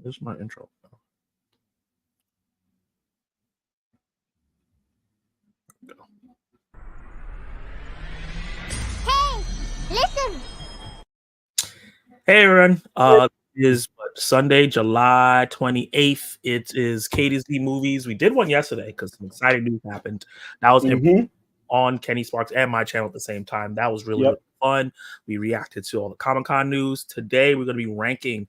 This is my intro. Hey, listen. Hey everyone. It is Sunday, July 28th. It is Katie's D Movies. We did one yesterday because some exciting news happened. That was on Kenny Sparks and my channel at the same time. That was really fun. We reacted to all the Comic-Con news. Today we're going to be ranking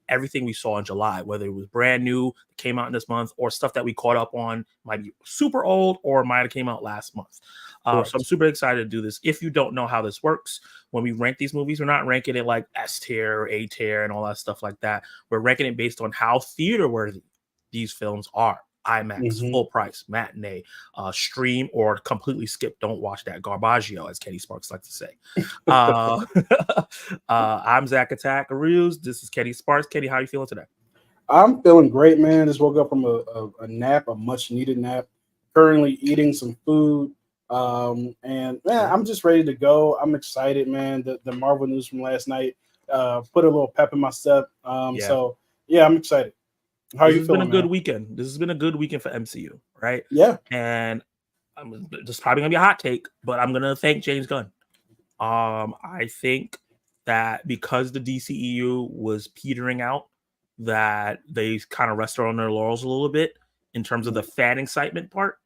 everything we saw in July, whether it was brand new, came out in this month, or stuff that we caught up on, might be super old, or might have came out last month. So I'm super excited to do this. If you don't know how this works, when we rank these movies, we're not ranking it like S tier or A tier and all that stuff like that. We're ranking it based on how theater worthy these films are. IMAX, full price, matinee, stream, or completely skip. Don't watch that garbaggio, as Kenny Sparks likes to say. I'm Zach Attack Arius. This is Kenny Sparks. Kenny, how are you feeling today? I'm feeling great, man. Just woke up from a nap, a much needed nap. Currently eating some food. And man, I'm just ready to go. I'm excited, man. The Marvel news from last night put a little pep in my step. So yeah, I'm excited. How are you feeling? This has been a good weekend. This has been a good weekend for MCU, right? Yeah. And I'm just probably gonna be a hot take, but I'm gonna thank James Gunn. I think that because the DCEU was petering out, that they kind of rested on their laurels a little bit in terms of the fan excitement part.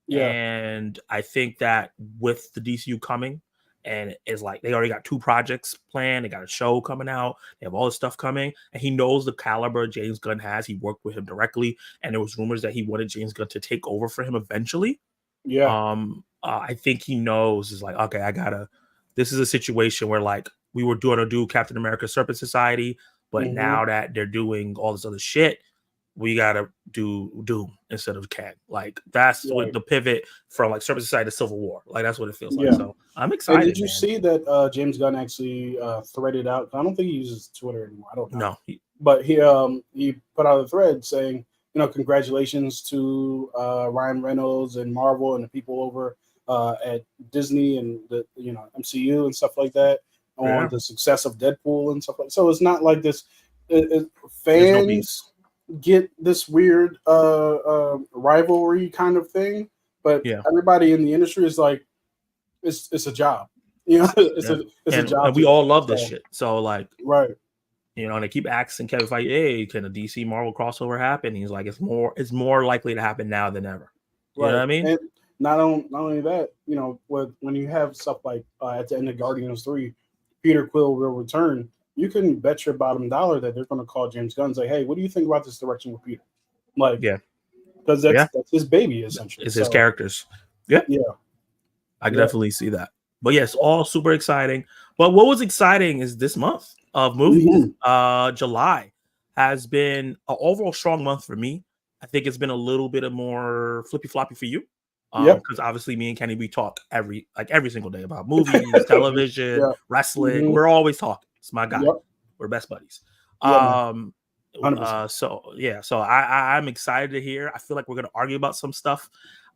Yeah. And I think that with the DCU coming, and it's like they already got 2 projects planned, they got a show coming out, they have all this stuff coming, and he knows the caliber James Gunn has. He worked with him directly, and there was rumors that he wanted James Gunn to take over for him eventually. Yeah. I think he knows is like, okay, this is a situation where like we were doing to do Captain America Serpent Society, but now that they're doing all this other shit, we gotta do Doom instead of Kang. Like that's what the pivot from like Serpent Society to Civil War. Like that's what it feels like. So I'm excited. And did you see that James Gunn actually threaded out? I don't think he uses Twitter anymore. I don't know. No, but he put out a thread saying, congratulations to Ryan Reynolds and Marvel and the people over at Disney and the MCU and stuff like that on the success of Deadpool and stuff like that. So it's not like this fans get this weird rivalry kind of thing, but everybody in the industry is like it's a job. It's a job. And we all love this shit. So like right. And they keep asking Kevin Feige, hey, can a DC Marvel crossover happen? He's like, it's more likely to happen now than ever. You know what I mean? And not only that, when you have stuff like at the end of Guardians 3, Peter Quill will return, you can bet your bottom dollar that they're going to call James Gunn and say, hey, what do you think about this direction with Peter? Like, because that's his baby, essentially. It's his characters. Yeah. I can Yeah. definitely see that. But yes, all super exciting. But what was exciting is this month of movies. July has been an overall strong month for me. I think it's been a little bit of more flippy floppy for you. Because obviously me and Kenny, we talk every single day about movies, television, wrestling. We're always talking. It's my guy. We're best buddies. So I'm excited to hear. I feel like we're gonna argue about some stuff.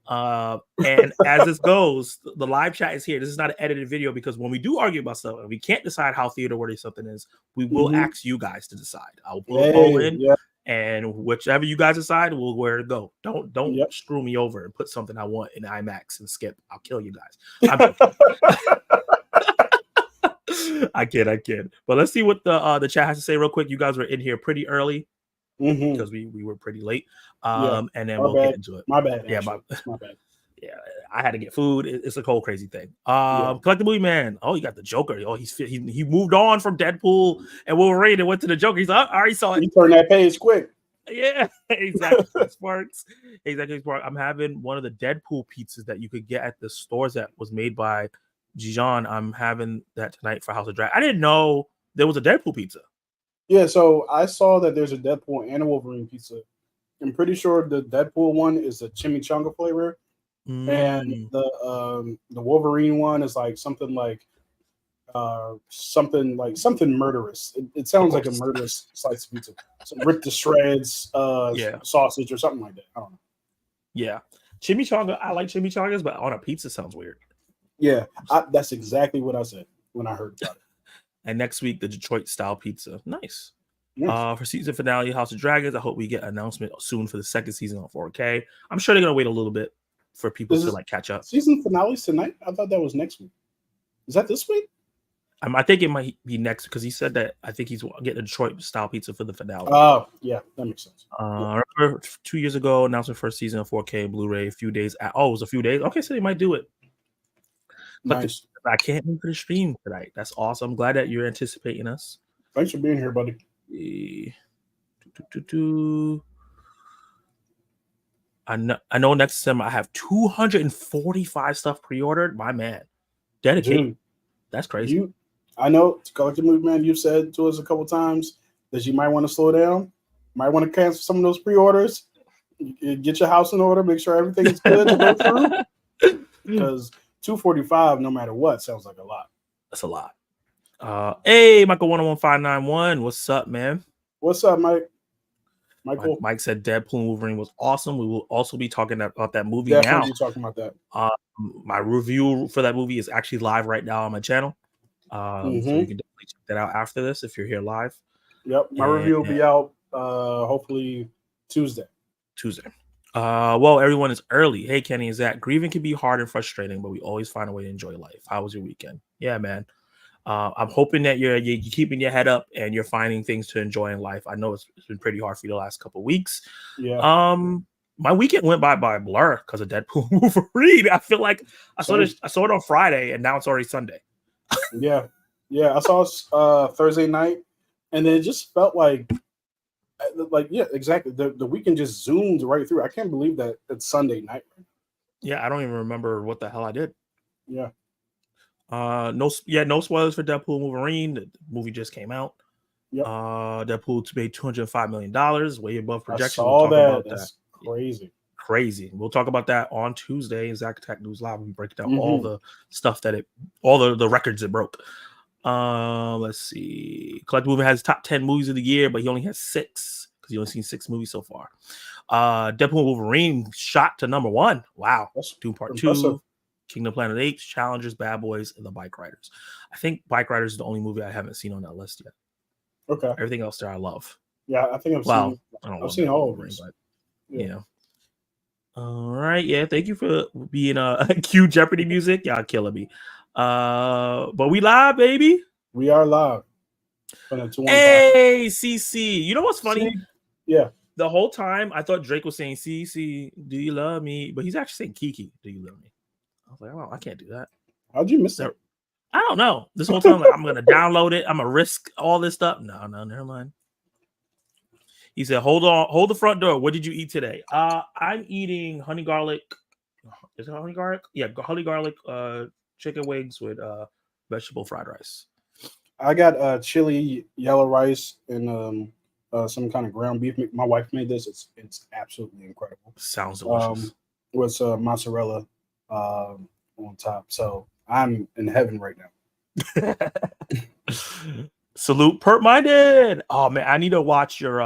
And as this goes, the live chat is here. This is not an edited video because when we do argue about stuff and we can't decide how theater worthy something is, we will ask you guys to decide. I'll put a poll in, and whichever you guys decide, we'll where to go. Don't screw me over and put something I want in IMAX and skip. I'll kill you guys. I kid. But let's see what the chat has to say real quick. You guys were in here pretty early because we were pretty late. And then we'll get into it. My bad. Yeah, my bad. Yeah, I had to get food. It's a whole crazy thing. Collect the Movie Man. Oh, you got the Joker. Oh, he moved on from Deadpool and Wolverine and went to the Joker. He's like, I already saw it. You turn that page quick. Yeah, exactly. Sparks. Exactly. Sparks. I'm having one of the Deadpool pizzas that you could get at the stores that was made by Gijon. I'm having that tonight for House of Dragon. I didn't know there was a Deadpool pizza. Yeah, so I saw that there's a Deadpool and a Wolverine pizza. I'm pretty sure the Deadpool one is a chimichanga flavor, and the Wolverine one is like something something murderous. It sounds like a murderous slice of pizza. So ripped to shreds, sausage or something like that. I don't know. Yeah, chimichanga. I like chimichangas, but on a pizza sounds weird. Yeah, that's exactly what I said when I heard about it. And next week, the Detroit style pizza. Nice. Nice. For season finale, House of Dragons, I hope we get an announcement soon for the second season on 4K. I'm sure they're gonna wait a little bit for people to like catch up. Season finales tonight? I thought that was next week. Is that this week? I think it might be next because he said that I think he's getting a Detroit style pizza for the finale. Oh, yeah, that makes sense. I remember 2 years ago announcing first season of 4K Blu-ray. A few days. It was a few days. Okay, so they might do it. Nice. I can't wait for the stream tonight. That's awesome. I'm glad that you're anticipating us. Thanks for being here, buddy. I know next December I have 245 stuff pre-ordered. My man, dedicated. Dude, that's crazy. I know, Collective Movie Man, you've said to us a couple times that you might want to slow down, might want to cancel some of those pre-orders, get your house in order, make sure everything is good to go through. Because 245, no matter what, sounds like a lot. That's a lot. Hey, Michael 101591, what's up, man? What's up, Mike? Michael. Mike said Deadpool and Wolverine was awesome. We will also be talking about that movie Definitely now. Talking about that. My review for that movie is actually live right now on my channel. So you can definitely check that out after this if you're here live. Yep, my review will be out hopefully Tuesday. Well, everyone is early. Hey, Kenny, is that grieving can be hard and frustrating, but we always find a way to enjoy life. How was your weekend? Yeah, man. I'm hoping that you're keeping your head up and you're finding things to enjoy in life. I know it's been pretty hard for you the last couple of weeks. Yeah. My weekend went by a blur because of Deadpool Wolverine. I feel like I saw it on Friday and now it's already Sunday. Yeah. I saw it Thursday night, and then it just felt like yeah, exactly. The weekend just zoomed right through. I can't believe that it's Sunday night. Yeah, I don't even remember what the hell I did. Yeah. No spoilers for Deadpool Wolverine. The movie just came out. Yep. Deadpool made $205 million, way above projection. I saw That's crazy. We'll talk about that on Tuesday in Zack Attack News Live. We break down all the stuff all the records it broke. Let's see. Collective Movie has top 10 movies of the year, but he only has 6 because he only seen 6 movies so far. Deadpool Wolverine shot to number 1. Wow. Doom Part 2, Kingdom Planet Apes, Challengers, Bad Boys, and The Bike Riders. I think Bike Riders is the only movie I haven't seen on that list yet. Okay. Everything else there I love. Yeah, I think I've seen all of them. But yeah. All right. Yeah, thank you for being Q Jeopardy music. Y'all killing me. But we live, baby. We are live. Hey, CC. You know what's funny? C? Yeah. The whole time I thought Drake was saying CC, do you love me? But he's actually saying Kiki, do you love me? I was like, oh, I can't do that. How'd you miss that? I don't know. This whole time, I'm gonna download it. I'm gonna risk all this stuff. No, never mind. He said, hold the front door. What did you eat today? I'm eating honey garlic. Is it honey garlic? Yeah, honey garlic chicken wings with vegetable fried rice. I got chili yellow rice and some kind of ground beef. My wife made this. It's absolutely incredible. Sounds delicious. With mozzarella on top. So I'm in heaven right now. Salute, Perp Minded. Oh man, I need to watch your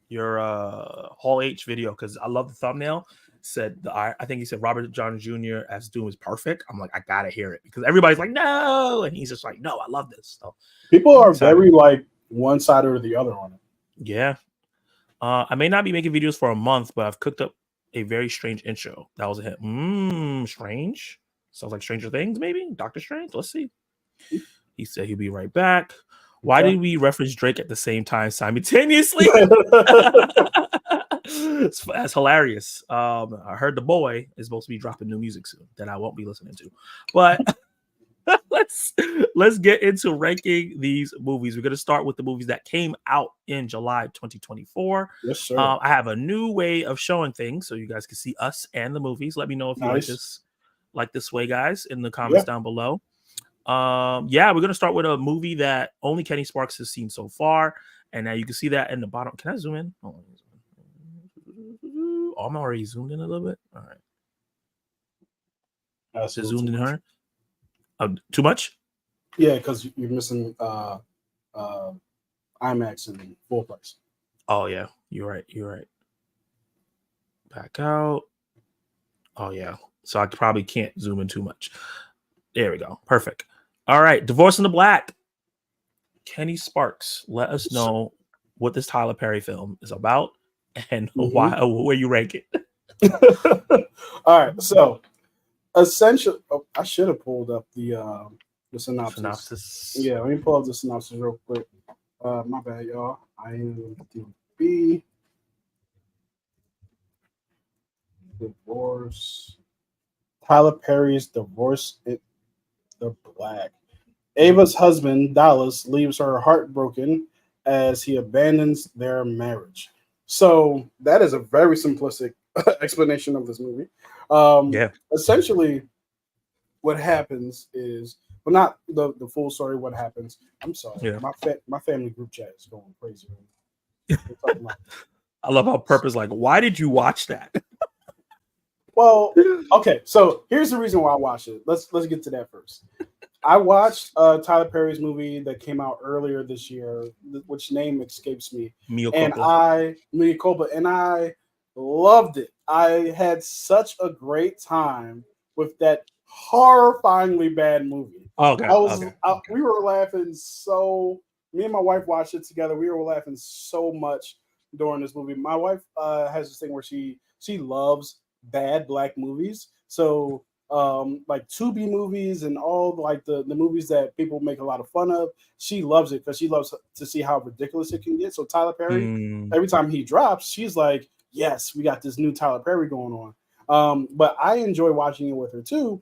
Hall H video because I love the thumbnail. I think he said Robert Downey Jr. as Doom is perfect. I'm like, I gotta hear it because everybody's like, no, and he's just like, no, I love this. So people are very like one side or the other on it. Yeah. I may not be making videos for a month, but I've cooked up a very strange intro. That was a hit. Strange. Sounds like Stranger Things, maybe? Doctor Strange? Let's see. He said he'll be right back. Why did we reference Drake at the same time simultaneously? That's hilarious. I heard the boy is supposed to be dropping new music soon that I won't be listening to. But let's get into ranking these movies. We're going to start with the movies that came out in July 2024. Yes, sir. I have a new way of showing things so you guys can see us and the movies. Let me know if you like this way, guys, in the comments down below. We're going to start with a movie that only Kenny Sparks has seen so far. And now you can see that in the bottom. Can I zoom in? Oh, I'm already zoomed in a little bit. All right. Is it zoomed in her? Too much? Yeah, because you're missing IMAX and full price. Oh yeah, you're right. Back out. Oh yeah. So I probably can't zoom in too much. There we go. Perfect. All right. Divorce in the Black. Kenny Sparks, let us know what this Tyler Perry film is about and Mhm. where you rank it. All right, so essentially, I should have pulled up the synopsis. Yeah, let me pull up the synopsis real quick. My bad, y'all. IMDb divorce. Tyler Perry's Divorce in the Black. Ava's husband, Dallas, leaves her heartbroken as he abandons their marriage. So that is a very simplistic explanation of this movie. Essentially, what happens is, well, not the full story. What happens? I'm sorry. Yeah. My family group chat is going crazy. I love how Purpose like, why did you watch that? Well, okay. So here's the reason why I watched it. Let's get to that first. I watched Tyler Perry's movie that came out earlier this year, which name escapes me. Mia Culpa, and I loved it. I had such a great time with that horrifyingly bad movie. Okay. We were laughing so. Me and my wife watched it together. We were laughing so much during this movie. My wife has this thing where she loves bad black movies. So like Tubi movies and all like the movies that people make a lot of fun of. She loves it because she loves to see how ridiculous it can get. So Tyler Perry, every time he drops, she's like, yes, we got this new Tyler Perry going on. But I enjoy watching it with her too.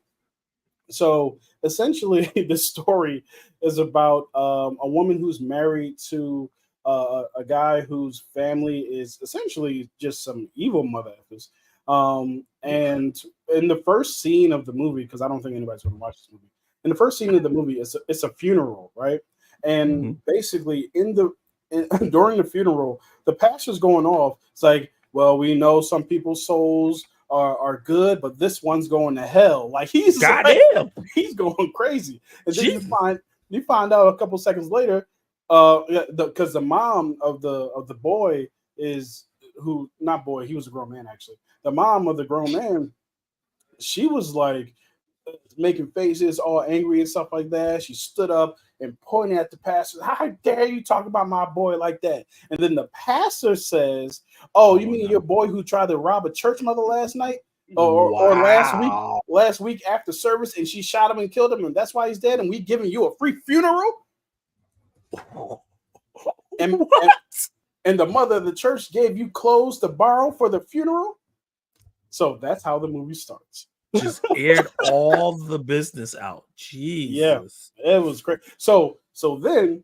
So essentially, the story is about a woman who's married to a guy whose family is essentially just some evil mother effers. And in the first scene of the movie, because I don't think anybody's going to watch this movie. In the first scene of the movie, it's a funeral, right? And basically, during the funeral, the pastor's going off. It's like, well, we know some people's souls are good, but this one's going to hell. Like he's going crazy. And then you find out a couple seconds later, because the mom of the boy is he was a grown man actually. The mom of the grown man, she was like making faces, all angry and stuff like that. She stood up and pointed at the pastor. How dare you talk about my boy like that? And then the pastor says, "Oh, you mean your boy who tried to rob a church mother last night, or last week after service, and she shot him and killed him, and that's why he's dead? And we giving you a free funeral?" And the mother of the church gave you clothes to borrow for the funeral. So that's how the movie starts. Just aired all the business out. Jesus. Yeah, it was great. So then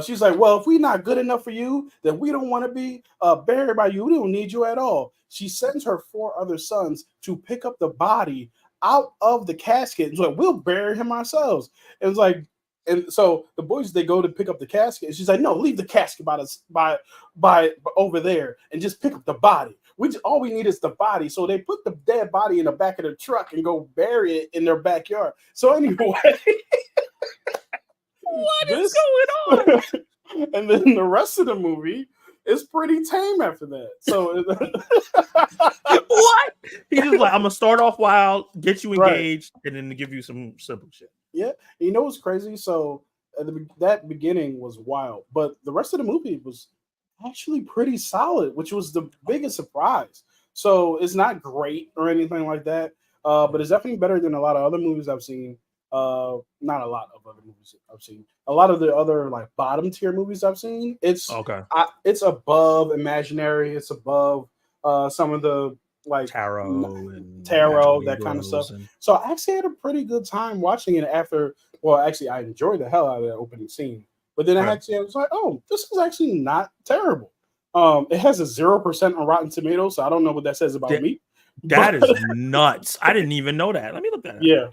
she's like, well, if we're not good enough for you, then we don't want to be buried by you. We don't need you at all. She sends her 4 other sons to pick up the body out of the casket. It's like, we'll bury him ourselves. And it's like, and so the boys, they go to pick up the casket. And she's like, no, leave the casket by over there and just pick up the body. All we need is the body. So they put the dead body in the back of the truck and go bury it in their backyard. So anyway, what is going on? And then the rest of the movie is pretty tame after that. So what? He's just like, I'm gonna start off wild, get you engaged, and then give you some simple shit. Yeah, you know what's crazy? So that beginning was wild, but the rest of the movie was actually pretty solid, which was the biggest surprise. So it's not great or anything like that, but it's definitely better than a lot of other movies I've seen. Not a lot of other movies I've seen. A lot of the other like bottom tier movies I've seen. It's it's above Imaginary. It's above some of the like Tarot, that kind of stuff. So I actually had a pretty good time watching it after. Well, actually, I enjoyed the hell out of that opening scene. But then I was like, oh, this is actually not terrible. It has a 0% on Rotten Tomatoes, so I don't know what that says about me. That is nuts. I didn't even know that. Let me look at it. Yeah.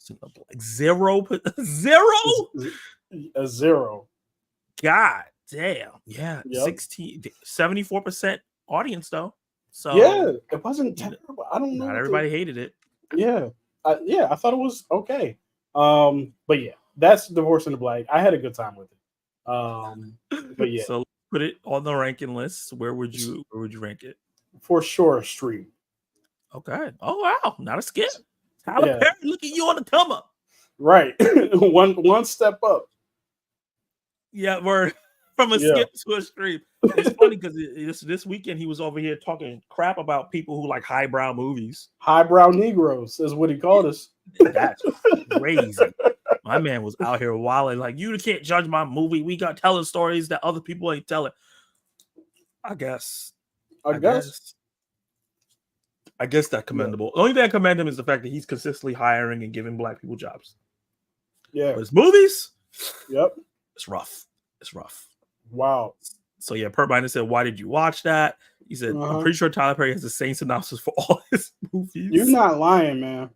Like 0? A 0. God damn. Yeah. 74% audience though. So yeah, it wasn't terrible. I don't know. Not everybody hated it. Yeah. I thought it was okay. But yeah, that's Divorce in the Black. I had a good time with it. But yeah. So put it on the ranking list. Where would you rank it? For sure, a stream. Okay. Oh wow, not a skip. Tyler Perry, look at you on the come up. Right. one step up. Yeah, word. from a Yeah. skip to a stream. It's funny because this weekend he was over here talking crap about people who like highbrow movies. Highbrow Negroes is what he called us. That's crazy. My man was out here wilding like, you can't judge my movie. We got telling stories that other people ain't telling. I guess that's commendable. The only thing I commend him is the fact that he's consistently hiring and giving black people jobs. Yeah. But his movies, Yep. it's rough. It's rough. Wow. So yeah, Perp Minor said, why did you watch that? He said, I'm pretty sure Tyler Perry has the same synopsis for all his movies. You're not lying, man.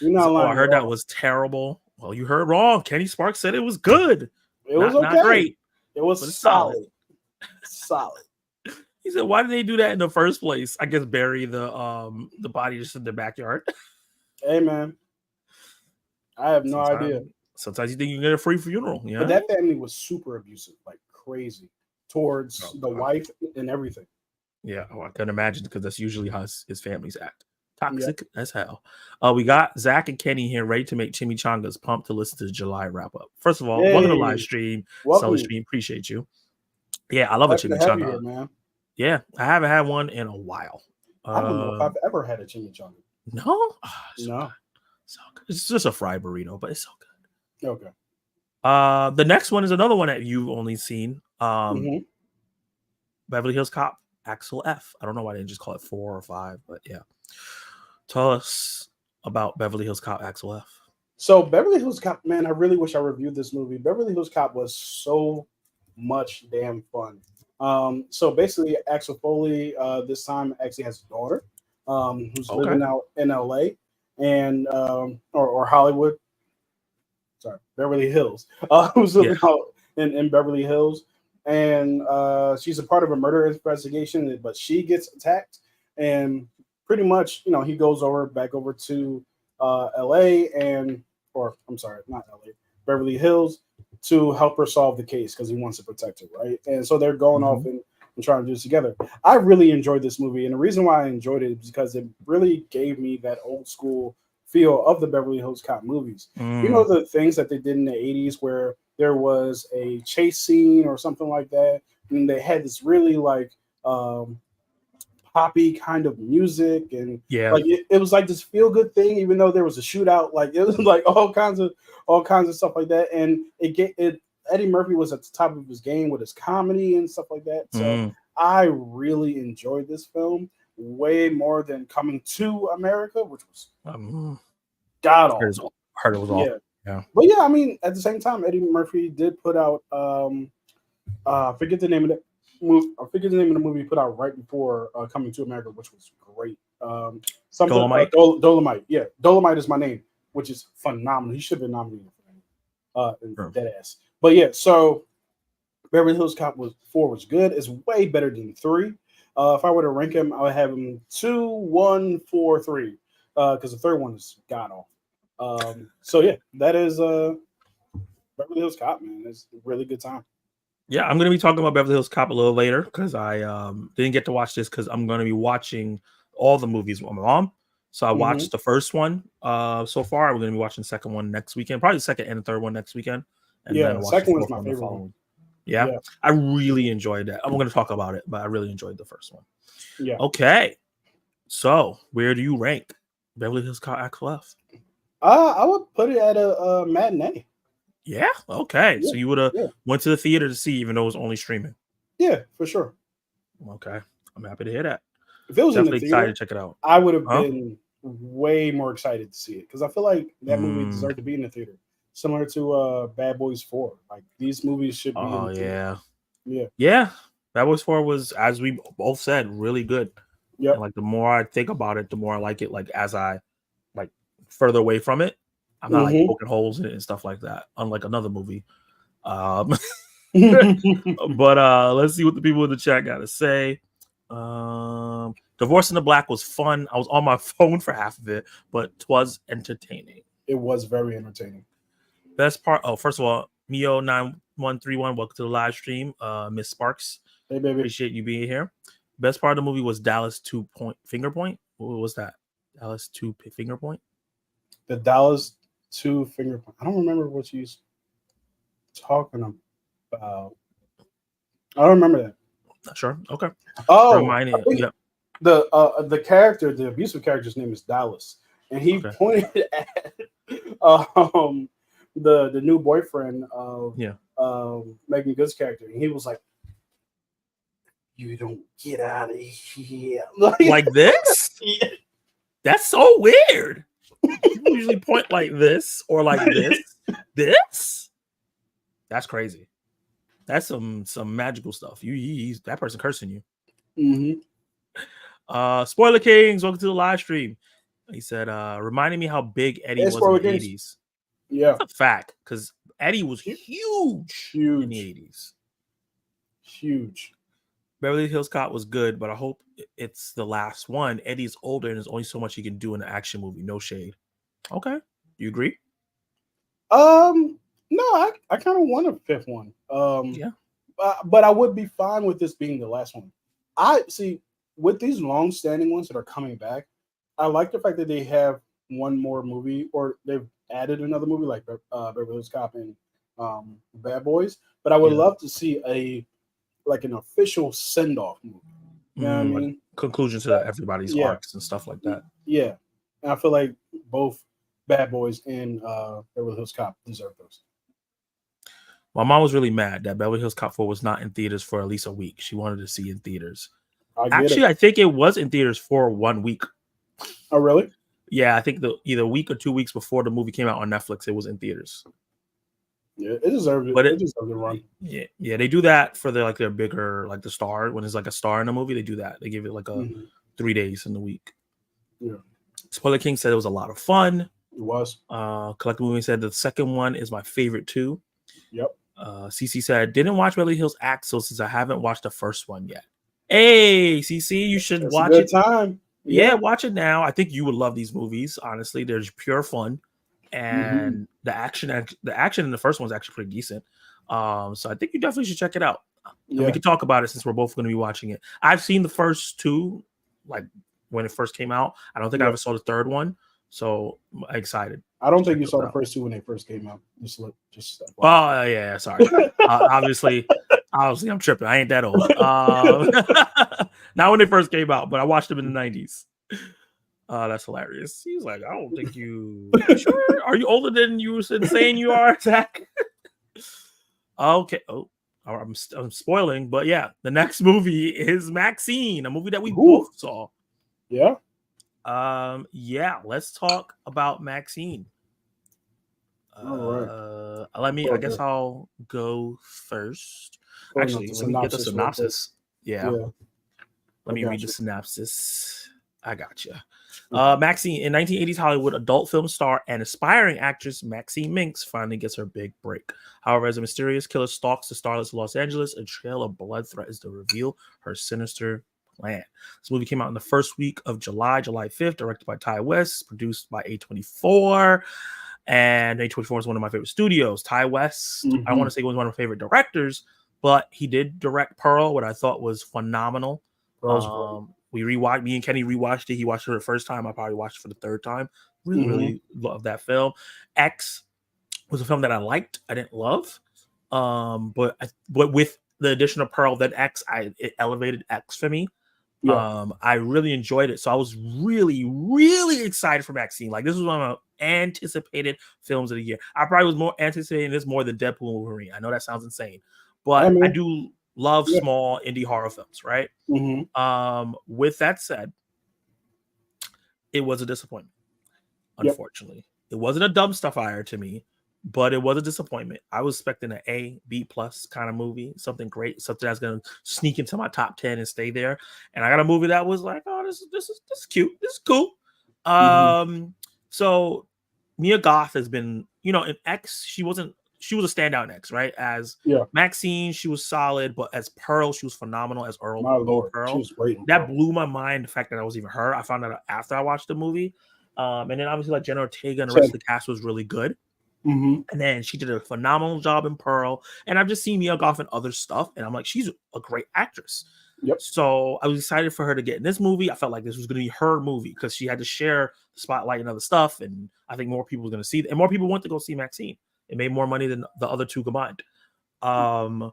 You're not lying. I heard that was terrible. Well, you heard wrong. Kenny Sparks said it was good. It was okay. Not great. It was solid. Solid. He said, why did they do that in the first place? I guess bury the body just in the backyard. Hey, man. I have no idea. Sometimes you think you get a free funeral. Yeah. But that family was super abusive, like crazy, towards the wife and everything. Yeah, I can imagine because that's usually how his families act. Toxic as hell. We got Zach and Kenny here ready to make chimichangas. Pumped to listen to the July wrap up. First of all, welcome to the live stream. Sully Stream, appreciate you. Yeah, I love a chimichanga. Here, man. Yeah, I haven't had one in a while. I don't know if I've ever had a chimichanga. No, no, so good. It's just a fried burrito, but it's so good. Okay. The next one is another one that you've only seen. Beverly Hills Cop, Axel F. I don't know why they didn't just call it 4 or 5, but yeah. Tell us about Beverly Hills Cop, Axel F. So Beverly Hills Cop, man, I really wish I reviewed this movie. Beverly Hills Cop was so much damn fun. So basically, Axel Foley this time actually has a daughter who's living out in LA and or Hollywood. Sorry, Beverly Hills. Who's living out in Beverly Hills, and she's a part of a murder investigation, but she gets attacked, and pretty much, he goes back over to LA Beverly Hills to help her solve the case because he wants to protect her, right? And so they're going off and trying to do this together. I really enjoyed this movie, and the reason why I enjoyed it is because it really gave me that old school feel of the Beverly Hills Cop movies. You know, the things that they did in the 80s where there was a chase scene or something like that, and they had this really like poppy kind of music, and like it was like this feel good thing, even though there was a shootout. Like it was like all kinds of stuff like that, and Eddie Murphy was at the top of his game with his comedy and stuff like that. So I really enjoyed this film way more than Coming to America, which was god awful. Heard it was awful. Yeah, but yeah, I mean, at the same time, Eddie Murphy did put out I forget the name of the movie he put out right before Coming to America, which was great. Dolomite. Dolomite. Yeah, Dolomite is my name, which is phenomenal. He should have been nominated for that. Dead ass. But yeah, so Beverly Hills Cop 4 was good. It's way better than 3. If I were to rank him, I would have him 2, 1, 4, 3. Because the third one is god awful. So yeah, that is Beverly Hills Cop, man. It's a really good time. Yeah, I'm going to be talking about Beverly Hills Cop a little later because I didn't get to watch this because I'm going to be watching all the movies with my mom. So I watched the first one so far. We're going to be watching the second one next weekend, probably the second and the third one next weekend. And then the second one's my favorite one. Yeah, I really enjoyed that. I'm going to talk about it, but I really enjoyed the first one. Yeah. Okay. So where do you rank Beverly Hills Cop Axel F? I would put it at a matinee. Yeah. Okay. So you would have went to the theater to see, even though it was only streaming. Yeah, for sure. Okay. I'm happy to hear that. If it was definitely in the theater, excited to check it out. I would have been way more excited to see it because I feel like that movie deserved to be in the theater, similar to Bad Boys 4. Like these movies should be. Oh in the theater. Yeah. Bad Boys 4 was, as we both said, really good. Yeah. Like the more I think about it, the more I like it. Like as I like further away from it, I'm not like poking holes in it and stuff like that. Unlike another movie. But let's see what the people in the chat got to say. Divorce in the Black was fun. I was on my phone for half of it, but 'twas entertaining. It was very entertaining. Best part. Oh, first of all, Mio9131, welcome to the live stream. Miss Sparks. Hey, baby. Appreciate you being here. Best part of the movie was Dallas 2 finger point. What was that? Dallas 2 finger point? The Dallas 2 finger point. I don't remember what she's talking about. I don't remember that. Not sure. Okay. Oh, Reminding. Yeah. the character, the abusive character's name is Dallas, and he Okay. pointed at um the new boyfriend of Yeah. Megan Good's character, and he was like, "You don't get out of here," Like this? Yeah. That's so weird. People usually point like this or like this. This? That's crazy. That's some magical stuff. He's that person cursing you. Mm-hmm. Spoiler Kings, welcome to the live stream. He said, reminding me how big Eddie was in the 80s. Yeah, That's a fact, because Eddie was huge in the 80s. Huge. Beverly Hills Cop was good, but I hope it's the last one. Eddie's older and there's only so much he can do in an action movie. No shade. Okay. You agree? No, I kind of want a fifth one. Yeah. But I would be fine with this being the last one. I see with these long-standing ones that are coming back, I like the fact that they have one more movie, or they've added another movie like Beverly Hills Cop and Bad Boys. But I would love to see an official send-off movie. You know what I mean? Conclusion to everybody's arcs and stuff like that. Yeah. And I feel like both Bad Boys and Beverly Hills Cop deserve those. My mom was really mad that Beverly Hills Cop 4 was not in theaters for at least a week. She wanted to see it in theaters. Actually, I think it was in theaters for 1 week. Oh, really? Yeah, I think either a week or 2 weeks before the movie came out on Netflix, it was in theaters. Yeah, it deserved it. But it deserved the run. Yeah, they do that for their bigger, like the star, when there's like a star in a movie, they do that. They give it like a 3 days in the week. Yeah. Spoiler King said it was a lot of fun. It was. Collective Movie said the second one is my favorite too. Yep. CC said, didn't watch Beverly Hills Axel since I haven't watched the first one yet. Hey, CC, you should watch it. Time. Yeah, watch it now. I think you would love these movies. Honestly, they're just pure fun, and the action in the first one's actually pretty decent. So I think you definitely should check it out. And we can talk about it since we're both going to be watching it. I've seen the first two, like when it first came out. I don't think I ever saw the third one, so I'm excited. I don't think you saw the first two when they first came out. Oh yeah, sorry. Obviously, I'm tripping. I ain't that old. Not when they first came out, but I watched them in the 90s. That's hilarious. He's like, I don't think you sure. Are you older than you were saying you are, Zach? Okay. Oh, I'm spoiling, but yeah, the next movie is Maxine, a movie that we both saw. Yeah. Yeah, let's talk about Maxine. All right. I guess I'll go first. Actually, let me get the synopsis. Yeah. Let me read the synopsis. I got you. Maxine, in 1980s Hollywood, adult film star and aspiring actress Maxine Minks finally gets her big break. However, as a mysterious killer stalks the starlets of Los Angeles, a trail of blood threatens to reveal her sinister plan. This movie came out in the first week of July 5th, directed by Ty West, produced by A24. And A24 is one of my favorite studios. Ty West, I want to say he was one of my favorite directors, but he did direct Pearl, what I thought was phenomenal. Me and Kenny rewatched it. He watched it for the first time. I probably watched it for the third time. Really love that film. X was a film that I liked. I didn't love. But with the addition of Pearl, then X, it elevated X for me. Yeah. I really enjoyed it. So I was really, really excited for Maxine. Like, this was one of my anticipated films of the year. I probably was more anticipating this more than Deadpool and Wolverine. I know that sounds insane, but I do love small indie horror films, right? With that said, it was a disappointment. Unfortunately, it wasn't a dumpster fire to me, but it was a disappointment. I was expecting an A, B+ kind of movie, something great, something that's gonna sneak into my top 10 and stay there. And I got a movie that was like, oh, this is cute, this is cool. So Mia Goth has been, in X, she was a standout in X, right? As Maxine, she was solid, but as Pearl, she was phenomenal as Earl. My Lord, Pearl. she was great. That blew my mind, the fact that I was even her. I found out after I watched the movie. And then obviously like Jenna Ortega and the rest of the cast was really good. And then she did a phenomenal job in Pearl. And I've just seen Mia Goth in other stuff, and I'm like, she's a great actress. So I was excited for her to get in this movie. I felt like this was going to be her movie because she had to share the spotlight and other stuff. And I think more people were going to see it. And more people went to go see Maxine. It made more money than the other two combined. But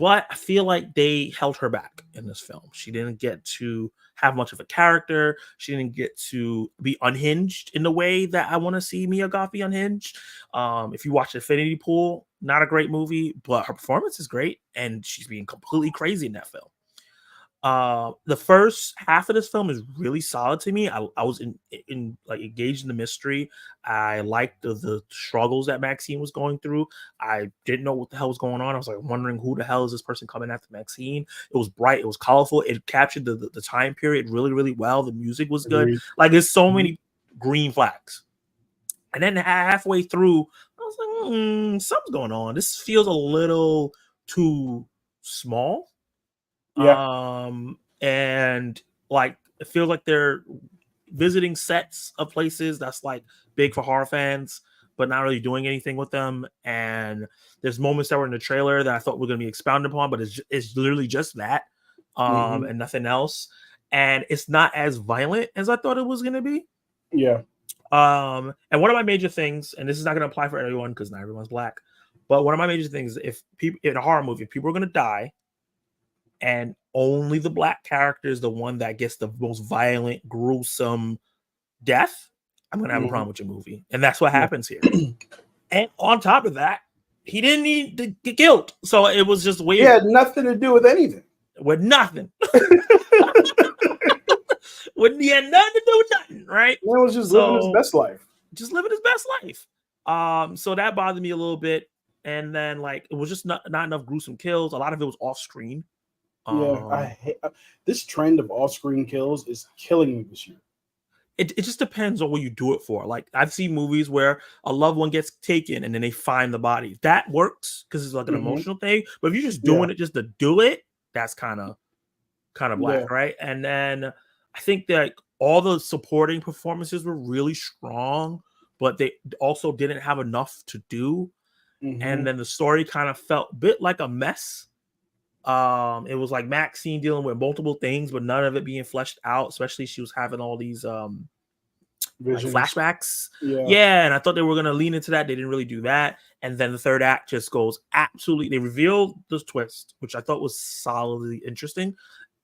but I feel like they held her back in this film. She didn't get to have much of a character. She didn't get to be unhinged in the way that I want to see Mia Goth be unhinged. If you watch Infinity Pool, not a great movie, but her performance is great, and she's being completely crazy in that film. The first half of this film is really solid to me. I was in like engaged in the mystery. I liked the struggles that Maxine was going through. I didn't know what the hell was going on. I was like wondering who the hell is this person coming after Maxine. It was bright, it was colorful, it captured the time period really, really well. The music was good. Agreed. Like there's so many green flags. And then halfway through, I was like, something's going on. This feels a little too small. Yeah. And like it feels like they're visiting sets of places that's like big for horror fans, but not really doing anything with them. And there's moments that were in the trailer that I thought were going to be expounded upon, but it's literally just that, and nothing else. And it's not as violent as I thought it was going to be. Yeah. And one of my major things, and this is not going to apply for everyone because not everyone's black, but one of my major things, if people in a horror movie, if people are going to die, and only the black character is the one that gets the most violent, gruesome death, I'm going to have a problem with your movie. And that's what happens here. And on top of that, he didn't need to get killed. So it was just weird. It had nothing to do with anything. With nothing. He had nothing to do with nothing, right? He was just living his best life. Just living his best life. So that bothered me a little bit. And then like it was just not enough gruesome kills. A lot of it was off screen. Yeah, I hate this trend of off-screen kills is killing me this year. It just depends on what you do it for. Like I've seen movies where a loved one gets taken and then they find the body. That works because it's like an emotional thing. But if you're just doing it just to do it, that's kind of black, right? And then I think that all the supporting performances were really strong, but they also didn't have enough to do. And then the story kind of felt a bit like a mess. It was like Maxine dealing with multiple things, but none of it being fleshed out. Especially she was having all these like flashbacks. Yeah, and I thought they were gonna lean into that. They didn't really do that. And then the third act just goes absolutely. They revealed the twist, which I thought was solidly interesting,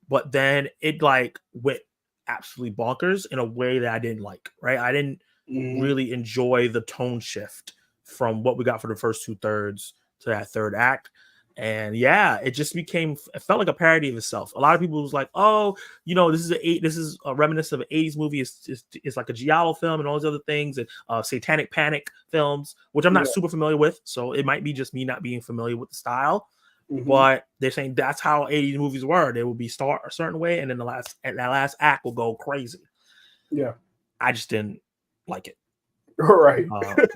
but then it like went absolutely bonkers in a way that I didn't like. Right, I didn't really enjoy the tone shift from what we got for the first 2/3 to that third act. And yeah, it just it felt like a parody of itself. A lot of people was like, oh, this is a reminiscent of an 80s movie. It's like a giallo film and all these other things, and satanic panic films, which I'm not super familiar with. So it might be just me not being familiar with the style. But they're saying that's how 80s movies were. They would be start a certain way, and then that last act will go crazy. Yeah. I just didn't like it. Right. I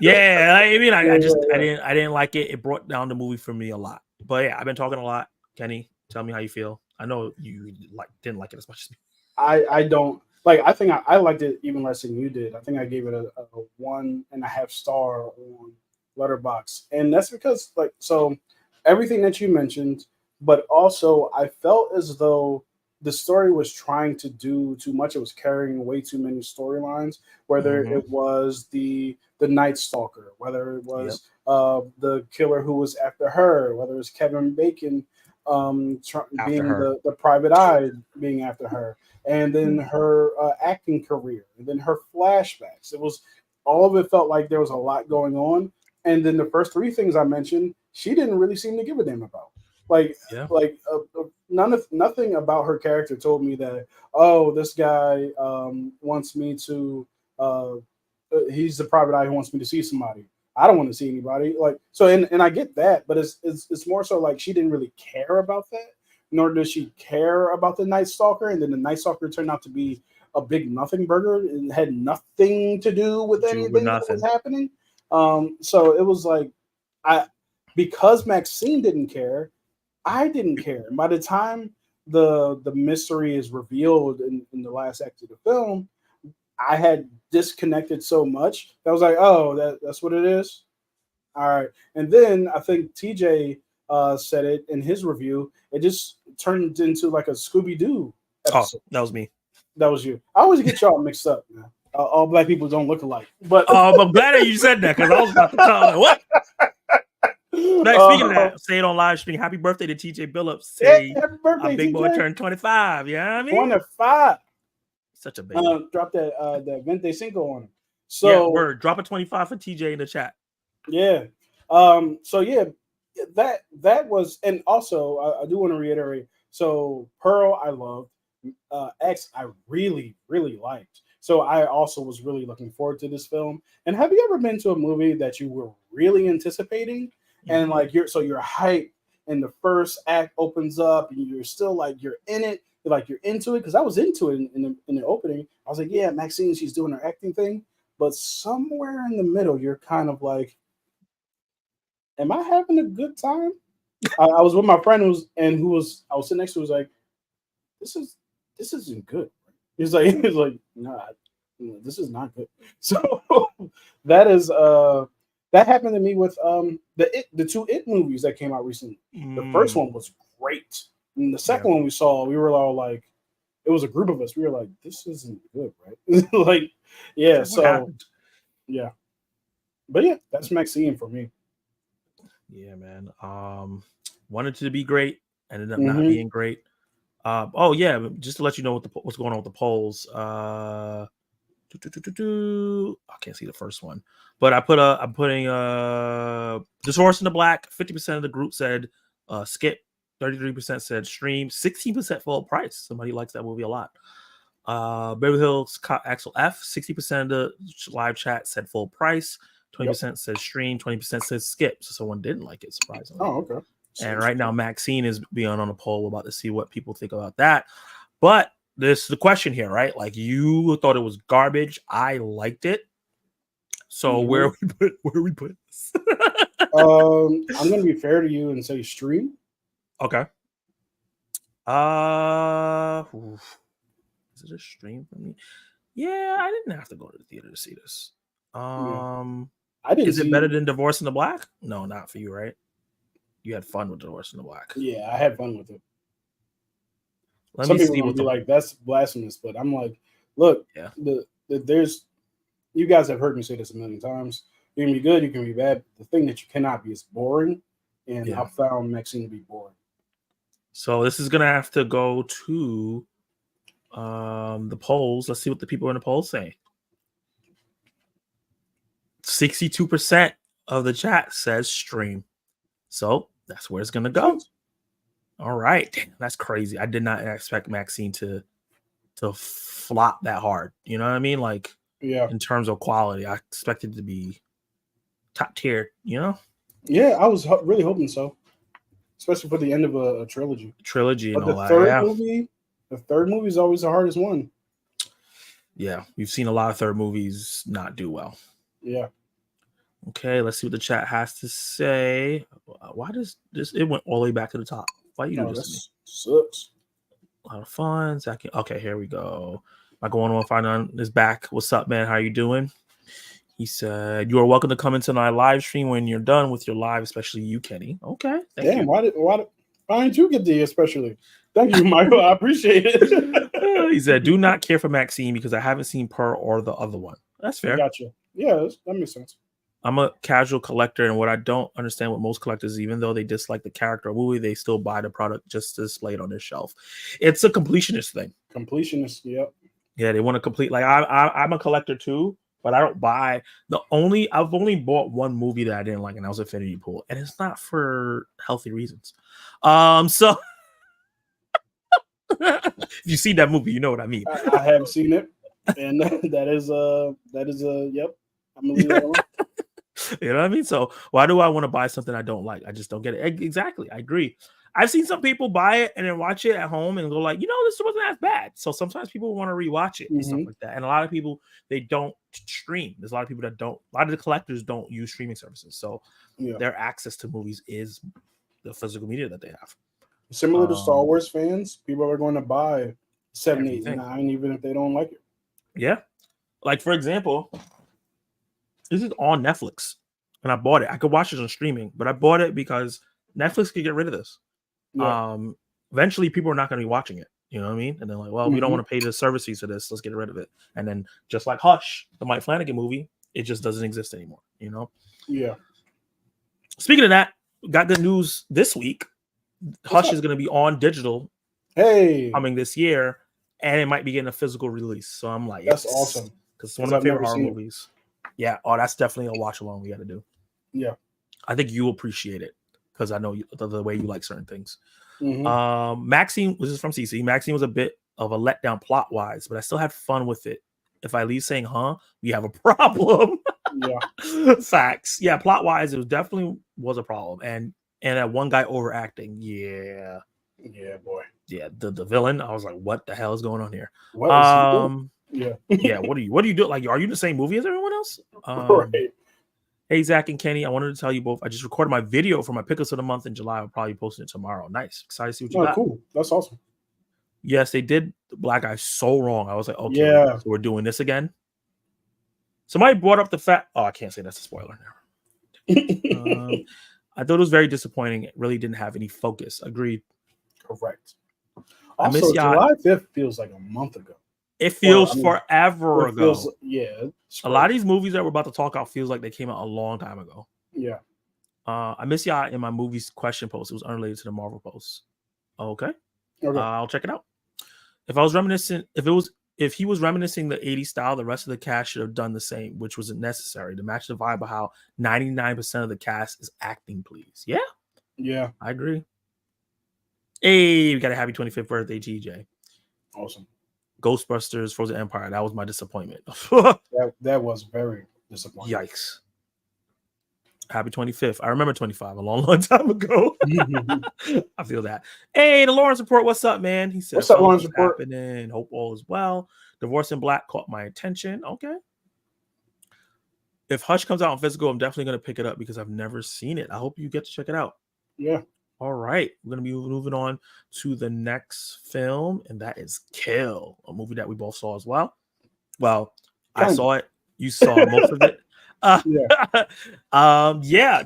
mean, I didn't like it. It brought down the movie for me a lot. But yeah, I've been talking a lot. Kenny, tell me how you feel. I know you didn't like it as much as me. I don't like. I think I liked it even less than you did. I think I gave it a 1.5 star on Letterboxd, and that's because so everything that you mentioned, but also I felt as though the story was trying to do too much. It was carrying way too many storylines, whether it was the Night Stalker, whether it was the killer who was after her, whether it was Kevin Bacon being the private eye being after her, and then her acting career, and then her flashbacks. It was all of it felt like there was a lot going on. And then the first 3 things I mentioned, she didn't really seem to give a damn about. Nothing about her character told me that, oh, this guy wants me to he's the private eye who wants me to see somebody. I don't want to see anybody. And I get that, but it's more so like she didn't really care about that, nor does she care about the Night Stalker. And then the Night Stalker turned out to be a big nothing burger and had nothing to do with anything that was happening. So it was like because Maxine didn't care, I didn't care. And by the time the mystery is revealed in the last act of the film, I had disconnected so much that I was like, oh, that's what it is. All right. And then I think TJ said it in his review. It just turned into like a Scooby-Doo episode. Oh, that was me. That was you. I always get y'all mixed up, man. All black people don't look alike. But I'm glad that you said that because I was about to tell you what. Speaking of that, say it on live stream. Happy birthday to TJ Billups. Say happy birthday, a big boy TJ. turned 25. You know what I mean? 25. Such a baby. Drop that 25 on him. So yeah, So drop a 25 for TJ in the chat. yeah. So yeah, that was, and also I do want to reiterate. So Pearl, I loved. X, I really, really liked. So I also was really looking forward to this film. And have you ever been to a movie that you were really anticipating, and like you're hyped, and the first act opens up, and you're still like you're in it, you're into it? Because I was into it in the opening. I was like, yeah, Maxine, she's doing her acting thing. But somewhere in the middle, you're kind of like, am I having a good time? I was with my friend I was sitting next to, was like, this isn't good. He's like, nah, this is not good. So that is that happened to me with the two It movies that came out recently. The first one was great. And the second one we saw, we were all like, it was a group of us. We were like, this isn't good, right? Like, yeah, so yeah. But yeah, that's Maxine for me. Yeah, man. Wanted to be great, ended up not being great. Oh yeah, just to let you know what's going on with the polls. I can't see the first one, but I'm putting This Horse in the Black. 50% of the group said skip. 33% said stream. 16% full price. Somebody likes that movie a lot. Beverly Hills Axel F. 60% of the live chat said full price. 20% says stream. 20% says skip. So someone didn't like it, surprisingly. Oh, okay. And right now, Maxine is beyond on a poll. We're about to see what people think about that. But this is the question here, right? Like, you thought it was garbage. I liked it. So where we put this? I'm gonna be fair to you and say stream. Okay. Is it a stream for me? Yeah, I didn't have to go to the theater to see this. I didn't. Is it better than Divorce in the Black? No, not for you, right? You had fun with Divorce in the Black. Yeah, I had fun with it. Some people will be like, that's blasphemous, but I'm like, look, there's, you guys have heard me say this a million times. You can be good, you can be bad. The thing that you cannot be is boring, and I found Maxine to be boring. So this is gonna have to go to the polls. Let's see what the people in the polls say. 62% of the chat says stream. So that's where it's going to go. All right. That's crazy. I did not expect Maxine to flop that hard. You know what I mean? Like, in terms of quality, I expected it to be top tier, you know? Yeah, I was really hoping so. Especially for the end of a trilogy. And all that. The third movie is always the hardest one. Yeah, we've seen a lot of third movies not do well. Yeah. Okay, let's see what the chat has to say. Why does this? It went all the way back to the top. Why you do this to me? Sucks. A lot of fun. Okay, here we go. My going on find is back. What's up, man? How you doing? He said, "You are welcome to come into my live stream when you're done with your live, especially you, Kenny." Okay, thank you. Why didn't you get the especially? Thank you, Michael. I appreciate it. He said, "Do not care for Maxine because I haven't seen Pearl or the other one." That's fair. Gotcha. Yeah, that makes sense. I'm a casual collector, and what I don't understand with most collectors, even though they dislike the character or movie, they still buy the product just to display it on their shelf. It's a completionist thing. Completionist, yep. Yeah, they want to complete. Like I'm a collector too, but I don't buy. I've only bought one movie that I didn't like, and that was Infinity Pool, and it's not for healthy reasons. So if you see that movie, you know what I mean. I have seen it, and that is yep. I'm gonna leave that alone. You know what I mean? So why do I want to buy something I don't like? I just don't get it. Exactly. I agree. I've seen some people buy it and then watch it at home and go like, this wasn't as bad. So sometimes people want to rewatch it and stuff like that. And a lot of people, they don't stream. There's a lot of people that don't. A lot of the collectors don't use streaming services. So their access to movies is the physical media that they have. Similar to Star Wars fans, people are going to buy 7, 8, 9, even if they don't like it. Yeah. Like, for example, this is on Netflix, and I bought it. I could watch it on streaming, but I bought it because Netflix could get rid of this. Yeah. Eventually, people are not going to be watching it. You know what I mean? And they're like, well, we don't want to pay the service fees for this. Let's get rid of it. And then, just like Hush, the Mike Flanagan movie, it just doesn't exist anymore. You know? Yeah. Speaking of that, got good news this week. Hush is going to be on digital coming this year, and it might be getting a physical release. So I'm like, that's awesome because it's one of my favorite horror movies. Yeah. Oh, that's definitely a watch along we got to do. Yeah. I think you appreciate it because I know the way you like certain things. Mm-hmm. Maxine, this is from CC. Maxine was a bit of a letdown plot wise, but I still had fun with it. If I leave saying we have a problem. Yeah. Facts. Yeah, plot wise, it definitely was a problem. And that one guy overacting. Yeah. Yeah, boy. Yeah, the villain. I was like, what the hell is going on here? What is he doing? Yeah. Yeah, what do you do? Like, are you in the same movie as everyone else? Right. Hey, Zach and Kenny, I wanted to tell you both. I just recorded my video for my Pickles of the Month in July. I'll probably post it tomorrow. Nice. Excited to see what you got. Cool. That's awesome. Yes, they did the Black Guy so wrong. I was like, okay, yeah. So we're doing this again. Somebody brought up the fact. Oh, I can't say that's a spoiler now. I thought it was very disappointing. It really didn't have any focus. Agreed. Correct. Also, also, July 5th feels like a month ago. It feels forever ago. Yeah. A lot of these movies that we're about to talk about feels like they came out a long time ago. Yeah. I miss y'all in my movies question post. It was unrelated to the Marvel post. Okay. I'll check it out. If he was reminiscing the 80s style, the rest of the cast should have done the same, which wasn't necessary to match the vibe of how 99% of the cast is acting, please. Yeah. Yeah. I agree. Hey, we got a happy 25th birthday, TJ. Awesome. Ghostbusters, Frozen Empire. That was my disappointment. that was very disappointing. Yikes. Happy 25th. I remember 25 a long time ago. I feel that. Hey, the Lawrence Report. What's up, man? He said, what's up, Lawrence Report? Happening. Hope all is well. Divorce in Black caught my attention. Okay. If Hush comes out on physical, I'm definitely going to pick it up because I've never seen it. I hope you get to check it out. Yeah. All right. We're going to be moving on to the next film, and that is Kill, a movie that we both saw as well. Well, I saw it. You saw most of it.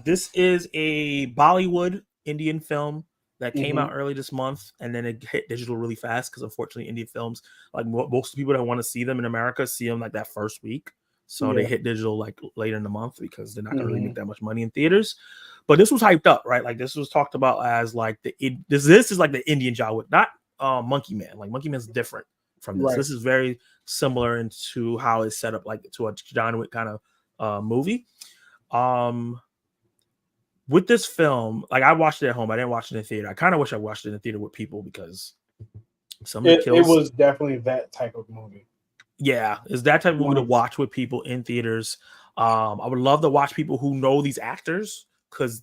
This is a Bollywood Indian film that came out early this month, and then it hit digital really fast because unfortunately Indian films, like most people that want to see them in America, see them like that first week. So they hit digital like later in the month because they're not going to really make that much money in theaters. But this was hyped up, right? Like this was talked about as like this is like the Indian John Wick, not Monkey Man. Like Monkey Man's different from this. Right. This is very similar into how it's set up, like to a John Wick kind of movie. With this film, like I watched it at home. I didn't watch it in the theater. I kind of wish I watched it in the theater with people because some of the kills. It was definitely that type of movie. Yeah, it's that type of movie to watch with people in theaters. I would love to watch people who know these actors because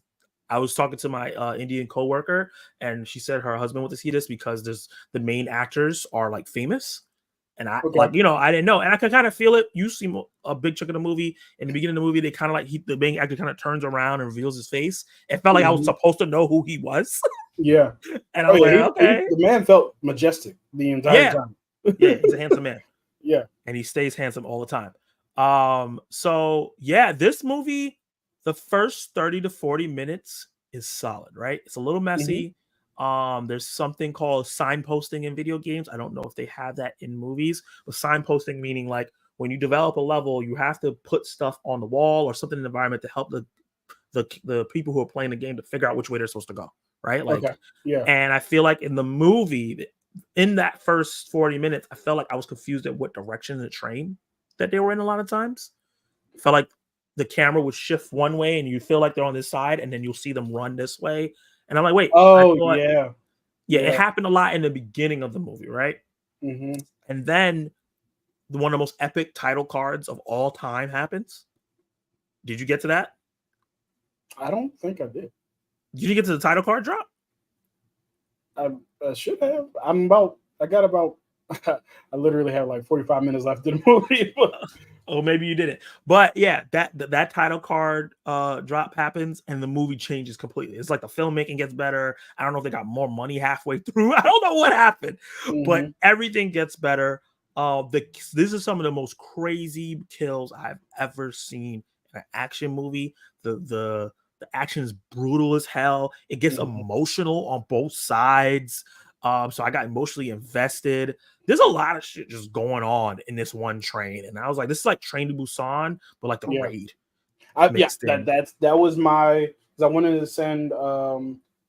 I was talking to my Indian coworker and she said her husband went to see this because the main actors are like famous. And I I didn't know. And I can kind of feel it. You see a big chunk of the movie. In the beginning of the movie, they kind of like the main actor kind of turns around and reveals his face. It felt like I was supposed to know who he was. Yeah. And I was like, okay. The man felt majestic the entire time. Yeah, he's a handsome man. Yeah. And he stays handsome all the time. So yeah, this movie, the first 30 to 40 minutes is solid, right? It's a little messy. There's something called signposting in video games. I don't know if they have that in movies, but signposting meaning like when you develop a level, you have to put stuff on the wall or something in the environment to help the people who are playing the game to figure out which way they're supposed to go, right? Like, and I feel like in the movie, in that first 40 minutes, I felt like I was confused at what direction the train that they were in a lot of times. I felt like the camera would shift one way and you feel like they're on this side and then you'll see them run this way. And I'm like, wait. Yeah, it happened a lot in the beginning of the movie, right? And then one of the most epic title cards of all time happens. Did you get to that? I don't think I did. Did you get to the title card drop? I should have. I literally have like 45 minutes left in the movie. Oh, maybe you didn't. But yeah, that title card drop happens and the movie changes completely. It's like the filmmaking gets better. I don't know if they got more money halfway through. I don't know what happened, but everything gets better. This is some of the most crazy kills I've ever seen in an action movie. The action is brutal as hell. It gets emotional on both sides. So I got emotionally invested. There's a lot of shit just going on in this one train. And I was like, this is like Train to Busan, but like the raid. That was my because I wanted to send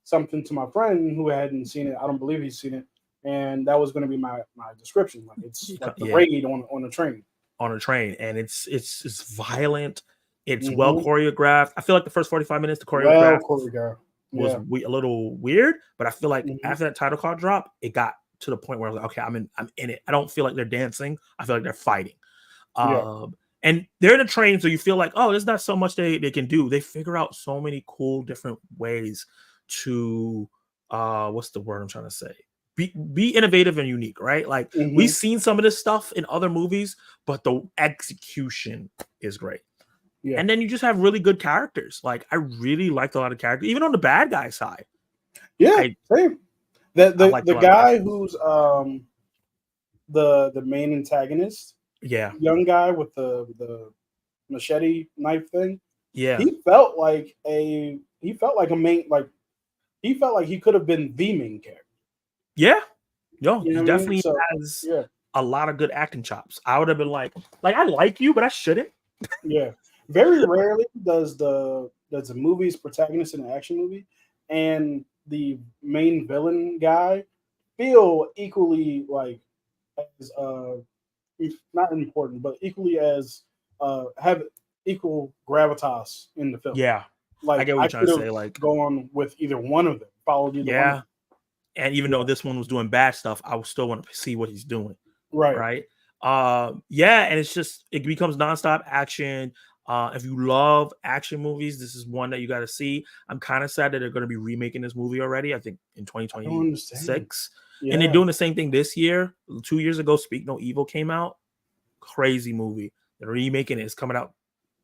something to my friend who hadn't seen it. I don't believe he's seen it, and that was going to be my description. Like it's like the raid on a train. On a train, and it's violent. It's well Mm-hmm. choreographed. I feel like the first 45 minutes, the Well choreograph choreographed. was Yeah. a little weird, but I feel like Mm-hmm. after that title card drop, it got to the point where I was like, okay, I'm in it. I don't feel like they're dancing. I feel like they're fighting. Yeah. And they're in a train, so you feel like, oh, there's not so much they can do. They figure out so many cool different ways to what's the word I'm trying to say? Be innovative and unique, right? Like Mm-hmm. we've seen some of this stuff in other movies, but the execution is great. Yeah. And then you just have really good characters. Like I really liked a lot of characters, even on the bad guy side. Yeah, same. The guy who's the main antagonist, young guy with the machete knife thing. Yeah, he felt like a main, like he felt like he could have been the main character. Yeah, no, You know he definitely has a lot of good acting chops. I would have been like I like you, but I shouldn't. Yeah, very rarely does the movie's protagonist in an action movie and the main villain guy feel equally like as not important, but equally as have equal gravitas in the film. Yeah, like I get what you're trying to say. Like gone with either one of them, followed either one of them. And even though this one was doing bad stuff, I would still want to see what he's doing. Right. Yeah, and it's just it becomes nonstop action. If you love action movies, this is one that you got to see. I'm kind of sad that they're going to be remaking this movie already. I think in 2026, and they're doing the same thing this year. 2 years ago, Speak No Evil came out. Crazy movie. They're remaking it. It's coming out.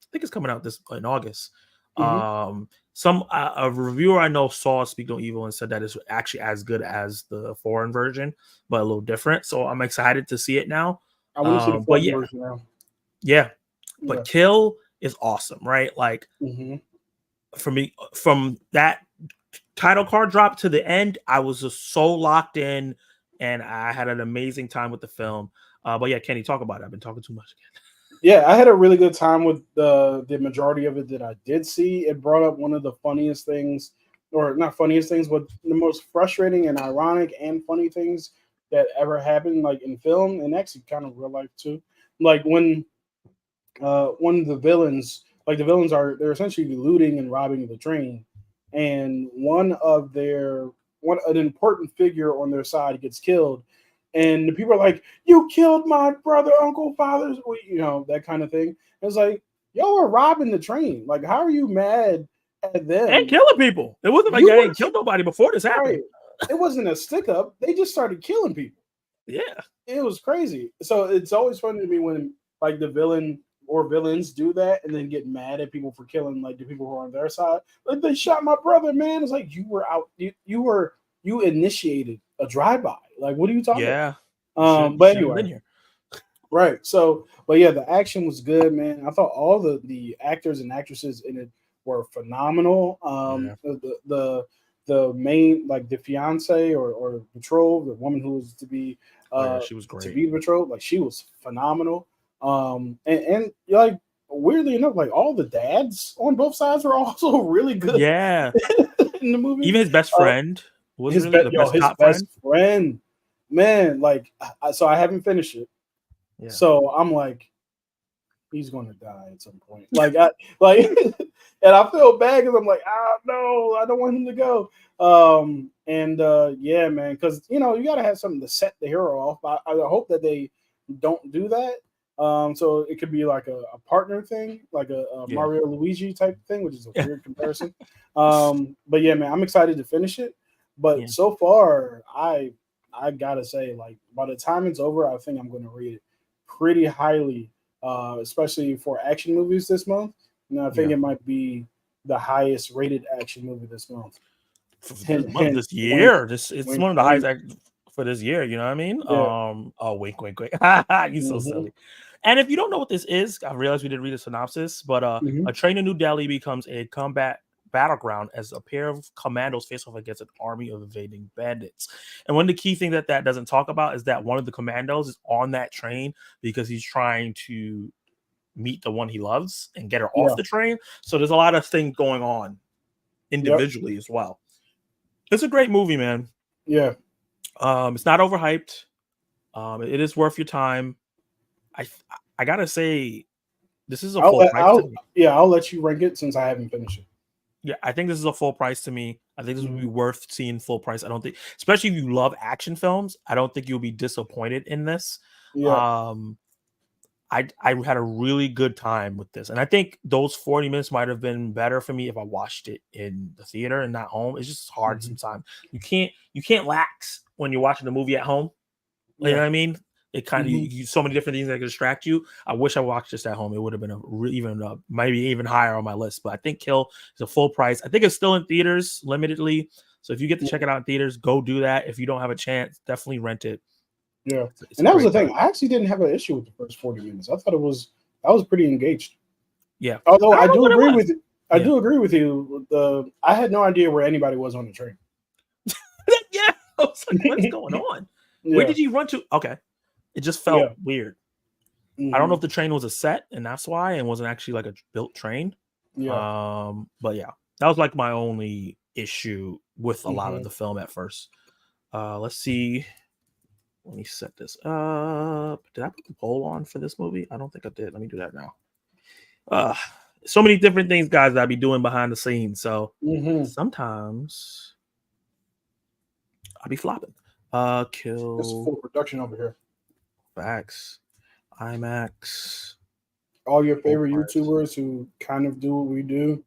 I think it's coming out this in August. Mm-hmm. Some a reviewer I know saw Speak No Evil and said that it's actually as good as the foreign version, but a little different. So I'm excited to see it now. I want to see the foreign version now. Yeah, but Kill is awesome, right? Like for me, from that title card drop to the end, I was just so locked in, and I had an amazing time with the film. But yeah, Kenny, talk about it. I've been talking too much again. Yeah, I had a really good time with the majority of it that I did see. It brought up one of the funniest things, or not funniest things, but the most frustrating and ironic and funny things that ever happened, like in film and actually kind of real life too. Like when the villains, they're essentially looting and robbing the train, and an important figure on their side gets killed. And the people are like, "You killed my brother, uncle, father," that kind of thing. And it's like, y'all are robbing the train. Like, how are you mad at them? And killing people. It wasn't like they ain't killed nobody before this happened. Right. It wasn't a stick up. They just started killing people. Yeah. It was crazy. So it's always funny to me when like the villain or villains do that and then get mad at people for killing like the people who are on their side. Like, they shot my brother, man. It's like, you were out. You initiated a drive-by. Like, what are you talking about? But anyway, right. So, but yeah, the action was good, man. I thought all the actors and actresses in it were phenomenal. The main, like the fiance or betrothed, the woman who was to be she was great. To be betrothed, like she was phenomenal. And like weirdly enough, like all the dads on both sides were also really good. Yeah, in the movie, even his best friend was his really his best friend. Man, like, so I haven't finished it. Yeah. So I'm like, he's gonna die at some point. Like, and I feel bad because I'm like, no, I don't want him to go. Yeah, man, because you gotta have something to set the hero off. I hope that they don't do that. So it could be like a partner thing, like a Mario Luigi type thing, which is a weird comparison. But yeah, man, I'm excited to finish it. But so far, I gotta say, like, by the time it's over, I think I'm going to rate it pretty highly, especially for action movies this month. And I think it might be the highest rated action movie this month. This year, it's one of the highest for this year. You know what I mean? Yeah. Oh, wink. You so silly. And if you don't know what this is, I realize we didn't read a synopsis, but a train in New Delhi becomes a combat battleground as a pair of commandos face off against an army of evading bandits. And one of the key things that doesn't talk about is that one of the commandos is on that train because he's trying to meet the one he loves and get her off the train. So there's a lot of things going on individually as well. It's a great movie, man. Yeah. It's not overhyped. It is worth your time. I gotta say, this is a full price to me. I'll let you rank it since I haven't finished it. Yeah, I think this is a full price to me. I think this would be Mm-hmm. worth seeing full price. I don't think, especially if you love action films, I don't think you'll be disappointed in this. Yeah. I had a really good time with this, and I think those 40 minutes might have been better for me if I watched it in the theater and not home. It's just hard Mhm. sometimes. You can't lax when you're watching the movie at home. You know what I mean? It kind of Mhm. you so many different things that can distract you. I wish I watched this at home. It would have been maybe even higher on my list. But I think Kill is a full price. I think it's still in theaters limitedly. So if you get to check it out in theaters, go do that. If you don't have a chance, definitely rent it. Yeah. It's And a that was the great thing. time. I actually didn't have an issue with the first 40 minutes. I thought I was pretty engaged. Yeah. Although I don't know do what it agree was. with you. I do agree with you. I had no idea where anybody was on the train. Yeah. I was like, what's going on? Yeah. Where did you run to? Okay. It just felt Yeah. weird. Mhm. I don't know if the train was a set and that's why it wasn't actually like a built train. Yeah. But yeah, that was like my only issue with a lot of Mhm. the film at first. Let's see. Let me set this up. Did I put the poll on for this movie? I don't think I did. Let me do that now. So many different things, guys, that I be doing behind the scenes. So Mhm. sometimes I'll be flopping. It's Kill full production over here. Facts. IMAX. All your Full favorite price. YouTubers who kind of do what we do,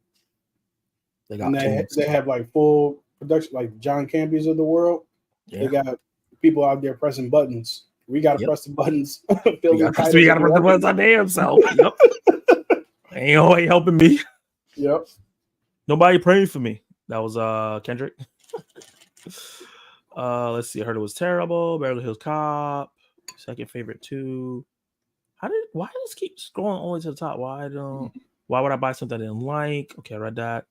They and got they have like full production, like John Campy's of the world. They got people out there pressing buttons. We got to Yep. press the buttons. We got to press the buttons on damn self. Yep. Ain't no way helping me. Yep. Nobody praying for me. That was Kendrick. Let's see. I heard it was terrible. Beverly Hills Cop. Second favorite too. Why does this keep scrolling all the way to the top? Why would I buy something I didn't like? Okay, I read that.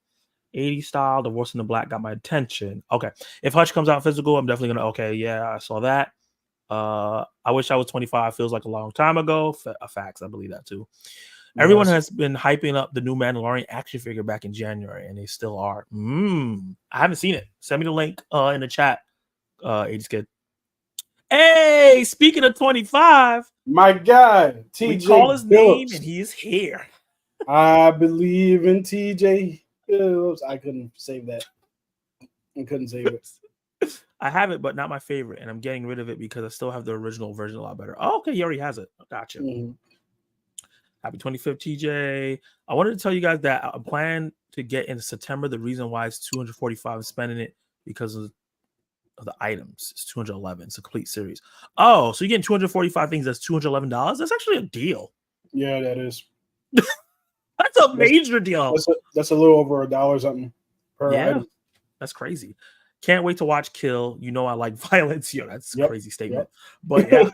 80s style, Divorce in the Black got my attention. Okay. If Hush comes out physical, I'm definitely gonna yeah, I saw that. I wish I was 25, feels like a long time ago. Facts, I believe that too. Everyone has been hyping up the new Mandalorian action figure back in January, and they still are. I haven't seen it. Send me the link in the chat, 80s kid. Hey, speaking of 25, my guy, TJ we call his Phillips. name and he is here. I believe in TJ Phillips. I couldn't save that. I couldn't save it. I have it, but not my favorite, and I'm getting rid of it because I still have the original version a lot better. Oh, okay, he already has it. Gotcha. Mm-hmm. Happy 25th, TJ. I wanted to tell you guys that I plan to get in September. The reason why it's 245 is spending it because of the items. It's 211. It's a complete series. Oh, so you're getting 245 things. That's $211. That's actually a deal. Yeah, that is. That's a major deal. That's a little over $1 something per item. That's crazy. Can't wait to watch Kill. You know I like violence. Yo, that's a crazy statement. Yep. But yeah.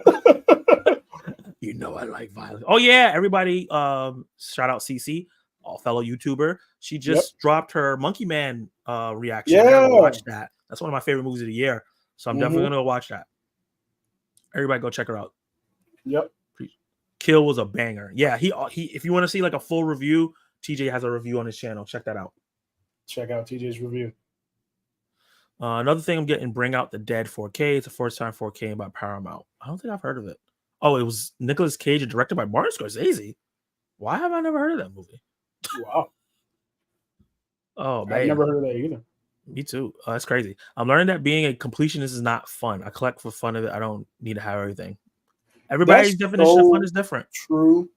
You know I like violence. Oh yeah, everybody. Shout out CC, fellow YouTuber. She just dropped her Monkey Man reaction. Yeah, I gotta watch that. That's one of my favorite movies of the year. So I'm definitely gonna go watch that. Everybody go check her out. Yep. Kill was a banger. Yeah, he if you want to see like a full review, TJ has a review on his channel. Check that out. Check out TJ's review. Another thing I'm getting, Bring Out the Dead 4K. It's a first time 4K by Paramount. I don't think I've heard of it. Oh, it was Nicolas Cage and directed by Martin Scorsese. Why have I never heard of that movie? Wow. Oh, man. I've never heard of that either. Me too. That's crazy. I'm learning that being a completionist is not fun. I collect for fun of it. I don't need to have everything. Everybody's definition of fun is different. True.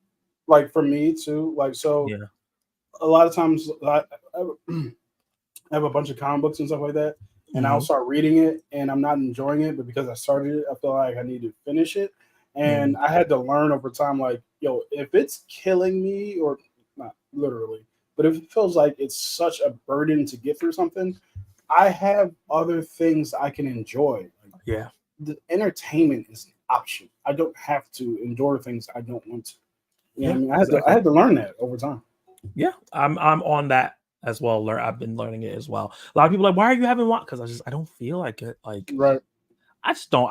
Like for me too. Like, so yeah. A lot of times I have a bunch of comic books and stuff like that. And I'll start reading it and I'm not enjoying it, but because I started it, I feel like I need to finish it. And I had to learn over time, like, yo, if it's killing me, or not literally, but if it feels like it's such a burden to get through something, I have other things I can enjoy. Yeah. The entertainment is an option. I don't have to endure things I don't want to. You know what I mean? I had to learn that over time. Yeah, I'm on that as well. I've been learning it as well. A lot of people are like, why are you having one? Because I don't feel like it. Like, right. I just don't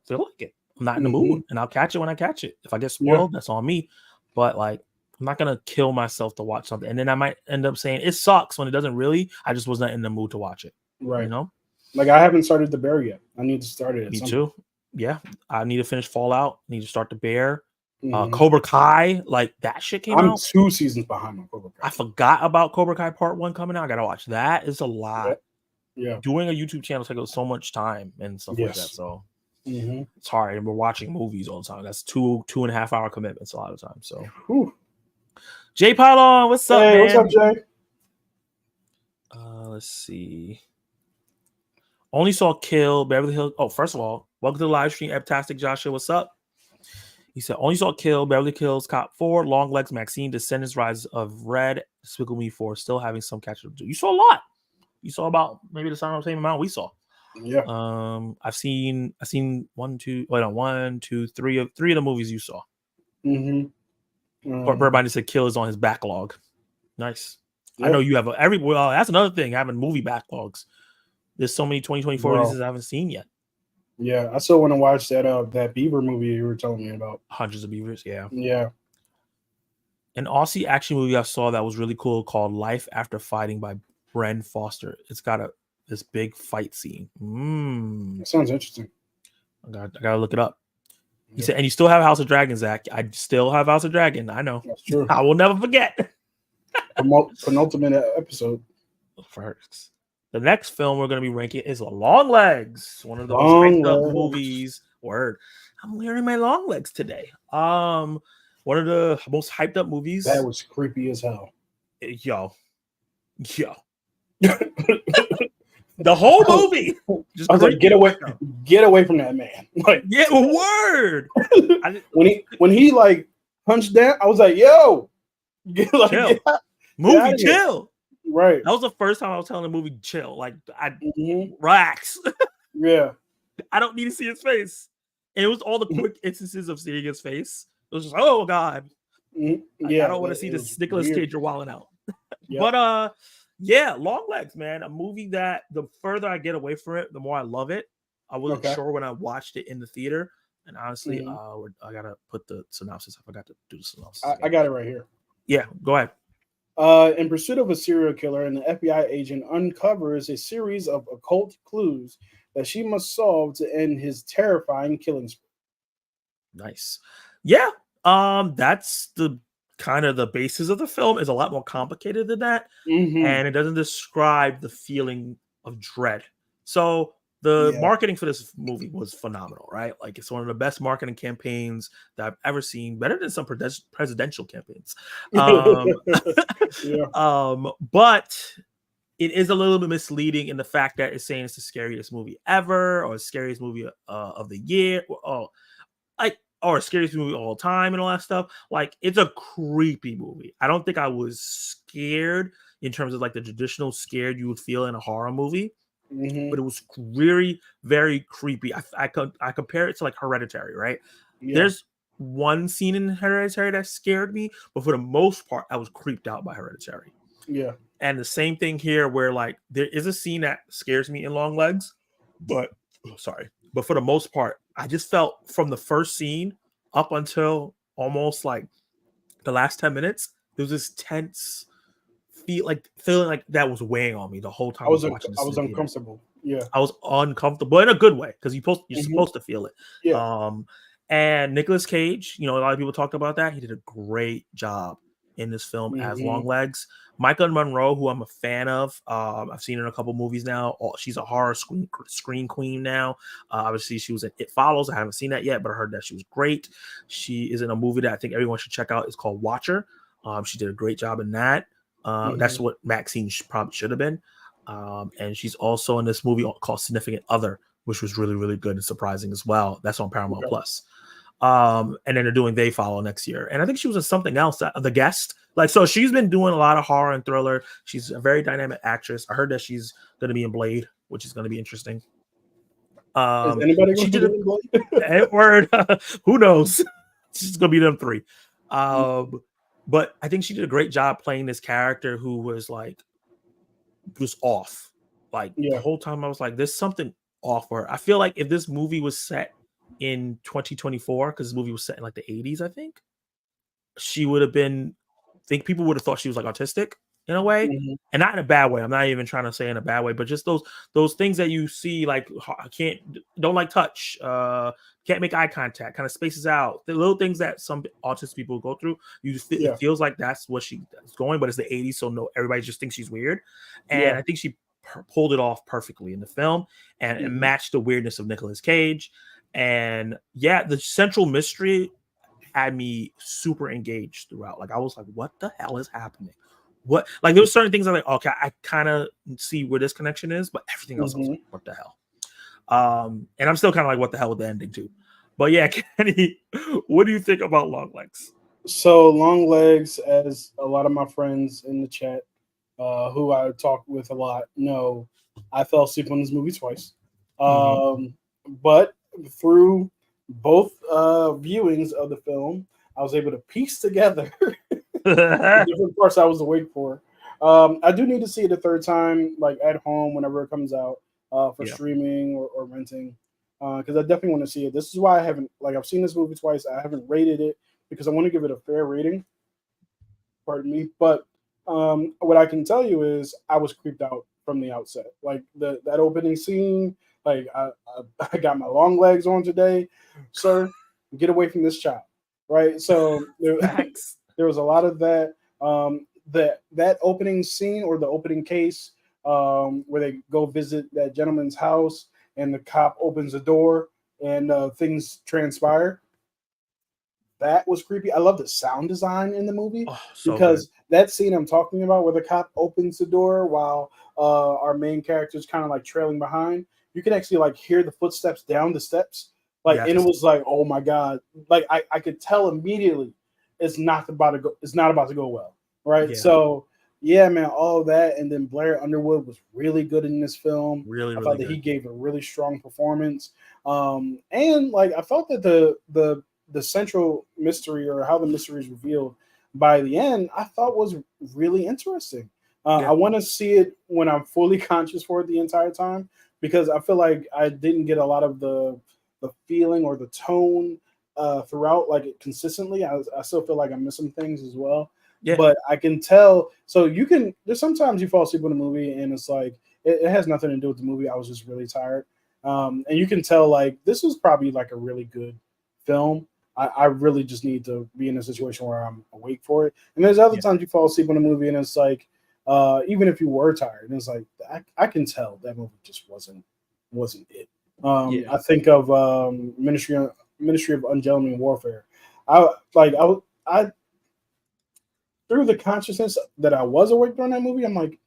feel like it. I'm not in the mood, and I'll catch it when I catch it. If I get spoiled, that's on me. But like, I'm not gonna kill myself to watch something, and then I might end up saying it sucks when it doesn't really. I just was not in the mood to watch it. Right. You know, like I haven't started The Bear yet. I need to start it. me too. Yeah, I need to finish Fallout. I need to start The Bear. Mhm. Cobra Kai, like that shit came I'm out. 2 seasons behind on Cobra Kai. I forgot about Cobra Kai Part 1 coming out. I gotta watch that. It's a lot. Yeah. Doing a YouTube channel takes so much time and stuff like that. So Mhm. it's hard. And we're watching movies all the time. That's 2.5 hour commitments a lot of times. So Whew. Jay Pylon, what's up, Hey, man? what's up, Jay? Let's see. Only saw Kill, Beverly Hills. Oh, first of all, welcome to the live stream. Eptastic Joshua, what's up? He said, only saw Kill, Beverly Hills Cop 4, Long Legs, Maxine, Descendants, Rise of Red, Despicable Me 4, still having some catch up to do. You saw a lot. You saw about maybe the same amount we saw. Yeah. I've seen one, two, three of the movies you saw. Mm-hmm. Everybody said Kill is on his backlog. Nice. Yep. I know you have that's another thing, having movie backlogs. There's so many 2024 releases I haven't seen yet. Yeah, I still want to watch that Beaver movie you were telling me about. Hundreds of Beavers, yeah. Yeah. An Aussie action movie I saw that was really cool called Life After Fighting by Bren Foster. It's got this big fight scene. That sounds interesting. I gotta look it up. He said, and you still have House of Dragon, Zach. I still have House of Dragon. I know. That's true. I will never forget. Penultimate episode. First. The next film we're going to be ranking is Long Legs, one of the most hyped up movies. Word. I'm wearing my long legs today. One of the most hyped up movies. That was creepy as hell. Yo. The whole movie. I was like, get away from that man. Like, yeah, word. when he like punched down, I was like, yo, chill. Movie, chill. Right. That was the first time I was telling the movie chill. Like, relax. Yeah. I don't need to see his face. And it was all the quick instances of seeing his face. It was just, oh God. Yeah. I don't want to see this Nicolas Cage wilding out. Yep. But yeah, Long Legs, man. A movie that the further I get away from it, the more I love it. I wasn't sure when I watched it in the theater. And honestly, I gotta put the synopsis. I forgot to do the synopsis. I got it right here. Yeah, go ahead. In pursuit of a serial killer, an FBI agent uncovers a series of occult clues that she must solve to end his terrifying killing spree. Nice. Yeah. That's the kind of the basis of the film. Is a lot more complicated than that. And it doesn't describe the feeling of dread. So the marketing for this movie was phenomenal, right? Like, it's one of the best marketing campaigns that I've ever seen, better than some presidential campaigns. But it is a little bit misleading in the fact that it's saying it's the scariest movie ever, or the scariest movie of the year, or scariest movie of all time, and all that stuff. Like, it's a creepy movie. I don't think I was scared in terms of like the traditional scared you would feel in a horror movie. But it was very, very creepy. I compare it to like Hereditary, right? There's one scene in Hereditary that scared me, but for the most part, I was creeped out by Hereditary. Yeah. And the same thing here, where like there is a scene that scares me in Long Legs, but for the most part, I just felt from the first scene up until almost like the last 10 minutes, there was this tense feeling like that was weighing on me the whole time. I was uncomfortable. Yeah, I was uncomfortable in a good way, because you're supposed to feel it. Yeah. And Nicolas Cage, a lot of people talked about that. He did a great job in this film as Long Legs. Michael Monroe, who I'm a fan of, I've seen her in a couple movies now. She's a horror screen queen now. Obviously, she was in It Follows. I haven't seen that yet, but I heard that she was great. She is in a movie that I think everyone should check out. It's called Watcher. She did a great job in that. That's what Maxine probably should have been. And she's also in this movie called Significant Other, which was really, really good and surprising as well. That's on Paramount Plus. And then they're doing They Follow next year. And I think she was in something else, The Guest. So she's been doing a lot of horror and thriller. She's a very dynamic actress. I heard that she's going to be in Blade, which is going to be interesting. Is anybody going to be in Blade? Word. Who knows? She's going to be them three. But I think she did a great job playing this character who was off. The whole time I was like, there's something off for her. I feel like if this movie was set in 2024, because this movie was set in like the 80s, I think, she would have been think people would have thought she was like autistic in a way, Mhm. and not in a bad way. I'm not even trying to say in a bad way, but just those things that you see, like I don't like touch, can't make eye contact, kind of spaces out. The little things that some autistic people go through. Yeah. It feels like that's what she's going, but it's the '80s, so no, everybody just thinks she's weird, and Yeah. I think she pulled it off perfectly in the film and Mhm. matched the weirdness of Nicolas Cage. And yeah, the central mystery had me super engaged throughout. Like I was like, what the hell is happening? What, like there were certain things I'm like, okay, I kind of see where this connection is, but everything else I was Mhm. like, what the hell? And I'm still kind of like, what the hell with the ending too. But yeah, Kenny, what do you think about Long Legs? So long legs, as a lot of my friends in the chat, who I talk with a lot, know, I fell asleep on this movie twice. Mhm. But through both viewings of the film, I was able to piece together the different parts I was awake for. I do need to see it a third time, like at home, whenever it comes out for Yeah. streaming or renting, because I definitely want to see it. This is why I haven't, like, I've seen this movie twice. I haven't rated it because I want to give it a fair rating. Pardon me, but what I can tell you is I was creeped out from the outset. Like that opening scene, like I got my long legs on today, sir. Get away from this child, right? So Facts. there was a lot of that. That opening scene or the opening case where they go visit that gentleman's house and the cop opens the door and things transpire. That was creepy. I love the sound design in the movie Oh, so good. because that scene I'm talking about where the cop opens the door while our main character is kind of like trailing behind, you can actually like hear the footsteps down the steps. Like, and it Yes. was like, oh my God. Like I could tell immediately it's not about to go well. Right. Yeah. So yeah, man, all of that. And then Blair Underwood was really good in this film. Really, I really thought that good. he gave a really strong performance. And like I felt that the central mystery or how the mystery is revealed by the end, I thought was really interesting. Yeah. I want to see it when I'm fully conscious for it the entire time because I feel like I didn't get a lot of the feeling or the tone throughout like it consistently. I still feel like I'm missing things as well. Yeah. But I can tell. So you can. There's sometimes you fall asleep in a movie and it's like it has nothing to do with the movie. I was just really tired, and you can tell like this was probably like a really good film. I really just need to be in a situation where I'm awake for it. And there's other Yeah. times you fall asleep in a movie and it's like, even if you were tired, and it's like I can tell that movie just wasn't it. Yeah. I think of Ministry of Ungentleman Warfare. I through the consciousness that I was awake during that movie, I'm like,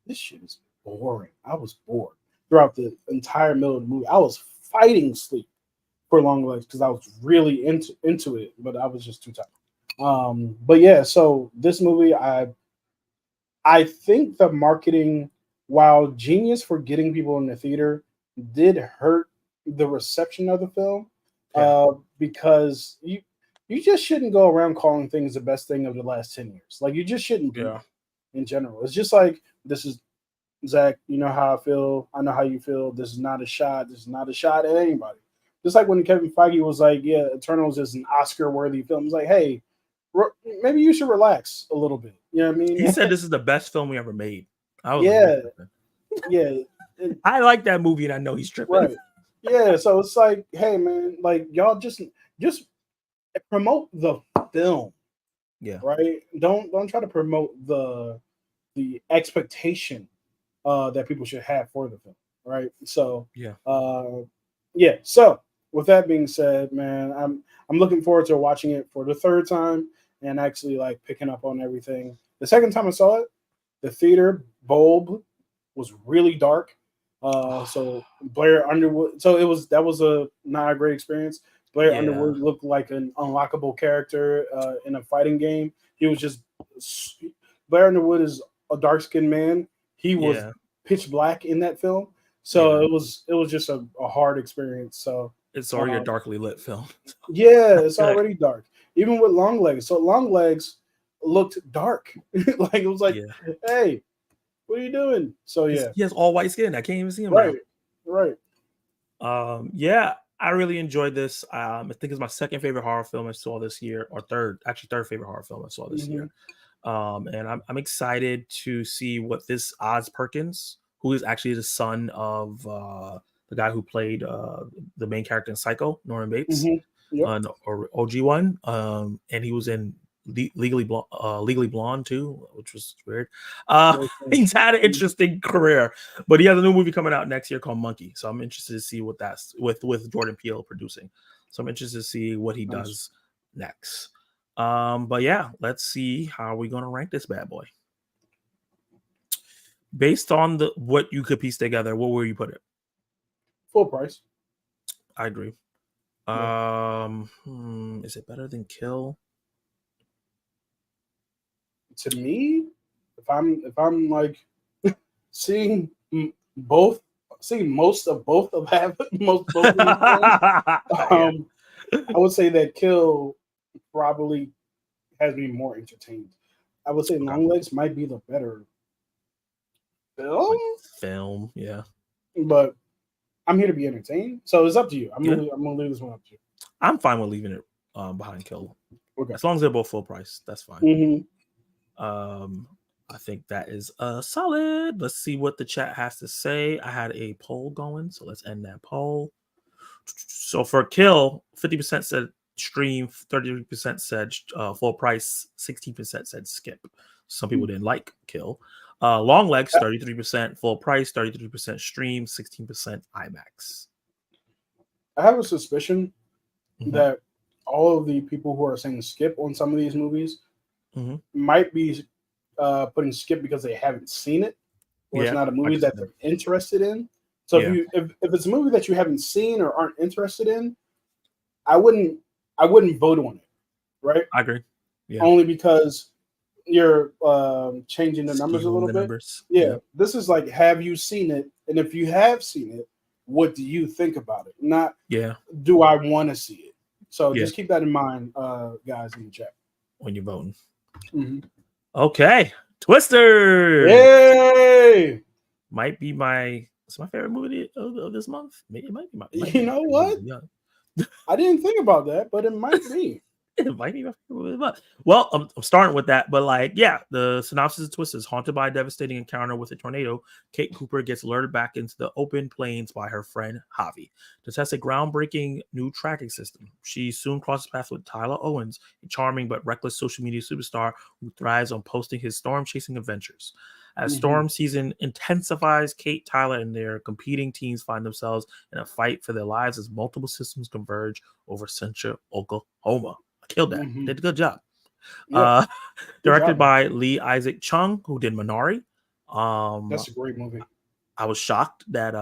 this shit is boring. I was bored throughout the entire middle of the movie. I was fighting sleep for long legs because I was really into it, but I was just too tired. But yeah, so this movie, I think the marketing, while genius for getting people in the theater, did hurt the reception of the film Yeah. because you just shouldn't go around calling things the best thing of the last 10 years. Like you just shouldn't do Yeah. that in general. It's just like this is Zach, you know how I feel. I know how you feel. This is not a shot. This is not a shot at anybody. Just like when Kevin Feige was like, "Yeah, Eternals is an Oscar-worthy film." It's like, hey, maybe you should relax a little bit. You know what I mean? He said this is the best film we ever made. I was Yeah, like, yeah, I like that movie, and I know he's tripping. right. Yeah, so it's like, hey, man, like y'all just promote the film, Yeah. right? Don't try to promote the expectation that people should have for the film, right? So, Yeah. yeah. So, with that being said, man, I'm looking forward to watching it for the third time and actually like picking up on everything. The second time I saw it, the theater bulb was really dark. So Blair Underwood. So that was a not a great experience. Blair Yeah. Underwood looked like an unlockable character in a fighting game. He was just Blair Underwood is a dark skinned man. He was Yeah. pitch black in that film, so Yeah. it was just a hard experience. So It's already a darkly lit film. yeah, it's Like, already dark. Even with Long Legs. So Long Legs looked dark. Like it was like, yeah. hey, what are you doing? So yeah, He has all white skin. I can't even see him right, right. now. Yeah, I really enjoyed this. I think it's my second favorite horror film I saw this year, or third favorite horror film I saw this year. And I'm excited to see what this Oz Perkins, who is actually the son of the guy who played the main character in Psycho, Norman Bates, Yep. or OG one, and he was in Legally Blonde too, which was weird. Very cool. He's had an interesting career, but he has a new movie coming out next year called Monkey. So I'm interested to see what that's with Jordan Peele producing. So I'm interested to see what he Nice. does next. But yeah, let's see how we're gonna rank this bad boy. Based on the what you could piece together, what will you put it? Full price. I agree. Is it better than Kill? To me, if I'm like seeing both, seeing most of both of both of these films, I would say that Kill probably has me more entertained. I would say Longlegs might be the better film, yeah. But I'm here to be entertained, so it's up to you. I'm gonna leave this one up to you. I'm fine with leaving it behind Kill. Okay. As long as they're both full price, that's fine. Mm-hmm. I think that is solid. Let's see what the chat has to say. I had a poll going, so let's end that poll. So for Kill, 50% said stream, 33% said full price, 16% said skip. Some people didn't like Kill. Longlegs, 33% full price, 33% stream, 16% IMAX. I have a suspicion that all of the people who are saying skip on some of these movies might be putting skip because they haven't seen it, or it's not a movie that they're interested in. So if it's a movie that you haven't seen or aren't interested in, I wouldn't vote on it, right? I agree. Yeah. Only because you're changing the numbers a little bit. Yeah. This is like, have you seen it? And if you have seen it, what do you think about it? Not do I want to see it? So just keep that in mind, guys, in the chat when you're voting. Okay, Twister. Yay! Might be my favorite movie of this month. Maybe it might be my. You know what? I didn't think about that, but it might be. It might be my favorite movie of the month. Well, I'm starting with that, but the synopsis of Twister is: haunted by a devastating encounter with a tornado, Kate Cooper gets lured back into the open plains by her friend Javi to test a groundbreaking new tracking system. She soon crosses paths with Tyler Owens, a charming but reckless social media superstar who thrives on posting his storm-chasing adventures. As storm season intensifies, Kate, Tyler, and their competing teams find themselves in a fight for their lives as multiple systems converge over Central Oklahoma. I killed that. Did a good job. Directed by Lee Isaac Chung, who did Minari. That's a great movie. I was shocked that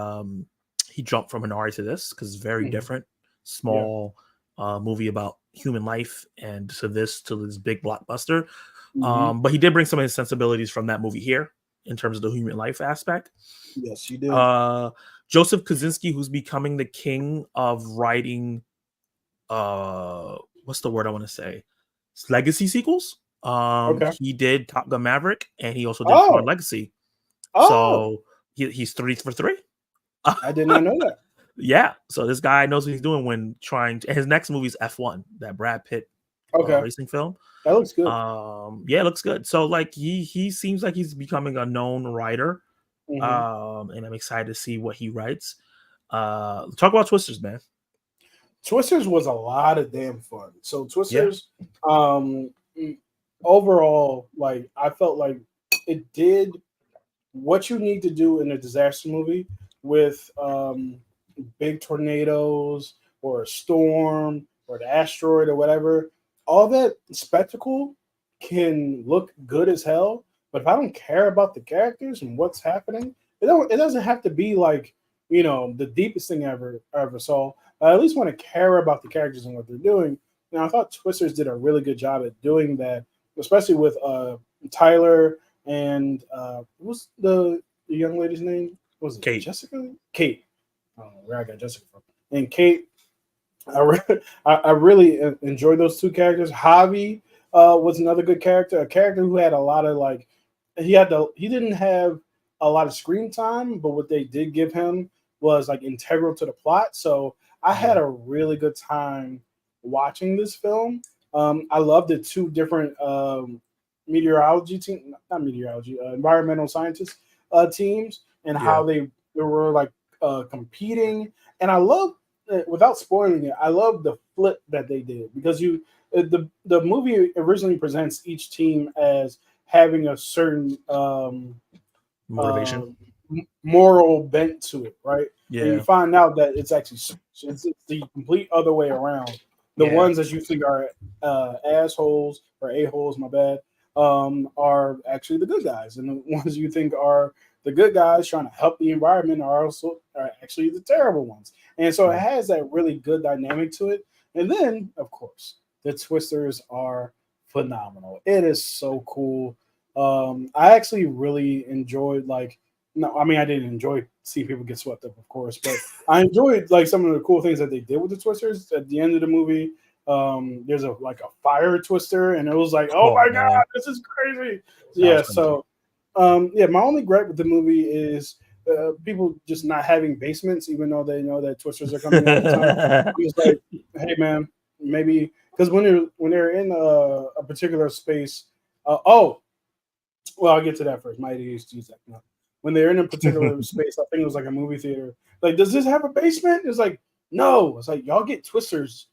he jumped from Minari to this because it's very different. Small movie about human life, and to this big blockbuster. But he did bring some of his sensibilities from that movie here in terms of the human life aspect. Yes, you did. Joseph Kosinski, who's becoming the king of writing what's the word I want to say? Legacy sequels. He did Top Gun Maverick, and he also did Tron Legacy. So he's 3 for 3. I did not know that. Yeah, so this guy knows what he's doing when trying to. His next movie is F1, that Brad Pitt racing film. That looks good. Yeah, it looks good. So he seems like he's becoming a known writer. And I'm excited to see what he writes. Talk about Twisters, man. Twisters was a lot of damn fun. So Twisters, overall, I felt like it did what you need to do in a disaster movie with big tornadoes or a storm or the asteroid or whatever. All that spectacle can look good as hell, but if I don't care about the characters and what's happening, it doesn't have to be the deepest thing I ever saw. I at least want to care about the characters and what they're doing. Now, I thought Twisters did a really good job at doing that, especially with Tyler and what's the young lady's name? What was it? Kate. Jessica? Kate. I don't know where I got Jessica from. And Kate, I really enjoyed those two characters. Javi was another good character, a character who had a lot of he didn't have a lot of screen time, but what they did give him was integral to the plot. So I had a really good time watching this film. I love the two different meteorology team, not meteorology, environmental scientists teams, and Yeah. how they were like competing. And I love, without spoiling it, I love the flip that they did because the movie originally presents each team as having a certain Motivation. moral bent to it, right? And you Yeah. find out that it's actually it's the complete other way around. The Yeah. ones that you think are assholes or a-holes, my bad, are actually the good guys, and the ones you think are the good guys trying to help the environment are actually the terrible ones. And so it has that really good dynamic to it. And then, of course, the twisters are phenomenal. It is so cool. I actually really enjoyed like no, I mean I didn't enjoy seeing people get swept up, of course, but I enjoyed like some of the cool things that they did with the twisters at the end of the movie. There's a fire twister, and it was like, oh Oh my man, god, this is crazy. that Yeah, was crazy. so yeah, my only gripe with the movie is people just not having basements, even though they know that twisters are coming all the time. I'm just like, hey man, maybe because when they're in a particular space, oh, well, I'll get to that first. My ADHD is acting up. When they're in a particular space, I think it was like a movie theater. Like, does this have a basement? It's like, no. It's like y'all get twisters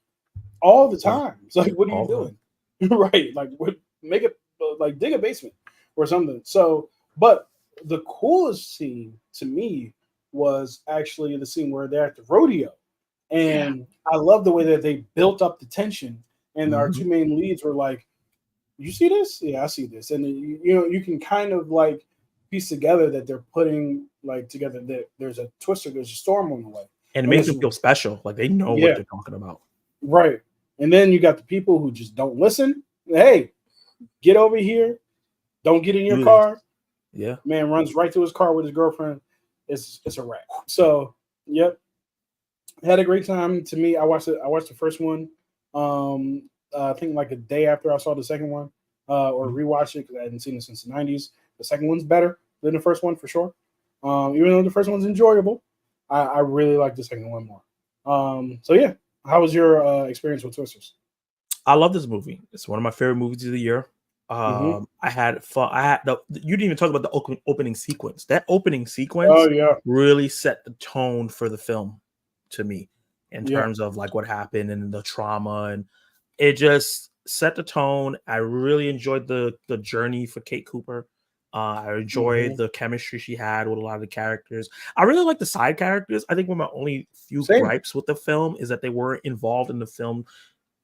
all the time. It's like, what are you All the doing? Right? Like, what? Make it like dig a basement or something. So, but the coolest scene to me was actually the scene where they're at the rodeo, Yeah. and I love the way that they built up the tension. And our Mhm. two main leads were like, you see this? Yeah, I see this. And you know, you can kind of like piece together that they're putting like together that there's a twister, there's a storm on the way. And it And makes it's them feel special, like they know what yeah, they're talking about. right. And then you got the people who just don't listen. Hey, get over here. Don't get in your Do this. car. Yeah. Man runs right to his car with his girlfriend. It's a wrap. So yep. Had a great time. To me, I watched it. I watched the first one. I think like a day after I saw the second one, or Mhm. rewatched it because I hadn't seen it since the '90s. The second one's better than the first one for sure. Even though the first one's enjoyable, I really like the second one more. So yeah, how was your experience with Twisters? I love this movie. It's one of my favorite movies of the year. Mm-hmm. I had fun. I had you didn't even talk about the opening sequence. That opening Oh sequence yeah, really set the tone for the film to me in yeah. terms of like what happened and the trauma, and it just set the tone. I really enjoyed the journey for Kate Cooper. I enjoyed Mm-hmm. the chemistry she had with a lot of the characters. I really like the side characters. I think one of my only few Same. gripes with the film is that they weren't involved in the film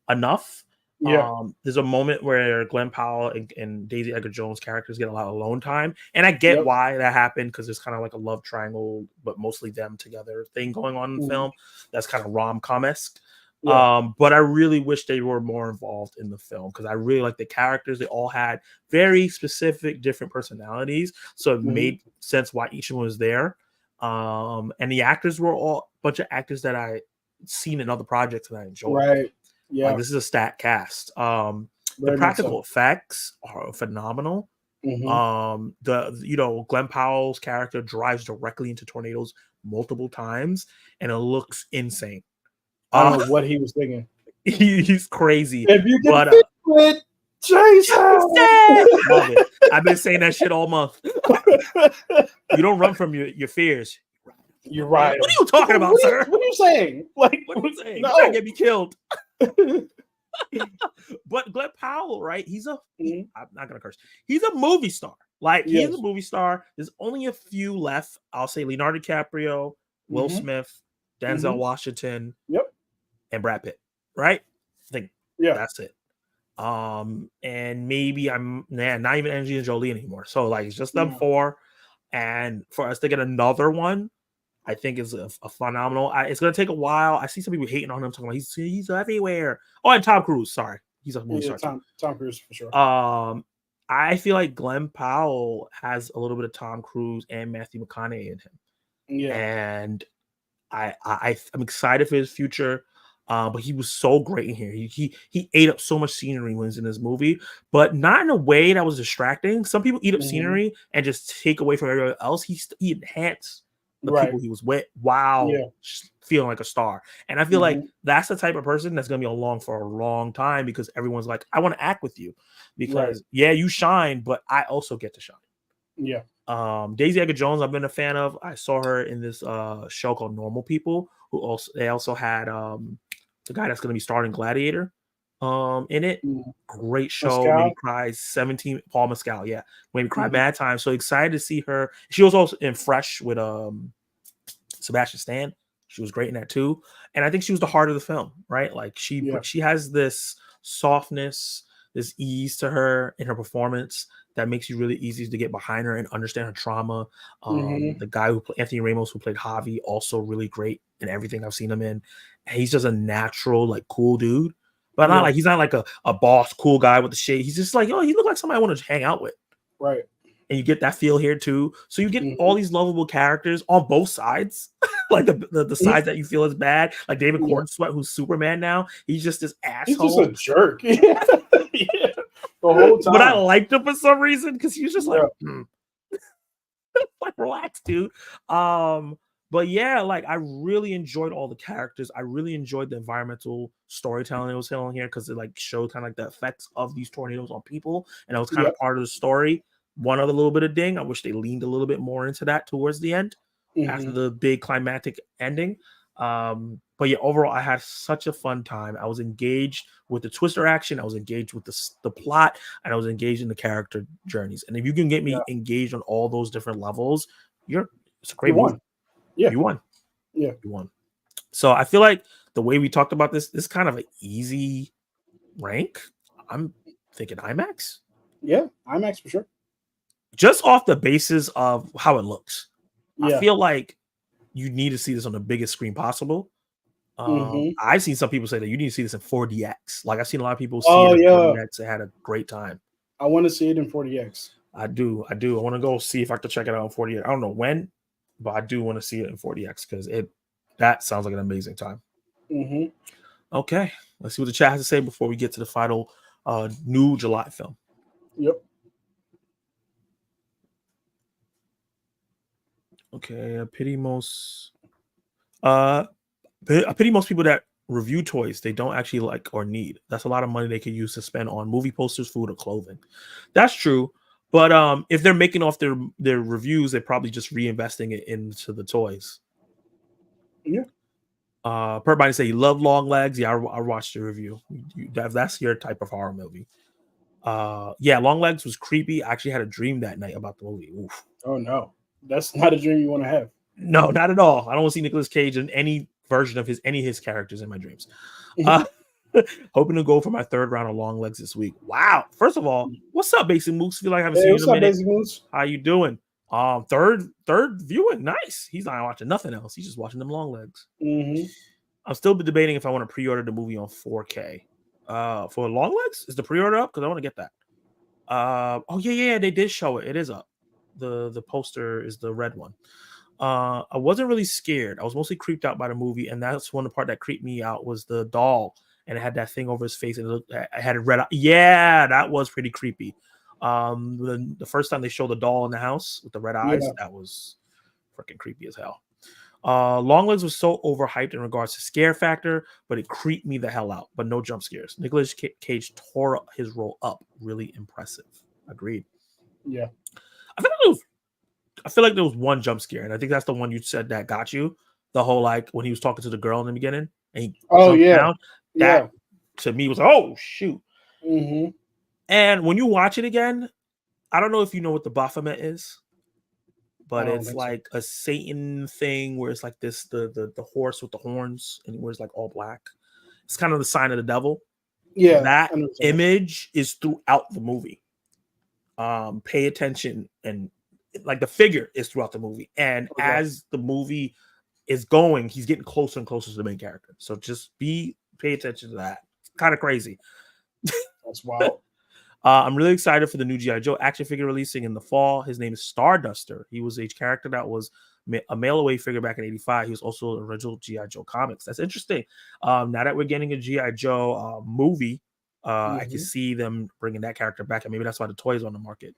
enough. Yeah. There's a moment where Glenn Powell and Daisy Edgar Jones characters get a lot of alone time, and I get Yep. why that happened because there's kind of like a love triangle, but mostly them together thing going on in the Mhm. film. That's kind of rom-com esque. Yeah. But I really wish they were more involved in the film because I really like the characters. They all had very specific, different personalities, so it Mhm. made sense why each one was there. And the actors were all a bunch of actors that I seen in other projects that I enjoyed. Right. Like Yeah. this is a stat cast. The Very much practical so. effects are phenomenal. Hmm. Glenn Powell's character drives directly into tornadoes multiple times, and it looks insane. I don't know what he was thinking. He's crazy, If you can but fix it, Jason. love it. I've been saying that shit all month. You don't run from your fears. You're right. What are you talking about, What sir? are you saying? Like, What are you saying? no. You're trying to get me killed. But Glenn Powell, right? Mhm. I'm not gonna curse. He's a movie star. Like he's Yes. a movie star. There's only a few left. I'll say Leonardo DiCaprio, Will Mhm. Smith, Denzel Mhm. Washington, Yep. and Brad Pitt. Right? I think Yeah. that's it. And maybe not even Angelina Jolie anymore. So like it's just them Yeah. four. And for us to get another one, I think is a phenomenal. It's gonna take a while. I see some people hating on him, talking about he's everywhere. Oh, and Tom Cruise. Sorry, he's a movie Yeah. star too. Tom Cruise for sure. I feel like Glenn Powell has a little bit of Tom Cruise and Matthew McConaughey in him, Yeah. and I'm excited for his future. But he was so great in here. He ate up so much scenery when he was in this movie, but not in a way that was distracting. Some people eat up Mhm. scenery and just take away from everyone else. He enhanced the Right. people he was with while Yeah. feeling like a star. And I feel like Mhm. that's the type of person that's gonna be along for a long time because everyone's like, I want to act with you Right. because yeah, you shine, but I also get to shine. Yeah. Daisy Edgar Jones, I've been a fan of. I saw her in this show called Normal People, who also had the guy that's gonna be starring Gladiator in it. Mhm. Great show, made me Pascal? cry 17. Paul Mescal, yeah, made me cry Mhm. bad time. So excited to see her. She was also in Fresh with Sebastian Stan. She was great in that too. And I think she was the heart of the film, right? Like Yeah. she has this softness, this ease to her in her performance that makes you really easy to get behind her and understand her trauma. Mhm. The guy Anthony Ramos, who played Javi, also really great in everything I've seen him in. And he's just a natural, like cool dude. But not Yeah. like he's not like a boss, cool guy with the shade. He's just like, oh, he looked like somebody I want to hang out with. Right. And you get that feel here too. So you get all Mhm. these lovable characters on both sides, like the sides that you feel is bad, like David Yeah. Cornsweet, who's Superman now. He's just this He's just a asshole, jerk. Yeah. Yeah. The whole but I time. liked him for some reason because he was just like, Yeah. like relax, dude. But yeah, like I really enjoyed all the characters. I really enjoyed the environmental storytelling it was telling here because it like showed kind of like the effects of these tornadoes on people, and that was kind of Yep. part of the story. One other little bit of ding. I wish they leaned a little bit more into that towards the end after Mhm. the big climactic ending. But yeah, overall, I had such a fun time. I was engaged with the twister action. I was engaged with the plot, and I was engaged in the character journeys. And if you can get Yeah. me engaged on all those different levels, it's a You great movie. won. Yeah. You won. Yeah. You won. So I feel like the way we talked about this is kind of an easy rank. I'm thinking IMAX Yeah. IMAX for sure. just off the basis of how it looks. I Yeah. feel like you need to see this on the biggest screen possible. Mhm. I've seen some people say that you need to see this in 4DX. Like I've seen a lot of people see it Oh in yeah. 4DX. They had a great time. I want to see it in 40X. I do. I want to go see if I could check it out in 4DX. I don't know when, but I do want to see it in 4DX because that sounds like an amazing time. Mhm. Okay, let's see what the chat has to say before we get to the final new July film. Yep. Okay, I pity most people that review toys they don't actually like or need. That's a lot of money they could use to spend on movie posters, food, or clothing. That's true. But if they're making off their reviews, they're probably just reinvesting it into the toys. Yeah. Everybody say you love long legs. Yeah, I watched the review. That's your type of horror movie. Yeah, Long Legs was creepy. I actually had a dream that night about the movie. Oof. Oh no, that's not a dream you want to have. No, not at all. I don't want to see Nicolas Cage in any version of any of his characters in my dreams. Uh, hoping to go for my third round of Long Legs this week. Wow. First of all, what's up, Basic Mooks? Feel like I haven't Hey, seen you what's in a up, minute. Basic Moves? How you doing? Third viewing. Nice. He's not watching nothing else. He's just watching them Long Legs. Mm-hmm. I'm still debating if I want to pre-order the movie on 4K. For Long Legs, is the pre-order up? Because I want to get that. Oh yeah, they did show it. It is up. The poster is the red one. I wasn't really scared. I was mostly creeped out by the movie, and that's one of the part that creeped me out was the doll, and it had that thing over his face, and it had a red eye. Yeah, that was pretty creepy. The first time they showed the doll in the house with the red eyes, Yeah. that was freaking creepy as hell. Longlegs was so overhyped in regards to scare factor, but it creeped me the hell out. But no jump scares. Nicolas Cage tore his role up. Really impressive. Agreed. Yeah. I feel like there was one jump scare, and I think that's the one you said that got you. The whole like when he was talking to the girl in the beginning, and he jumped down. That to me was oh shoot. Mm-hmm. And when you watch it again, I don't know if you know what the Baphomet is, but it's like a Satan thing where it's like this the horse with the horns and where it's like all black. It's kind of the sign of the devil. Yeah, that image is throughout the movie. Pay attention, and like the figure is throughout the movie, and as the movie is going, he's getting closer and closer to the main character. So just pay attention to that. It's kind of crazy. That's wild. I'm really excited for the new G.I. Joe action figure releasing in the fall. His name is Starduster. He was a character that was a mail-away figure back in '85. He was also the original G.I. Joe comics. That's interesting. Now that we're getting a G.I. Joe movie, I can see them bringing that character back, and maybe that's why the toy is on the market.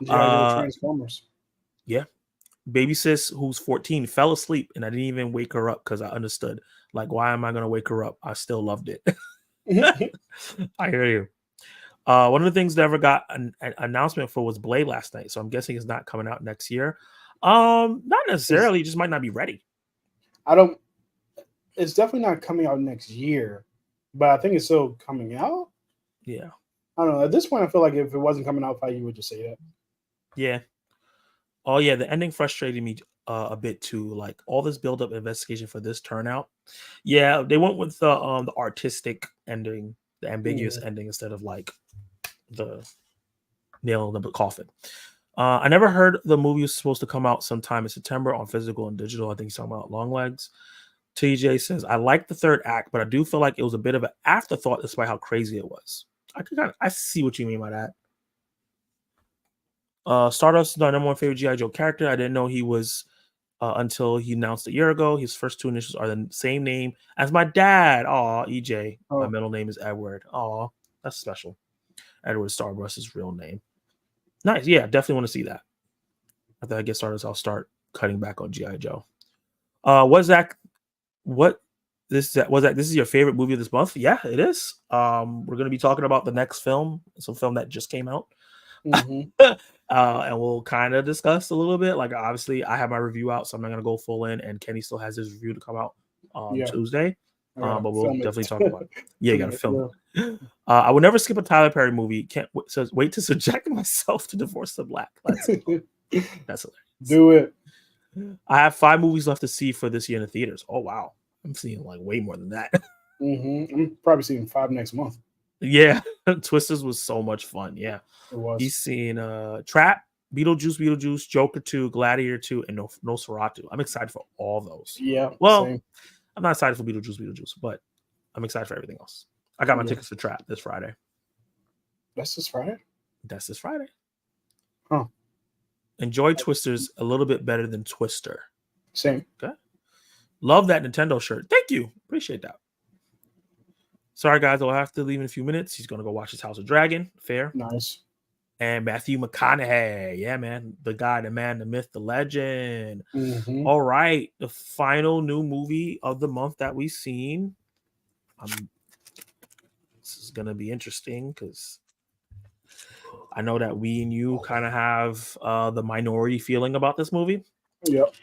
G.I. Joe Transformers. Yeah. baby sis, who's 14, fell asleep, and I didn't even wake her up because I understood. Like, why am I gonna wake her up? I still loved it. I hear you. One of the things that never got an announcement for was Blade last night, so I'm guessing it's not coming out next year. Not necessarily, it just might not be ready. I don't. It's definitely not coming out next year, but I think it's still coming out. Yeah. I don't know. At this point, I feel like if it wasn't coming out, you would just say that. Yeah. Oh yeah, the ending frustrated me a bit too. Like all this build up investigation for this turnout. Yeah, they went with the artistic ending, the ambiguous ending instead of like the nail in the coffin. I never heard the movie was supposed to come out sometime in September on physical and digital. I think he's talking about Longlegs. TJ says, I like the third act, but I do feel like it was a bit of an afterthought despite how crazy it was. I see what you mean by that. Stardust is my number one favorite G.I. Joe character. I didn't know he was until he announced a year ago. His first two initials are the same name as my dad. Aw, EJ. Oh. My middle name is Edward. Aw, that's special. Edward Stardust's real name. Nice. Yeah, definitely want to see that. After I get started, I'll start cutting back on G.I. Joe. This is your favorite movie of this month? Yeah, it is. We're going to be talking about the next film. It's a film that just came out. Mm-hmm. And we'll kind of discuss a little bit. Like, obviously, I have my review out, so I'm not going to go full in. And Kenny still has his review to come out Tuesday. But we'll definitely talk about it. Yeah, you got to film it. I would never skip a Tyler Perry movie. Can't wait to subject myself to Divorce the Black. That's hilarious. Do it. I have 5 movies left to see for this year in the theaters. Oh, wow. I'm seeing like way more than that. I'm probably seeing 5 next month. Yeah. Twisters was so much fun. Yeah. It was. He's seen Trap, Beetlejuice, Joker 2, Gladiator 2, and Nosferatu. I'm excited for all those. Yeah. Well, same. I'm not excited for Beetlejuice, but I'm excited for everything else. I got my tickets for Trap this Friday. That's this Friday? That's this Friday. Huh. Enjoy Twisters a little bit better than Twister. Same. Okay. Love that Nintendo shirt. Thank you. Appreciate that. Sorry, guys. I'll have to leave in a few minutes. He's going to go watch his House of Dragon. Fair. Nice. And Matthew McConaughey. Yeah, man. The guy, the man, the myth, the legend. Mm-hmm. All right. The final new movie of the month that we've seen. This is going to be interesting because I know that we and you kind of have the minority feeling about this movie. Yep.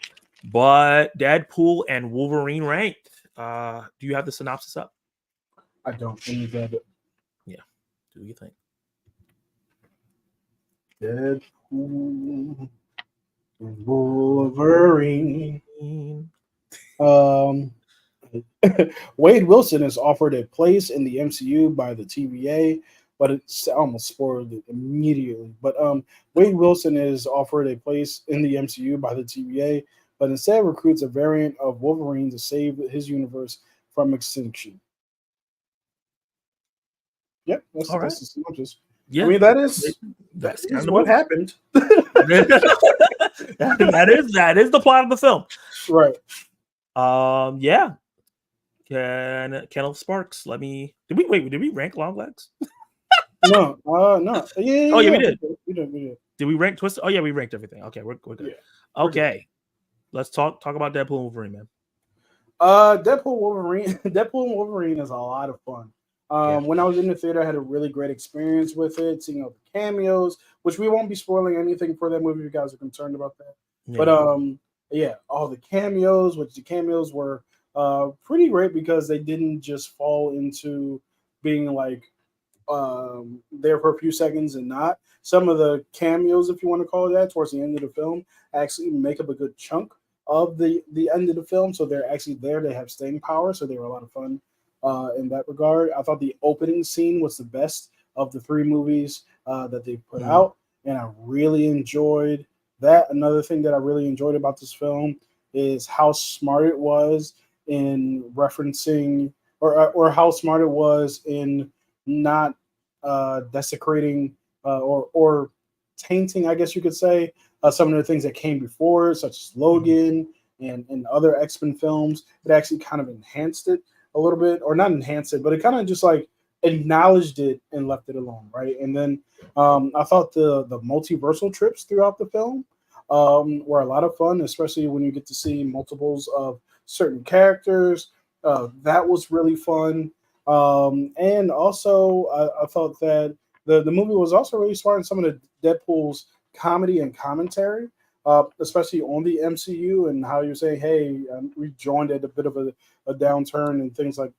But Deadpool and Wolverine ranked. Do you have the synopsis up? I don't. Let me grab it. Yeah. Do you think? Deadpool and Wolverine. Wade Wilson is offered a place in the MCU by the TVA, but it's almost spoiled it immediately. But Wade Wilson is offered a place in the MCU by the TVA, but instead recruits a variant of Wolverine to save his universe from extinction. Yep, that's the synopsis. Yeah, I mean that is what happened. that is the plot of the film, right? Yeah. Kennel Sparks. Did we rank Longlegs? No. Yeah. Oh yeah, we did. We did. Did we rank Twister? Oh yeah, we ranked everything. Okay, we're good. Yeah, okay, let's talk about Deadpool and Wolverine, man. Deadpool and Wolverine is a lot of fun. When I was in the theater, I had a really great experience with it, seeing all the cameos, which we won't be spoiling anything for that movie if you guys are concerned about that. Yeah. But all the cameos, which the cameos were pretty great because they didn't just fall into being like there for a few seconds and not. Some of the cameos, if you want to call it that, towards the end of the film actually make up a good chunk of the end of the film. So they're actually there. They have staying power. So they were a lot of fun in that regard. I thought the opening scene was the best of the 3 movies that they put out. And I really enjoyed that. Another thing that I really enjoyed about this film is how smart it was in referencing or how smart it was in not desecrating or tainting, I guess you could say, some of the things that came before, such as Logan and other X-Men films. It actually kind of enhanced it a little bit, or not enhanced it, but it kind of just like acknowledged it and left it alone, right? And then I thought the multiversal trips throughout the film were a lot of fun, especially when you get to see multiples of certain characters. That was really fun. And also, I thought that the movie was also really smart in some of the Deadpool's comedy and commentary, especially on the MCU and how you're saying, "Hey, we joined at a bit of a downturn" and things like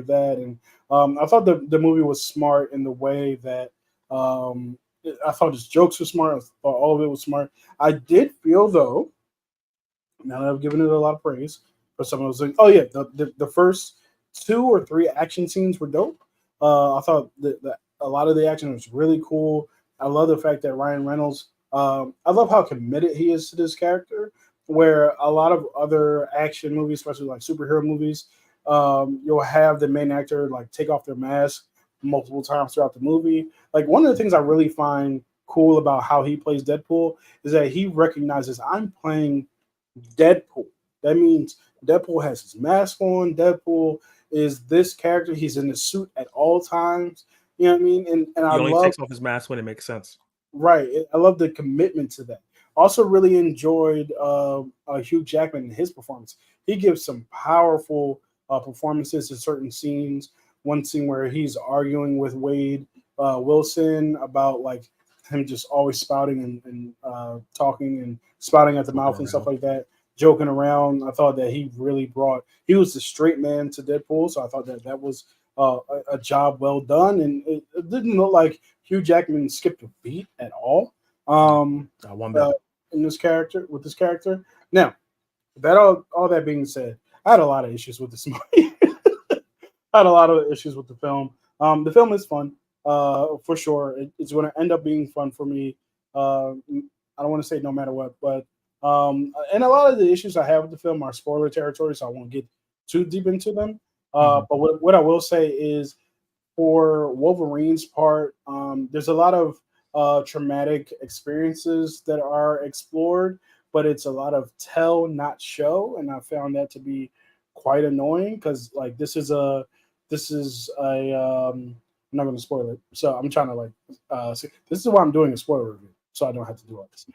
that. And I thought the movie was smart in the way that I thought his jokes were smart. I thought all of it was smart. I did feel though, now that I've given it a lot of praise, for some of those things. Oh yeah, the first 2 or 3 action scenes were dope. I thought that a lot of the action was really cool. I love the fact that Ryan Reynolds. I love how committed he is to this character. Where a lot of other action movies, especially like superhero movies, you'll have the main actor like take off their mask multiple times throughout the movie. Like one of the things I really find cool about how he plays Deadpool is that he recognizes I'm playing Deadpool. That means Deadpool has his mask on. Deadpool is this character. He's in the suit at all times. You know what I mean? And I He only love takes off his mask when it makes sense. right. I love the commitment to that. Also, really enjoyed Hugh Jackman and his performance. He gives some powerful performances in certain scenes. One scene where he's arguing with Wade Wilson about like him just always spouting and talking and spouting at the mouth and stuff like that, joking around. I thought that he really he was the straight man to Deadpool, so I thought that was a job well done, and it didn't look like Hugh Jackman skipped a beat at all. One bit. In this character with this character. Now, that all that being said, I had a lot of issues with this movie. I had a lot of issues with the film. The film is fun, for sure. It's going to end up being fun for me. I don't want to say no matter what, but and a lot of the issues I have with the film are spoiler territory, so I won't get too deep into them. But what I will say is, for Wolverine's part, there's a lot of traumatic experiences that are explored, but it's a lot of tell, not show, and I found that to be quite annoying because like this is a I'm not going to spoil it, so I'm trying to like this is why I'm doing a spoiler review, so I don't have to do all this,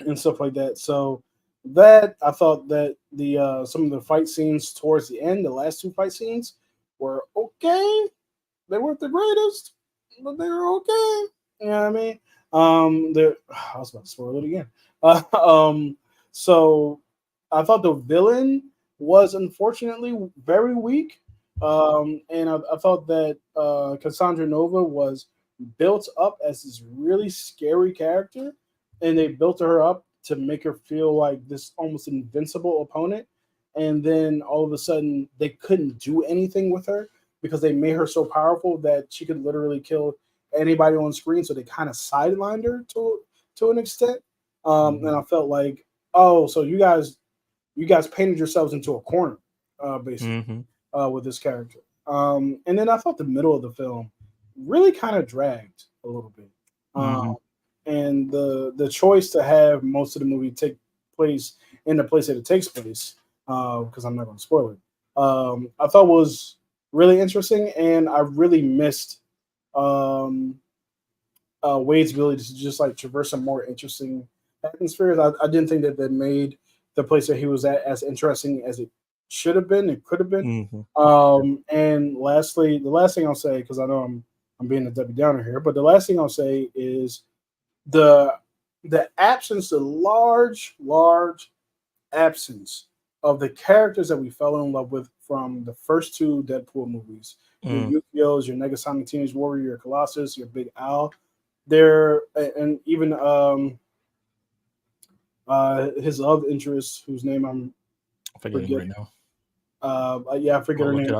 and stuff like that. So that I thought that the some of the fight scenes towards the end, the last 2 fight scenes, were okay. They weren't the greatest, but they were okay. You know what I mean? I was about to spoil it again. So I thought the villain was unfortunately very weak. And I thought that Cassandra Nova was built up as this really scary character, and they built her up to make her feel like this almost invincible opponent. And then all of a sudden, they couldn't do anything with her because they made her so powerful that she could literally kill anybody on screen. So they kind of sidelined her to an extent. And I felt like, oh, so you guys painted yourselves into a corner, basically, with this character. And then I thought the middle of the film really kind of dragged a little bit. And the choice to have most of the movie take place in the place that it takes place, because I'm not going to spoil it, I thought was really interesting, and I really missed Wade's ability to just like traverse some more interesting atmospheres. I didn't think that made the place that he was at as interesting as it should have been. It could have been. And lastly, the last thing I'll say, because I know I'm being a Debbie Downer here, but the last thing I'll say is the absence, the large absence of the characters that we fell in love with from the first 2 Deadpool movies. Your Yukio's, your Negasonic Teenage Warrior, your Colossus, your Big Al. There, and even his love interest, whose name I'm forgetting right now. I forget her name.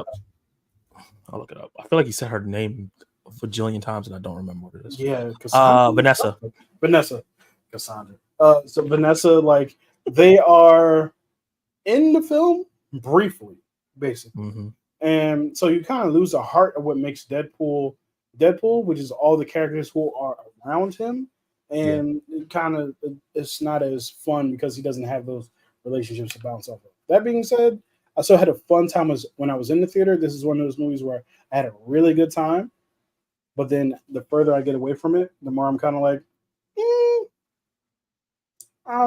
I'll look it up. I feel like you said her name a bajillion times and I don't remember what it is. Yeah, Vanessa. Cassandra. So Vanessa, like, they are in the film briefly, basically. And so you kind of lose the heart of what makes Deadpool, which is all the characters who are around him. And it's not as fun because he doesn't have those relationships to bounce off of. That being said, I still had a fun time when I was in the theater. This is one of those movies where I had a really good time. But then the further I get away from it, the more I'm kind of like,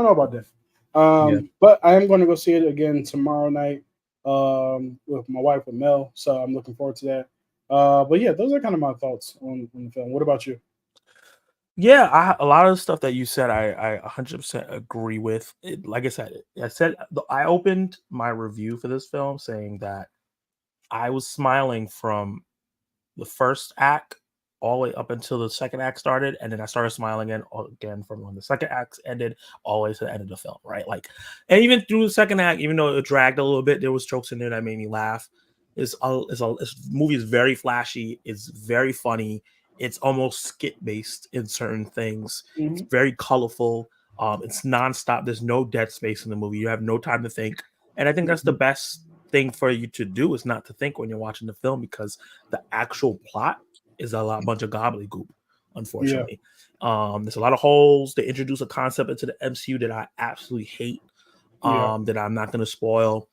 don't know about that. But I am going to go see it again tomorrow night with my wife, with Mel. So I'm looking forward to that. But yeah, those are kind of my thoughts on the film. What about you? Yeah, a lot of the stuff that you said, I 100% agree with. Like I said, I opened my review for this film saying that I was smiling from the first act all the way up until the second act started, and then I started smiling again from when the second act ended all the way to the end of the film, right? Like, and even through the second act, even though it dragged a little bit, there was jokes in there that made me laugh. This movie is very flashy. It's very funny. It's almost skit based in certain things. It's Mm-hmm. very colorful. It's nonstop. There's no dead space in the movie. You have no time to think, and I think that's the best thing for you to do is not to think when you're watching the film because the actual plot is a bunch of gobbledygook, unfortunately. There's a lot of holes. They introduce a concept into the MCU that I absolutely hate, that I'm not going to spoil.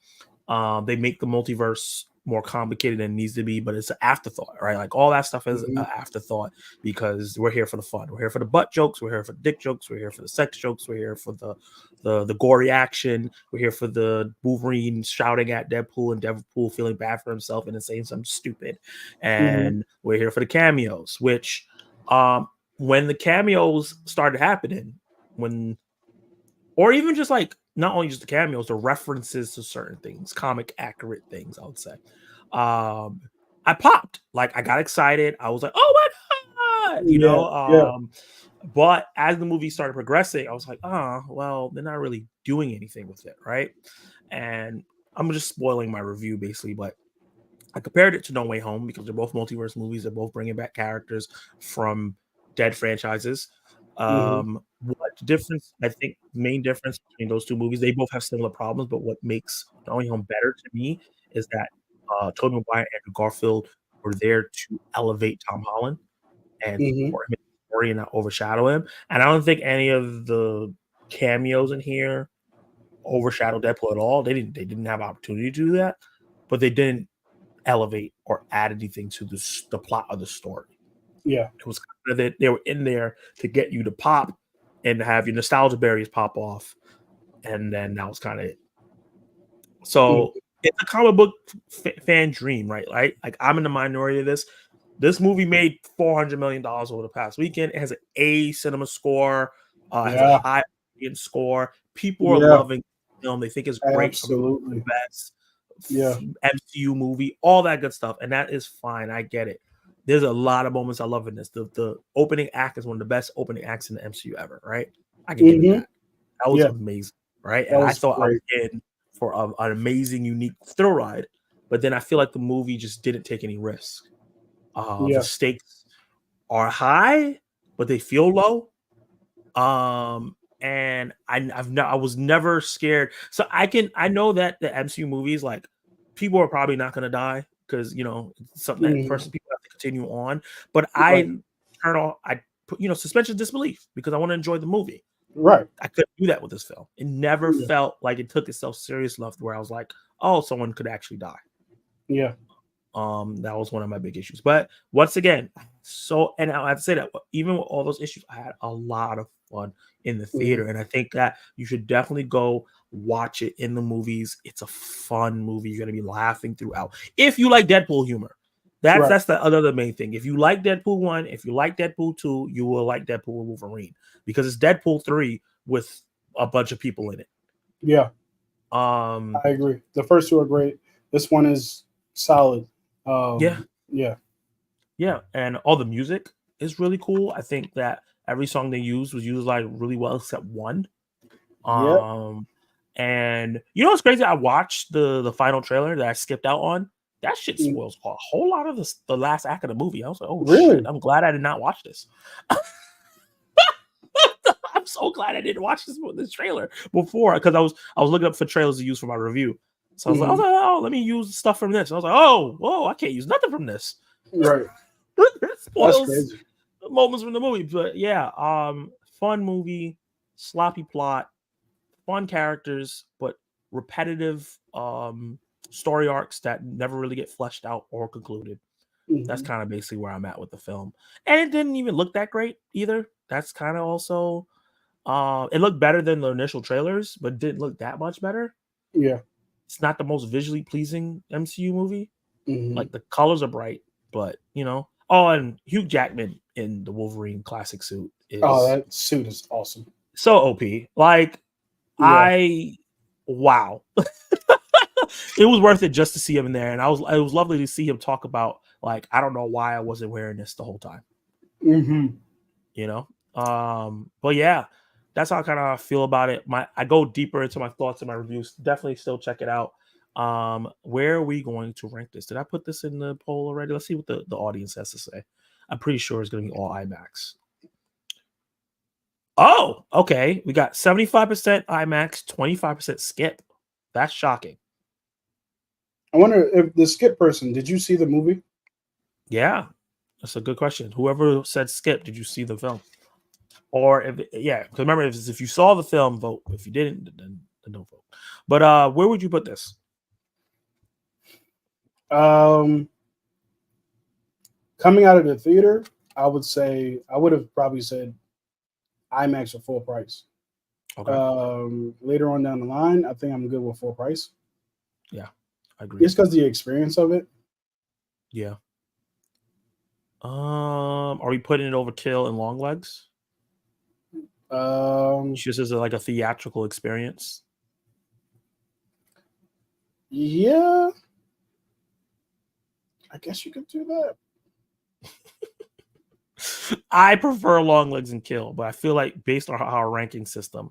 They make the multiverse more complicated than it needs to be, but it's an afterthought, right? Like all that stuff is an afterthought because we're here for the fun. We're here for the butt jokes. We're here for the dick jokes. We're here for the sex jokes. We're here for the gory action. We're here for the Wolverine shouting at Deadpool and Deadpool feeling bad for himself and then saying something stupid. And we're here for the cameos, which when the cameos started happening, or even just like not only just the cameos, the references to certain things, comic accurate things, I would say. I popped. Like I got excited. I was like, oh my God, you know. But as the movie started progressing, I was like, oh, well, they're not really doing anything with it, right? And I'm just spoiling my review basically, but I compared it to No Way Home because they're both multiverse movies. They're both bringing back characters from dead franchises. What difference? I think the main difference between those two movies, they both have similar problems, but what makes No Way Home better to me is that Tobey Maguire and Andrew Garfield were there to elevate Tom Holland and for him in the story and not overshadow him. And I don't think any of the cameos in here overshadow Deadpool at all. They didn't have opportunity to do that, but they didn't elevate or add anything to the plot of the story. It was kind of that they were in there to get you to pop and have your nostalgia berries pop off, and then that was kind of it. So it's a comic book fan dream, right? Like I'm in the minority of this. This movie made $400 million over the past weekend. It has an A cinema score, has a high audience score. People are loving the film. They think it's great. Absolutely. The best MCU movie, all that good stuff. And that is fine. I get it. There's a lot of moments I love in this. The opening act is one of the best opening acts in the MCU ever, right? I can give it that. That was amazing, right? And I thought I was in for an amazing, unique thrill ride. But then I feel like the movie just didn't take any risks. The stakes are high, but they feel low. And I was never scared. So I know that the MCU movies, like people are probably not gonna die because it's something that person people have to continue on. But I put suspension of disbelief because I want to enjoy the movie. Right. I couldn't do that with this film. It never felt like it took itself serious enough where I was like, oh, someone could actually die. Yeah. That was one of my big issues. But once again, and I have to say that even with all those issues, I had a lot of fun in the theater. And I think that you should definitely go watch it in the movies. It's a fun movie. You're gonna be laughing throughout. If you like Deadpool humor. That's the other main thing. If you like Deadpool 1, if you like Deadpool 2, you will like Deadpool and Wolverine because it's Deadpool 3 with a bunch of people in it. Yeah. I agree. The first two are great. This one is solid. Yeah. And all the music is really cool. I think that every song they used was used like really well except one. And what's crazy? I watched the final trailer that I skipped out on. That shit spoils a whole lot of the last act of the movie. I was like, oh really? Shit, I'm glad I did not watch this. I'm so glad I didn't watch this trailer before because I was looking up for trailers to use for my review. So I was like, oh, let me use stuff from this. I was like, whoa, I can't use nothing from this. Right. Spoils moments from the movie. But yeah, fun movie, sloppy plot, fun characters, but repetitive story arcs that never really get fleshed out or concluded. That's kind of basically where I'm at with the film. And it didn't even look that great either. That's kind of also It looked better than the initial trailers, but didn't look that much better. Yeah. It's not the most visually pleasing MCU movie. Mhm. Like the colors are bright, but Oh, and Hugh Jackman in the Wolverine classic suit is that suit is awesome. so OP. Like wow. It was worth it just to see him in there, and it was lovely to see him talk about like I don't know why I wasn't wearing this the whole time. But yeah, that's how I kind of feel about it. I go deeper into my thoughts and my reviews. Definitely still check it out. Where are we going to rank this? Did I put this in the poll already? Let's see what the audience has to say. I'm pretty sure it's going to be all IMAX. Oh, okay. We got 75% IMAX, 25% skip. That's shocking. I wonder if the skip person, did you see the movie? Yeah, that's a good question. Whoever said skip, did you see the film? Or because remember, if you saw the film, vote. If you didn't, then don't vote. But where would you put this? Coming out of the theater, I would have probably said IMAX or full price. Okay. Later on down the line, I think I'm good with full price. Yeah, I agree. Just because the experience of it. Yeah. Are we putting it over Kill and Long Legs? Just as like a theatrical experience. Yeah, I guess you could do that. I prefer Long Legs and Kill, but I feel like based on our ranking system,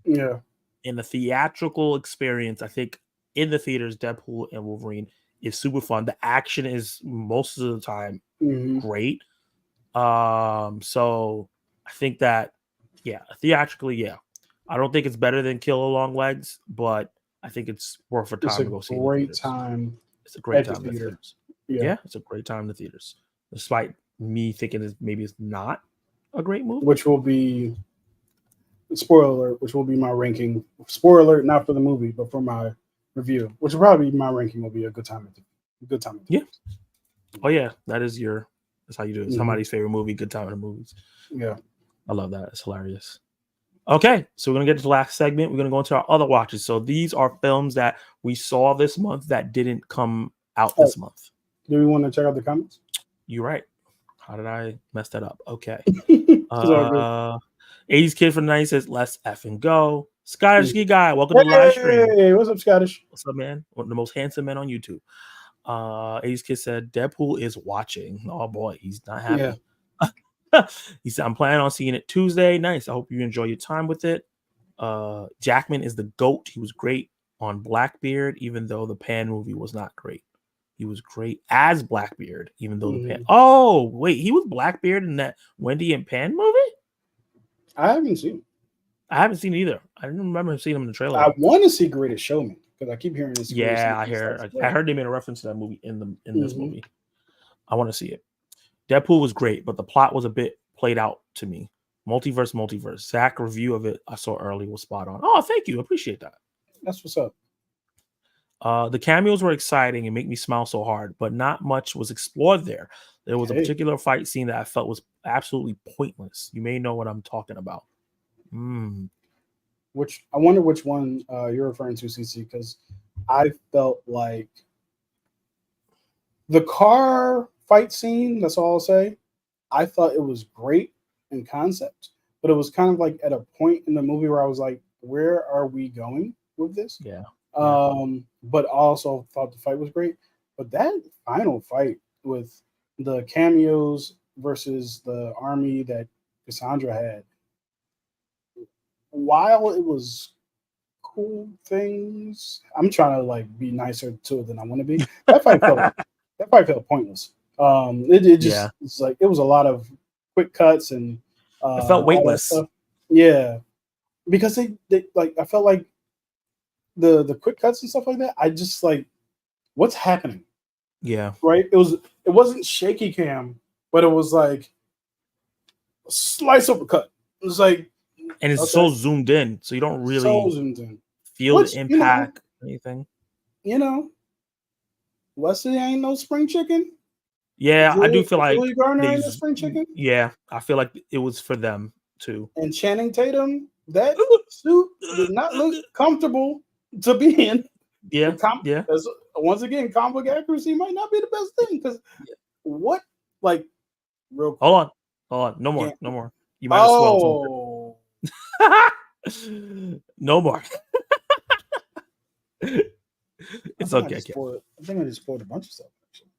yeah, in the theatrical experience, I think in the theaters, Deadpool and Wolverine is super fun. The action is most of the time great. So I think that theatrically, yeah. I don't think it's better than Kill or Long Legs, but I think it's worth a time to go see. Great time. It's a great time in the theaters. Yeah, it's a great time in the theaters. Despite me thinking maybe it's not a great movie, which will be spoiler alert, which will be my ranking. Spoiler alert, not for the movie, but for my review, which will probably be my ranking. Will be a good time. Yeah. Oh yeah, that's how you do it. Somebody's favorite movie, good time in the movies. Yeah, I love that. It's hilarious. Okay, so we're gonna get to the last segment. We're gonna go into our other watches. So these are films that we saw this month that didn't come out this month. Do we want to check out the comments? You're right. How did I mess that up? Okay. 80s Kid from the 90s says, let's effing go. Scottish Ski Guy, welcome to the live stream. Hey, what's up, Scottish? What's up, man? One of the most handsome men on YouTube. 80s Kid said, Deadpool is watching. Oh, boy, he's not happy. Yeah. He said, I'm planning on seeing it Tuesday. Nice. I hope you enjoy your time with it. Jackman is the GOAT. He was great on Blackbeard, even though the Pan movie was not great. He was great as Blackbeard, even though the Pan. Oh, wait, he was Blackbeard in that Wendy and Pan movie? I haven't seen it. I haven't seen it either. I didn't remember seeing him in the trailer. I want to see Greatest Showman because I keep hearing this. Yeah, I heard they made a reference to that movie in this movie. I want to see it. Deadpool was great, but the plot was a bit played out to me. Multiverse. Zach review of it I saw early was spot on. Oh, thank you. Appreciate that. That's what's up. The cameos were exciting and make me smile so hard, but not much was explored there. There was a particular fight scene that I felt was absolutely pointless. You may know what I'm talking about. Which I wonder which one you're referring to, CC, because I felt like the car fight scene, that's all I'll say, I thought it was great in concept, but it was kind of like at a point in the movie where I was like, where are we going with this? Yeah. But also thought the fight was great. But that final fight with the cameos versus the army that Cassandra had, while it was cool things, I'm trying to like be nicer to it than I want to be. That fight felt pointless. It just it's like it was a lot of quick cuts and it felt weightless. Yeah, because they like I felt like the quick cuts and stuff like that. I just like what's happening. Yeah, right. It wasn't shaky cam, but it was like a slice of a cut. It was like, and it's so zoomed in, so you don't really feel the impact. Anything. Wesley ain't no spring chicken. Yeah, I do feel like Julie Garner ain't no spring chicken. Yeah, I feel like it was for them too. And Channing Tatum That suit did not look comfortable to be in. Yeah, yeah. Once again, comic book accuracy might not be the best thing because what, like, real quick. Hold on. No more. You might have swelled something. No more. It's okay. I think I just spoiled a bunch of stuff. Actually.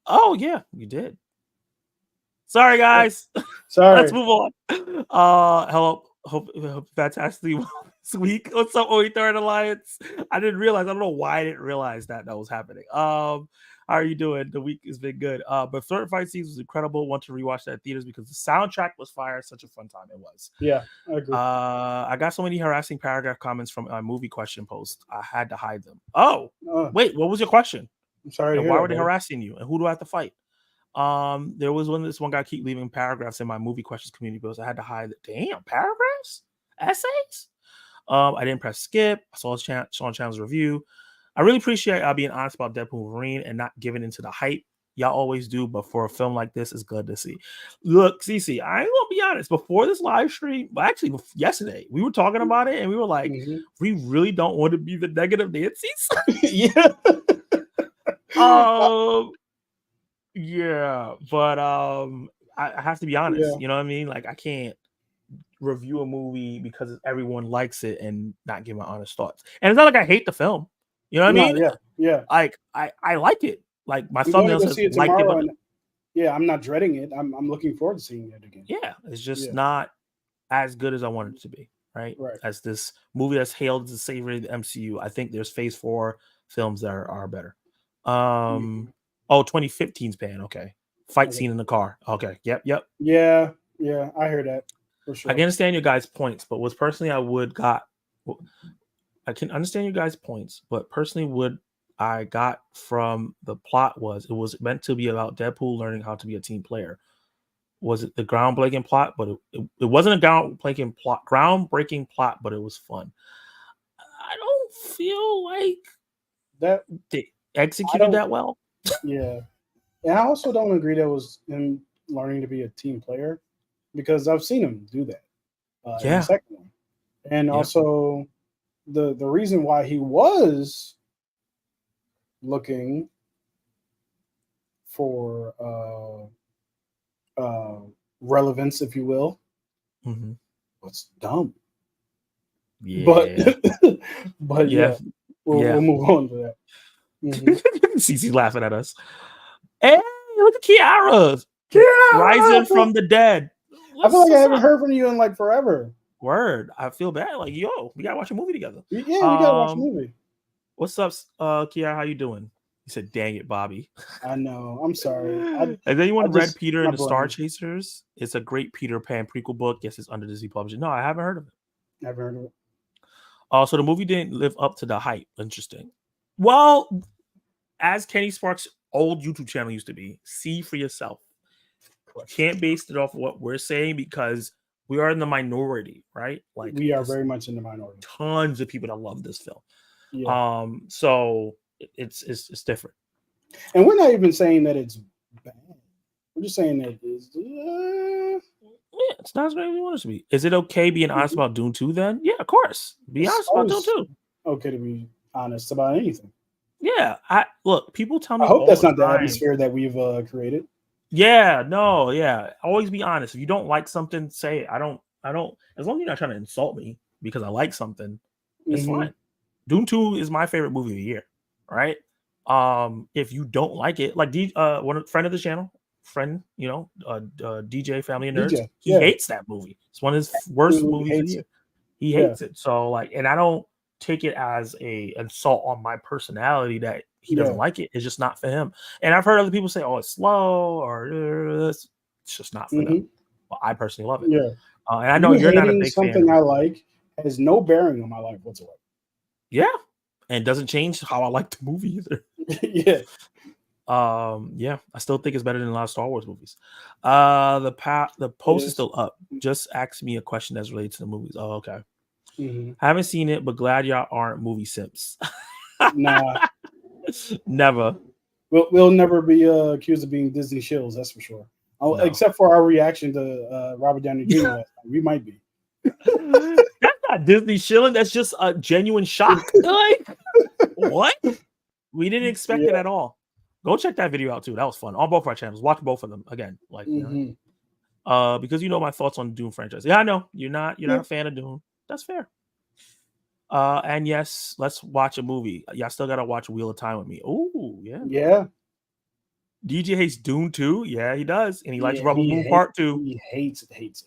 Oh yeah, you did. Sorry, guys. Sorry. Let's move on. Hello. Hope fantastically this week. What's up, OE Third Alliance? I didn't realize. I don't know why I didn't realize that was happening. How are you doing? The week has been good. But Third Fight Scenes was incredible. Want to rewatch that in theaters because the soundtrack was fire. Such a fun time it was. Yeah, I agree. I got so many harassing paragraph comments from a movie question post. I had to hide them. Oh, wait. What was your question? I'm sorry. Why were they harassing you? And who do I have to fight? There was this one guy keep leaving paragraphs in my movie questions community post. I had to hide it. Damn, paragraphs, essays. I didn't press skip. I saw Sean Chandler's review. I really appreciate y'all being honest about Deadpool Wolverine and not giving into the hype. Y'all always do, but for a film like this, it's good to see. Look, CC, I ain't gonna be honest. Before this live stream, actually yesterday, we were talking about it and we were like, we really don't want to be the negative Nancy's. Yeah. Yeah, but I have to be honest. You know what I mean? Like, I can't review a movie because everyone likes it and not give my honest thoughts. And it's not like I hate the film. You know what I mean? Yeah. Like I like it. Like my thumbnail says, like it. Yeah, I'm not dreading it. I'm looking forward to seeing it again. Yeah, it's just not as good as I wanted it to be. Right. As this movie that's hailed as the savior of the MCU. I think there's Phase 4 films that are better. 2015's ban. Okay. Fight scene in the car. Okay. Yep. Yeah. I heard that for sure. I can understand your guys' points, but what personally I can understand your guys' points, but personally what I got from the plot was it was meant to be about Deadpool learning how to be a team player. Was it the groundbreaking plot? But it wasn't a groundbreaking plot, but it was fun. I don't feel like that they executed that well. Yeah. And I also don't agree that was him learning to be a team player because I've seen him do that in the second one. And also the reason why he was looking for relevance, if you will, was dumb. Yeah. But we'll move on to that. CC laughing at us. Hey, look at Kiara rising from the dead. I feel like I haven't heard from you in like forever. Word. I feel bad. Like, yo, we gotta watch a movie together. Yeah, we gotta watch a movie. What's up, Kiara? How you doing? He said, "Dang it, Bobby." I know. I'm sorry. Has anyone read Peter and the Star Chasers? It's a great Peter Pan prequel book. Yes, it's under Disney Publishing. No, I haven't heard of it. Never heard of it. So the movie didn't live up to the hype. Interesting. Well, as Kenny Sparks' old YouTube channel used to be, see for yourself. You can't base it off of what we're saying because we are in the minority, right? Like, we are very much in the minority. Tons of people that love this film. Yeah. So it's different. And we're not even saying that it's bad. We're just saying that it's it's not as great as we want it to be. Is it okay being honest about Dune 2 then? Yeah, of course. Be honest about Dune 2. Okay to be honest about anything. Yeah. Look, people tell me. I hope that's not the atmosphere that we've created. Yeah, no, yeah. Always be honest. If you don't like something, say it. I don't, as long as you're not trying to insult me because I like something, it's fine. Dune 2 is my favorite movie of the year, right? If you don't like it, like one friend of the channel, DJ Family and Nerds, he hates that movie. It's one of his worst movies of the year. He hates it. So like, and I don't take it as a insult on my personality that he doesn't like it. It's just not for him. And I've heard other people say, "Oh, it's slow," or it's just not for them. Well, I personally love it. Yeah, and I know you're not a big fan. Something I like has no bearing on my life whatsoever. Yeah, and doesn't change how I like the movie either. Yeah. I still think it's better than a lot of Star Wars movies. The post is still up. Just ask me a question that's related to the movies. Oh, okay. Haven't seen it, but glad y'all aren't movie simps. Nah, never. We'll never be accused of being Disney shills. That's for sure. No. Except for our reaction to Robert Downey Jr. We might be. That's not Disney shilling. That's just a genuine shock. Like, what? We didn't expect it at all. Go check that video out too. That was fun on both our channels. Watch both of them again. Like, because you know my thoughts on Doom franchise. Yeah, I know you're not a fan of Doom. That's fair. And yes, let's watch a movie. Y'all still gotta watch Wheel of Time with me. Oh, yeah. Yeah. DJ hates Doom 2. Yeah, he does. And he likes Rebel Moon Part 2. He hates it.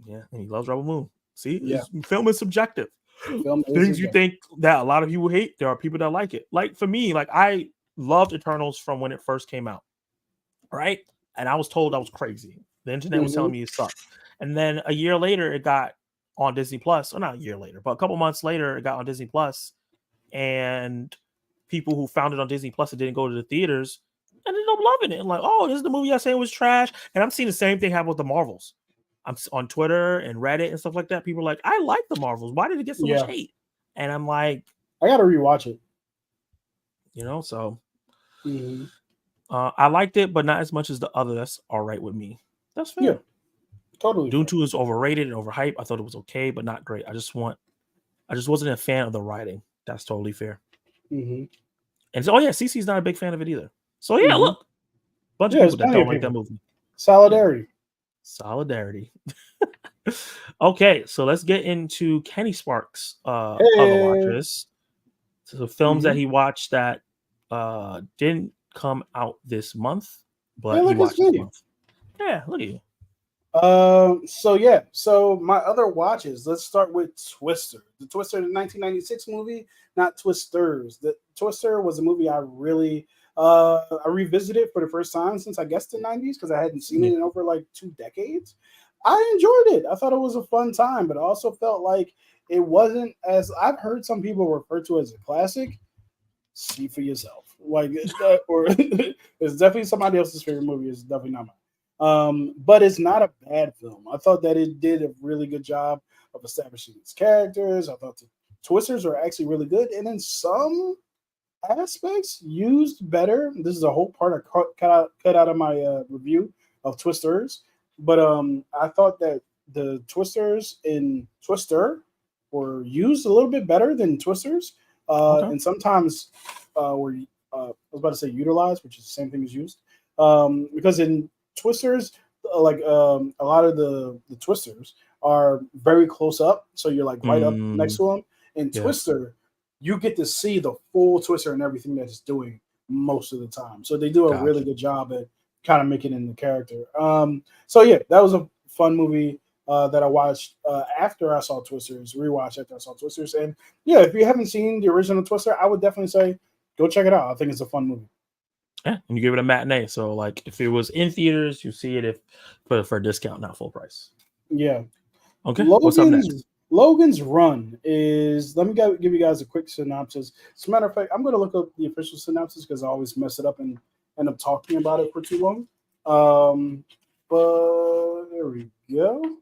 Yeah, and he loves Rebel Moon. See, Yeah. Film is subjective. Things you think that a lot of people hate, there are people that like it. Like for me, like I loved Eternals from when it first came out. Right? And I was told I was crazy. The internet was telling me it sucked. And then a year later, it got on Disney Plus. Or not a year later, but a couple months later, it got on Disney Plus. And people who found it on Disney Plus and didn't go to the theaters ended up loving it. And like, oh, this is the movie I said was trash. And I'm seeing the same thing happen with the Marvels. I'm on Twitter and Reddit and stuff like that. People are like, I like the Marvels. Why did it get so much hate? And I'm like, I gotta rewatch it. You know, so I liked it, but not as much as the other. That's all right with me. That's fair. Yeah, totally. Doom 2 is overrated and overhyped. I thought it was okay, but not great. I just wasn't a fan of the writing. That's totally fair. And so, CC's not a big fan of it either. So yeah, look, bunch of people that don't like that movie. Solidarity. Okay, so let's get into Kenny Sparks' other watches. So films that he watched that didn't come out this month, but he watched this month. Yeah, look at you. So my other watches, let's start with Twister. The Twister, the 1996 movie, not Twisters. The Twister was a movie I really I revisited for the first time since I guess the 90s because I hadn't seen it in over like 2 decades. I enjoyed it. I thought it was a fun time, but I also felt like it wasn't, as I've heard some people refer to as a classic. See for yourself. Like, or it's definitely somebody else's favorite movie. It's definitely not mine. But it's not a bad film. I thought that it did a really good job of establishing its characters. I thought the Twisters are actually really good, and in some aspects used better. This is a whole part I cut out of my review of Twisters. But I thought that the Twisters in Twister were used a little bit better than Twisters. And sometimes were I was about to say utilized, which is the same thing as used. Because in Twisters, a lot of the Twisters are very close up. So you're like right up next to them. In Twister, you get to see the full Twister and everything that it's doing most of the time. So they do a really good job at kind of making it in the character. So yeah, that was a fun movie that I watched after I saw Twisters, rewatched after I saw Twisters. And yeah, if you haven't seen the original Twister, I would definitely say go check it out. I think it's a fun movie. Yeah, and you give it a matinee. So like if it was in theaters, you see it for a discount, not full price. Yeah. Okay. What's up next? Logan's Run is, let me give you guys a quick synopsis. As a matter of fact, I'm going to look up the official synopsis because I always mess it up and end up talking about it for too long. But there we go.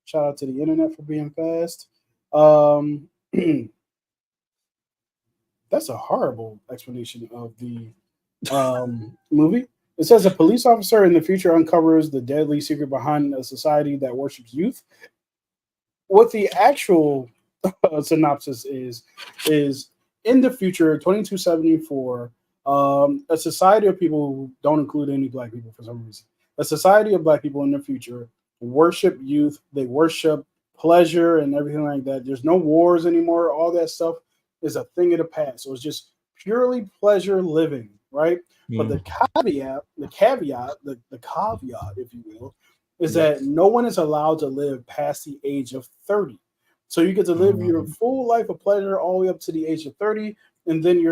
Shout out to the internet for being fast. That's a horrible explanation of the movie. It says a police officer in the future uncovers the deadly secret behind a society that worships youth. What the actual synopsis is in the future, 2274, a society of people who don't include any black people for some reason. A society of black people in the future worship youth. They worship pleasure and everything like that. There's no wars anymore. All that stuff is a thing of the past. So it's just purely pleasure living, right? But the caveat, if you will, is that no one is allowed to live past the age of 30. So you get to live your full life of pleasure all the way up to the age of 30, and then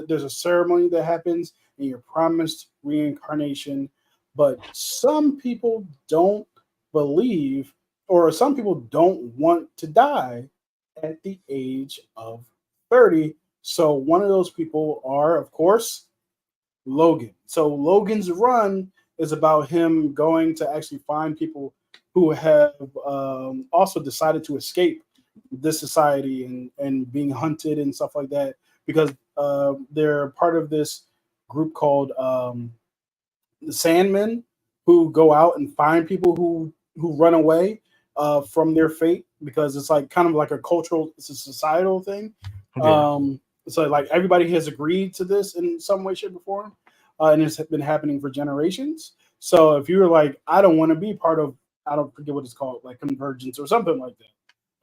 there's a ceremony that happens, and you're promised reincarnation. But some people don't believe, or some people don't want to die at the age of 30. So one of those people are, of course, Logan. So Logan's Run is about him going to actually find people who have also decided to escape this society and being hunted and stuff like that, because they're part of this group called the Sandmen, who go out and find people who run away from their fate, because it's like kind of like a cultural, it's a societal thing. Yeah. So like everybody has agreed to this in some way, shape, or form, and it's been happening for generations. So if you're like, I don't want to be part of, I don't forget what it's called, like convergence or something like that,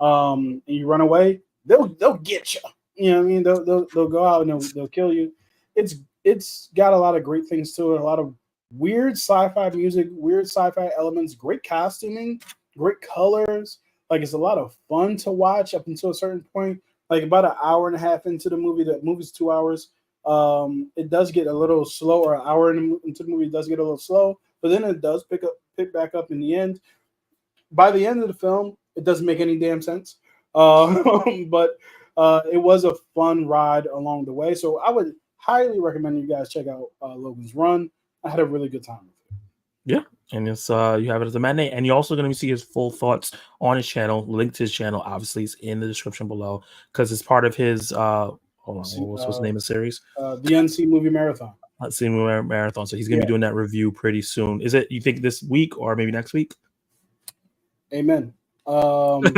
and you run away, they'll get you. You know what I mean? They'll go out and they'll kill you. It's got a lot of great things to it, a lot of weird sci-fi music, weird sci-fi elements, great costuming, great colors. Like it's a lot of fun to watch up until a certain point. Like about an hour and a half into the movie, the movie's 2 hours. It does get a little slow, or an hour into the movie, it does get a little slow, but then it does pick back up in the end. By the end of the film, it doesn't make any damn sense. But it was a fun ride along the way. So I would highly recommend you guys check out Logan's Run. I had a really good time with it. Yeah, and it's you have it as a matinee, and you're also going to see his full thoughts on his channel. Link to his channel, obviously, is in the description below because it's part of his. Hold on, what's the name of the series? The Unseen Movie Marathon. Unseen Movie Marathon. So he's going to be doing that review pretty soon. Is it? You think this week or maybe next week? Amen. Good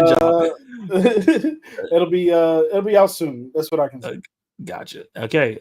job. It'll be out soon. That's what I can say. Gotcha. Okay.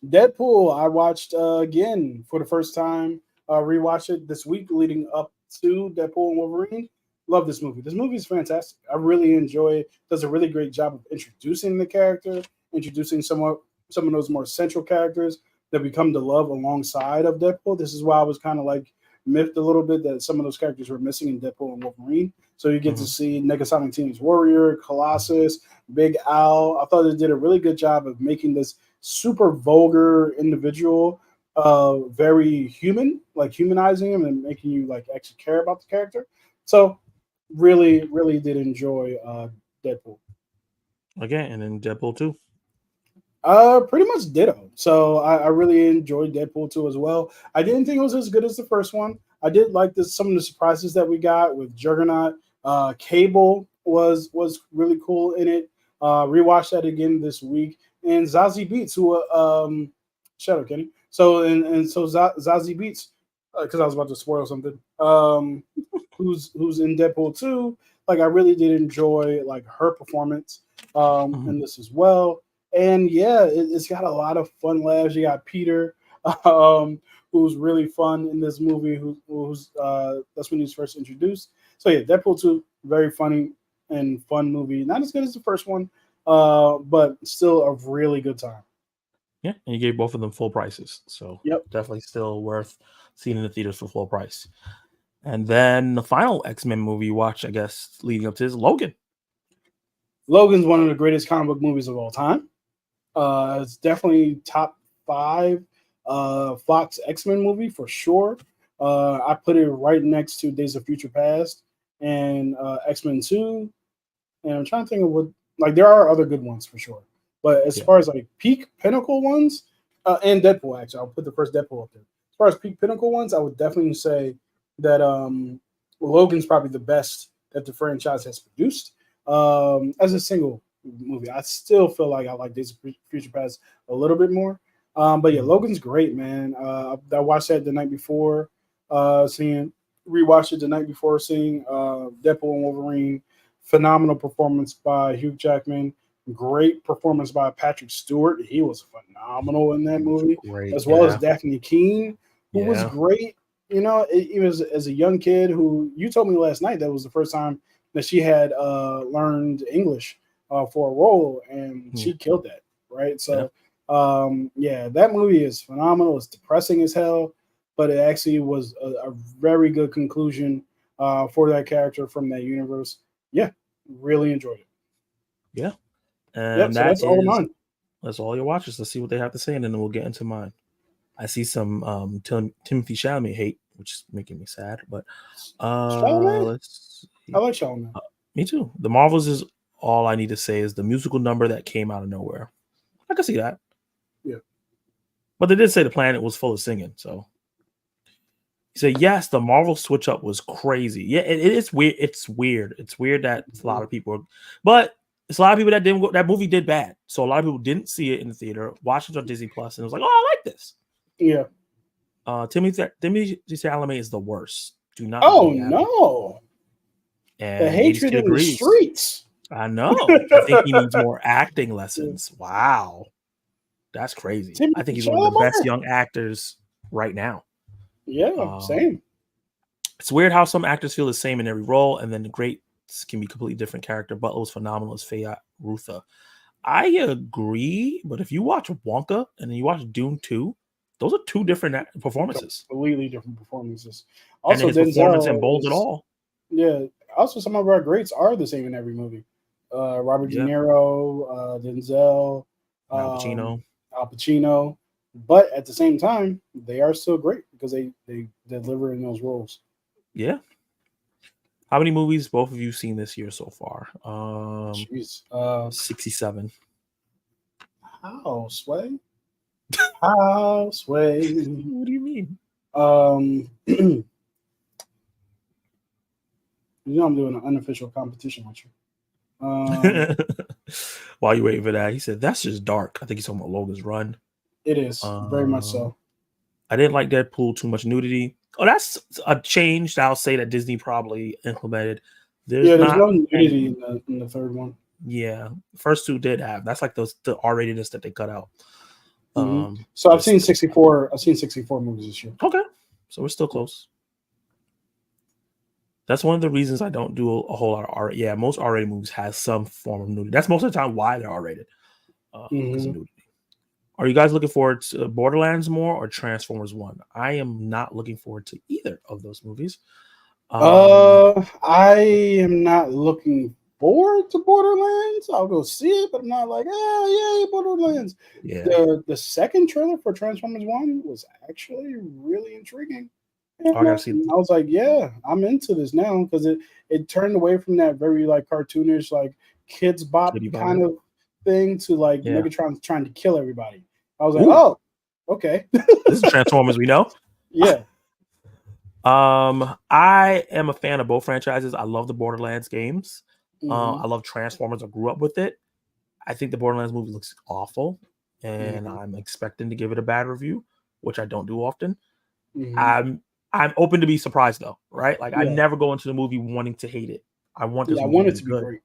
Deadpool. I watched again for the first time. Rewatched it this week leading up to Deadpool and Wolverine. Love this movie. This movie is fantastic. I really enjoy it. Does a really great job of introducing the character, introducing some of those more central characters that we come to love alongside of Deadpool. This is why I was kind of like miffed a little bit that some of those characters were missing in Deadpool and Wolverine. So you get to see Negasonic Teenage Warrior, Colossus, Big Al. I thought they did a really good job of making this super vulgar individual very human, like humanizing him and making you like actually care about the character. So really, really did enjoy Deadpool. Okay, and then Deadpool 2. Pretty much ditto. So I really enjoyed Deadpool 2 as well. I didn't think it was as good as the first one. I did like some of the surprises that we got with Juggernaut. Cable was really cool in it. Rewatched that again this week. And Zazie Beetz, who shut up, Kenny. So Zazie Beetz, because I was about to spoil something. Who's in Deadpool 2? Like I really did enjoy like her performance in this as well. And yeah, it's got a lot of fun laughs. You got Peter, who's really fun in this movie. Who's that's when he's first introduced. So yeah, Deadpool 2, very funny and fun movie. Not as good as the first one, but still a really good time. Yeah, and you gave both of them full prices. So definitely still worth seeing in the theaters for full price. And then the final X-Men movie you watch, I guess, leading up to is Logan. Logan's one of the greatest comic book movies of all time. It's definitely top 5 Fox X-Men movie for sure. I put it right next to Days of Future Past and X-Men 2. And I'm trying to think of what, like, there are other good ones for sure. But as far as like peak pinnacle ones, and Deadpool, actually, I'll put the first Deadpool up there. As far as peak pinnacle ones, I would definitely say that Logan's probably the best that the franchise has produced. As a single movie, I still feel like I like Days of Future Past a little bit more. But yeah, Logan's great, man. I watched that the night before, rewatched it the night before seeing Deadpool and Wolverine. Phenomenal performance by Hugh Jackman. Great performance by Patrick Stewart. He was phenomenal in that movie, as well as Daphne Keane, who was great. You know, it was as a young kid who you told me last night that was the first time that she had learned English for a role, and she killed that, right? So, that movie is phenomenal. It's depressing as hell, but it actually was a very good conclusion for that character from that universe. Yeah, really enjoyed it. Yeah. And so that's all of mine. That's all your watches. Let's see what they have to say, and then we'll get into mine. I see some Timothy Chalamet hate, which is making me sad. But let's see. I like Chalamet. Me too. The Marvels is all I need to say is the musical number that came out of nowhere. I can see that. Yeah. But they did say the planet was full of singing. So he said, yes, the Marvel switch up was crazy. Yeah, it is weird. It's weird. It's weird that a lot of people, but it's a lot of people that didn't go. That movie did bad. So a lot of people didn't see it in the theater, watched it on Disney Plus, and it was like, oh, I like this. Yeah. Timothy Chalamet is the worst. Do not. Oh be happy. no! The And hatred in the agrees. streets. I know. I think he needs more acting lessons. Wow. That's crazy. I think he's one of the best young actors right now. Yeah, same. It's weird how some actors feel the same in every role, and then the greats can be completely different character. Butler was phenomenal as Fayat Rutha. I agree, but if you watch Wonka and then you watch Dune 2, those are two different performances. Completely different performances. Also, and his performance in both at all. Yeah. Also, some of our greats are the same in every movie. Robert De Niro, Denzel, Al Pacino. But at the same time, they are still great because they deliver in those roles. Yeah. How many movies both of you seen this year so far? 67. How, Sway? How, Sway? What do you mean? You know I'm doing an unofficial competition with you. While you waiting for that, he said, that's just dark. I think he's talking about Logan's Run. It is. Very much so. I didn't like Deadpool, too much nudity. Oh, that's a change that I'll say that Disney probably implemented. There's no nudity in the third one. Yeah. First two did have. That's like the R-ratedness that they cut out. So I've seen 64. I've seen 64 movies this year. Okay. So we're still close. That's one of the reasons I don't do a whole lot of R. Yeah, most R-rated movies have some form of nudity. That's most of the time why they're R-rated. Because of nudity. Are you guys looking forward to Borderlands more or Transformers 1? I am not looking forward to either of those movies. I am not looking forward to Borderlands. I'll go see it, but I'm not like, yay, Borderlands. Yeah. The second trailer for Transformers 1 was actually really intriguing. I was like, yeah, I'm into this now because it turned away from that very like cartoonish, like kids bop kind of thing to like Megatron trying to kill everybody. I was like, oh, okay. This is Transformers we know. Yeah. I am a fan of both franchises. I love the Borderlands games. I love Transformers. I grew up with it. I think the Borderlands movie looks awful, and I'm expecting to give it a bad review, which I don't do often. I'm open to be surprised though, right? Like I never go into the movie wanting to hate it. I want this movie to be good. Great.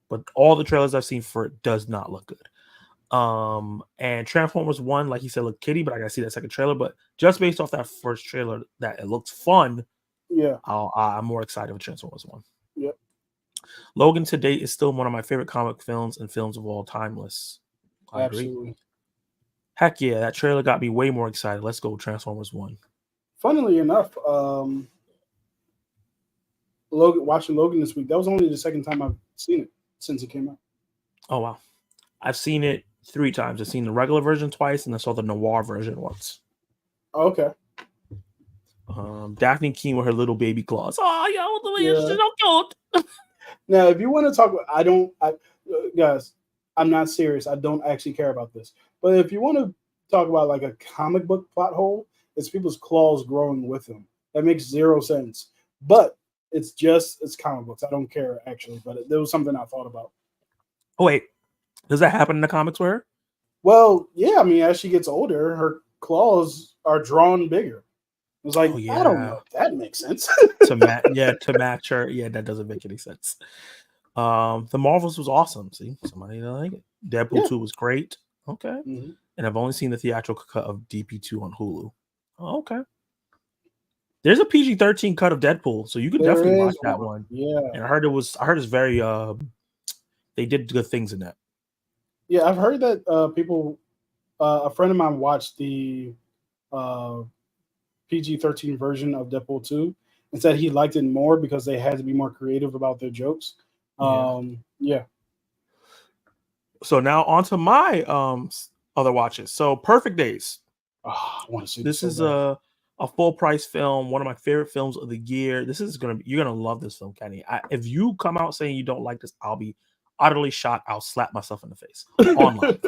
But all the trailers I've seen for it does not look good. And Transformers 1, like he said, looked kitty, but I gotta see that second trailer. But just based off that first trailer, that it looks fun. Yeah, I'm more excited for Transformers 1. Yep. Logan to date is still one of my favorite comic films and films of all time lists. I agree. Heck yeah, that trailer got me way more excited. Let's go Transformers 1. Funnily enough, watching Logan this week, that was only the second time I've seen it since it came out. Oh wow. I've seen it 3 times. I've seen the regular version twice, and I saw the noir version once. Oh, okay. Daphne Keane with her little baby claws. Oh, yo, she's so cute. Now, if you want to talk, guys, I'm not serious. I don't actually care about this. But if you want to talk about like a comic book plot hole, it's people's claws growing with them. That makes 0 sense. But it's comic books. I don't care actually, but there was something I thought about. Oh wait. Does that happen in the comics with her? Well, yeah. I mean, as she gets older, her claws are drawn bigger. It was like, I don't know if that makes sense. to match her. Yeah, that doesn't make any sense. The Marvels was awesome. See, somebody didn't like it. Deadpool 2 was great. Okay. And I've only seen the theatrical cut of DP2 on Hulu. Oh, okay. There's a PG-13 cut of Deadpool, so you could definitely watch that one. Yeah. And I heard it's very they did good things in that. Yeah, I've heard that people a friend of mine watched the PG-13 version of Deadpool 2 and said he liked it more because they had to be more creative about their jokes. Yeah. So now on to my other watches. So Perfect Days. Oh, I want to see this. Is a full price film, one of my favorite films of the year. You're gonna love this film, Kenny. If you come out saying you don't like this, I'll be utterly shocked. I'll slap myself in the face online.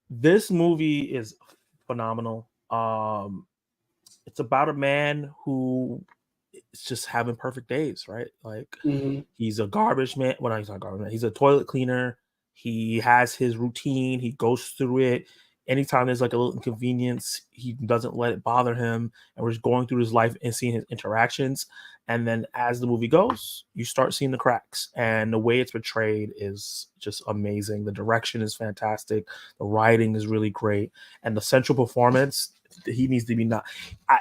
This movie is phenomenal. It's about a man who is just having perfect days, right? Like he's a garbage man. Well, he's not a garbage man. He's a toilet cleaner. He has his routine. He goes through it. anytime there's like a little inconvenience, he doesn't let it bother him, and we're just going through his life and seeing his interactions. And then as the movie goes, you start seeing the cracks, and the way it's portrayed is just amazing. The direction is fantastic, the writing is really great, and the central performance, he needs to be not.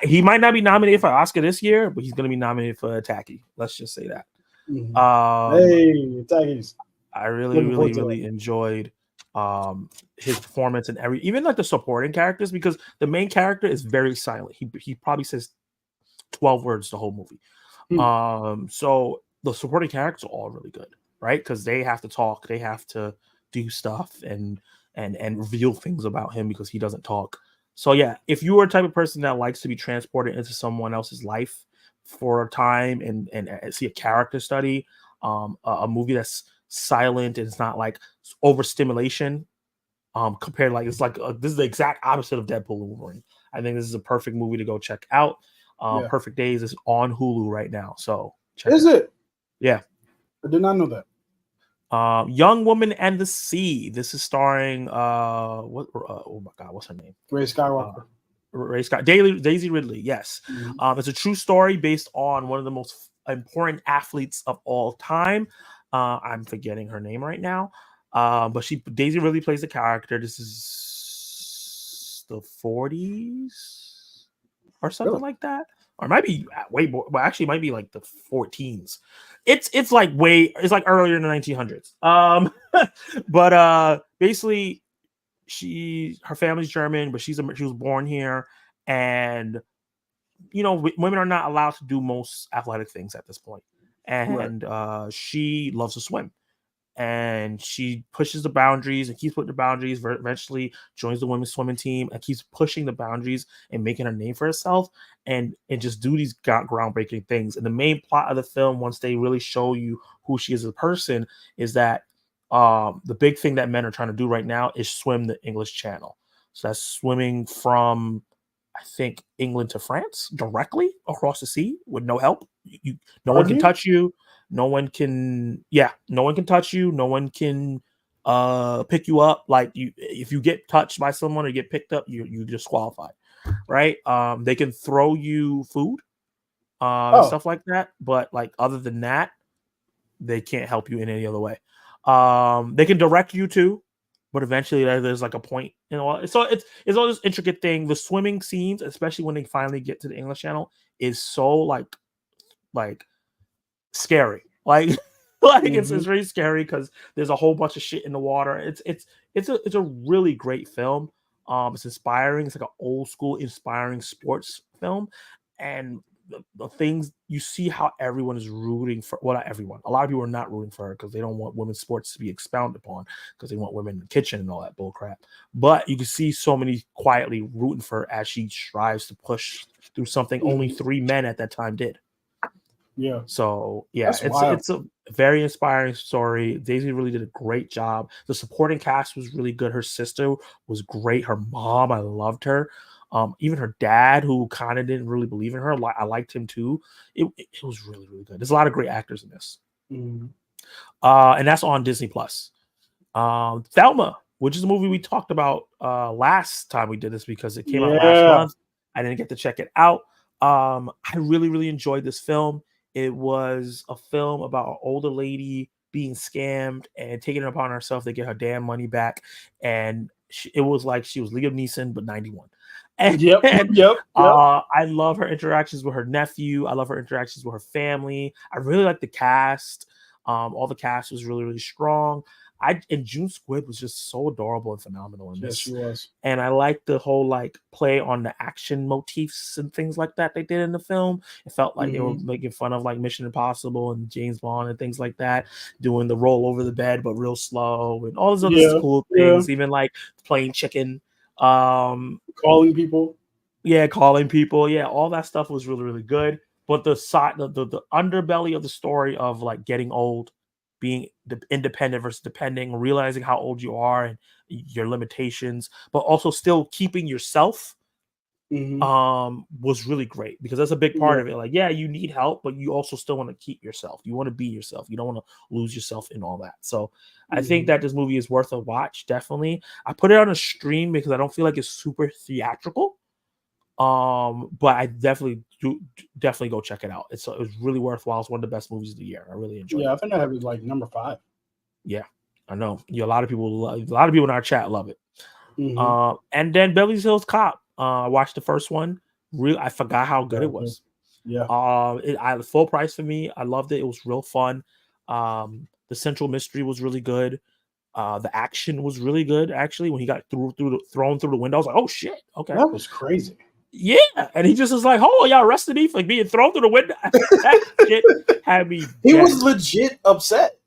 He might not be nominated for Oscar this year, but he's going to be nominated for Tacky. Let's just say that. Hey, Taggies. I really enjoyed his performance and even like the supporting characters, because the main character is very silent. He probably says 12 words the whole movie. So the supporting characters are all really good, right? Because they have to talk, they have to do stuff and reveal things about him because he doesn't talk. So yeah, if you are a type of person that likes to be transported into someone else's life for a time and see a character study, a movie that's silent and it's not like overstimulation, compared, like it's like this is the exact opposite of Deadpool and Wolverine. I think this is a perfect movie to go check out. Perfect Days is on Hulu right now, so check it? Yeah, I did not know that. Young Woman and the Sea. This is starring oh my god, what's her name? Ray Skywalker. Daisy Ridley. Yes. It's a true story based on one of the most important athletes of all time. I'm forgetting her name right now. But Daisy Ridley plays the character. This is the 40s or something like that. Or it might be way more, but actually it might be like the 14s. It's like earlier in the 1900s. But basically her family's German, but she was born here, and women are not allowed to do most athletic things at this point. And she loves to swim, and she pushes the boundaries and keeps putting the boundaries. Eventually joins the women's swimming team and keeps pushing the boundaries and making a name for herself, and just do these groundbreaking things. And the main plot of the film, once they really show you who she is as a person, is that the big thing that men are trying to do right now is swim the English Channel. So that's swimming from, I think, England to France directly across the sea with no help. No one can touch you. No one can touch you. No one can pick you up. Like if you get touched by someone or get picked up, you're disqualified, right? They can throw you food, stuff like that. But like other than that, they can't help you in any other way. They can direct you too, but eventually there's like a point, so it's all this intricate thing. The swimming scenes, especially when they finally get to the English Channel, is so like scary. Like it's very scary because there's a whole bunch of shit in the water. It's a really great film. It's inspiring. It's like an old school inspiring sports film, and the things you see, how everyone is rooting for, well, not everyone, a lot of people are not rooting for her because they don't want women's sports to be expounded upon, because they want women in the kitchen and all that bull crap. But you can see so many quietly rooting for her as she strives to push through something only 3 men at that time did. Yeah. So yeah, it's a very inspiring story. Daisy really did a great job. The supporting cast was really good. Her sister was great. Her mom, I loved her. Even her dad, who kind of didn't really believe in her, I liked him too. It was really, really good. There's a lot of great actors in this. And that's on Disney Plus. Thelma, which is a movie we talked about last time we did this because it came out last month. I didn't get to check it out. I really, really enjoyed this film. It was a film about an older lady being scammed and taking it upon herself to get her damn money back. And it was like she was Liam Neeson, but 91. And, yep. I love her interactions with her nephew. I love her interactions with her family. I really like the cast. All the cast was really, really strong. And June Squibb was just so adorable and phenomenal in this. Yes, she was. And I like the whole like play on the action motifs and things like that they did in the film. It felt like they were making fun of like Mission Impossible and James Bond and things like that, doing the roll over the bed but real slow and all those other cool things. Even like playing chicken, calling people. Yeah, calling people. Yeah, all that stuff was really, really good. But the underbelly of the story of like getting old, being independent versus depending, realizing how old you are and your limitations, but also still keeping yourself was really great because that's a big part of it. Like, yeah, you need help, but you also still want to keep yourself. You want to be yourself. You don't want to lose yourself in all that. So I think that this movie is worth a watch. Definitely. I put it on a stream because I don't feel like it's super theatrical. But I definitely go check it out. It was really worthwhile. It's one of the best movies of the year. I really enjoyed it. Yeah, I think I have it like number 5. Yeah, I know. Yeah, a lot of people in our chat love it. And then Beverly Hills Cop. I watched the first one. I forgot how good it was. Yeah. I full price for me. I loved it. It was real fun. The central mystery was really good. The action was really good. Actually, when he got thrown through the window, I was like, "Oh shit!" Okay, that was crazy. Yeah, and he just was like, "Oh, y'all arrested me for being thrown through the window." That shit had me. He was legit upset.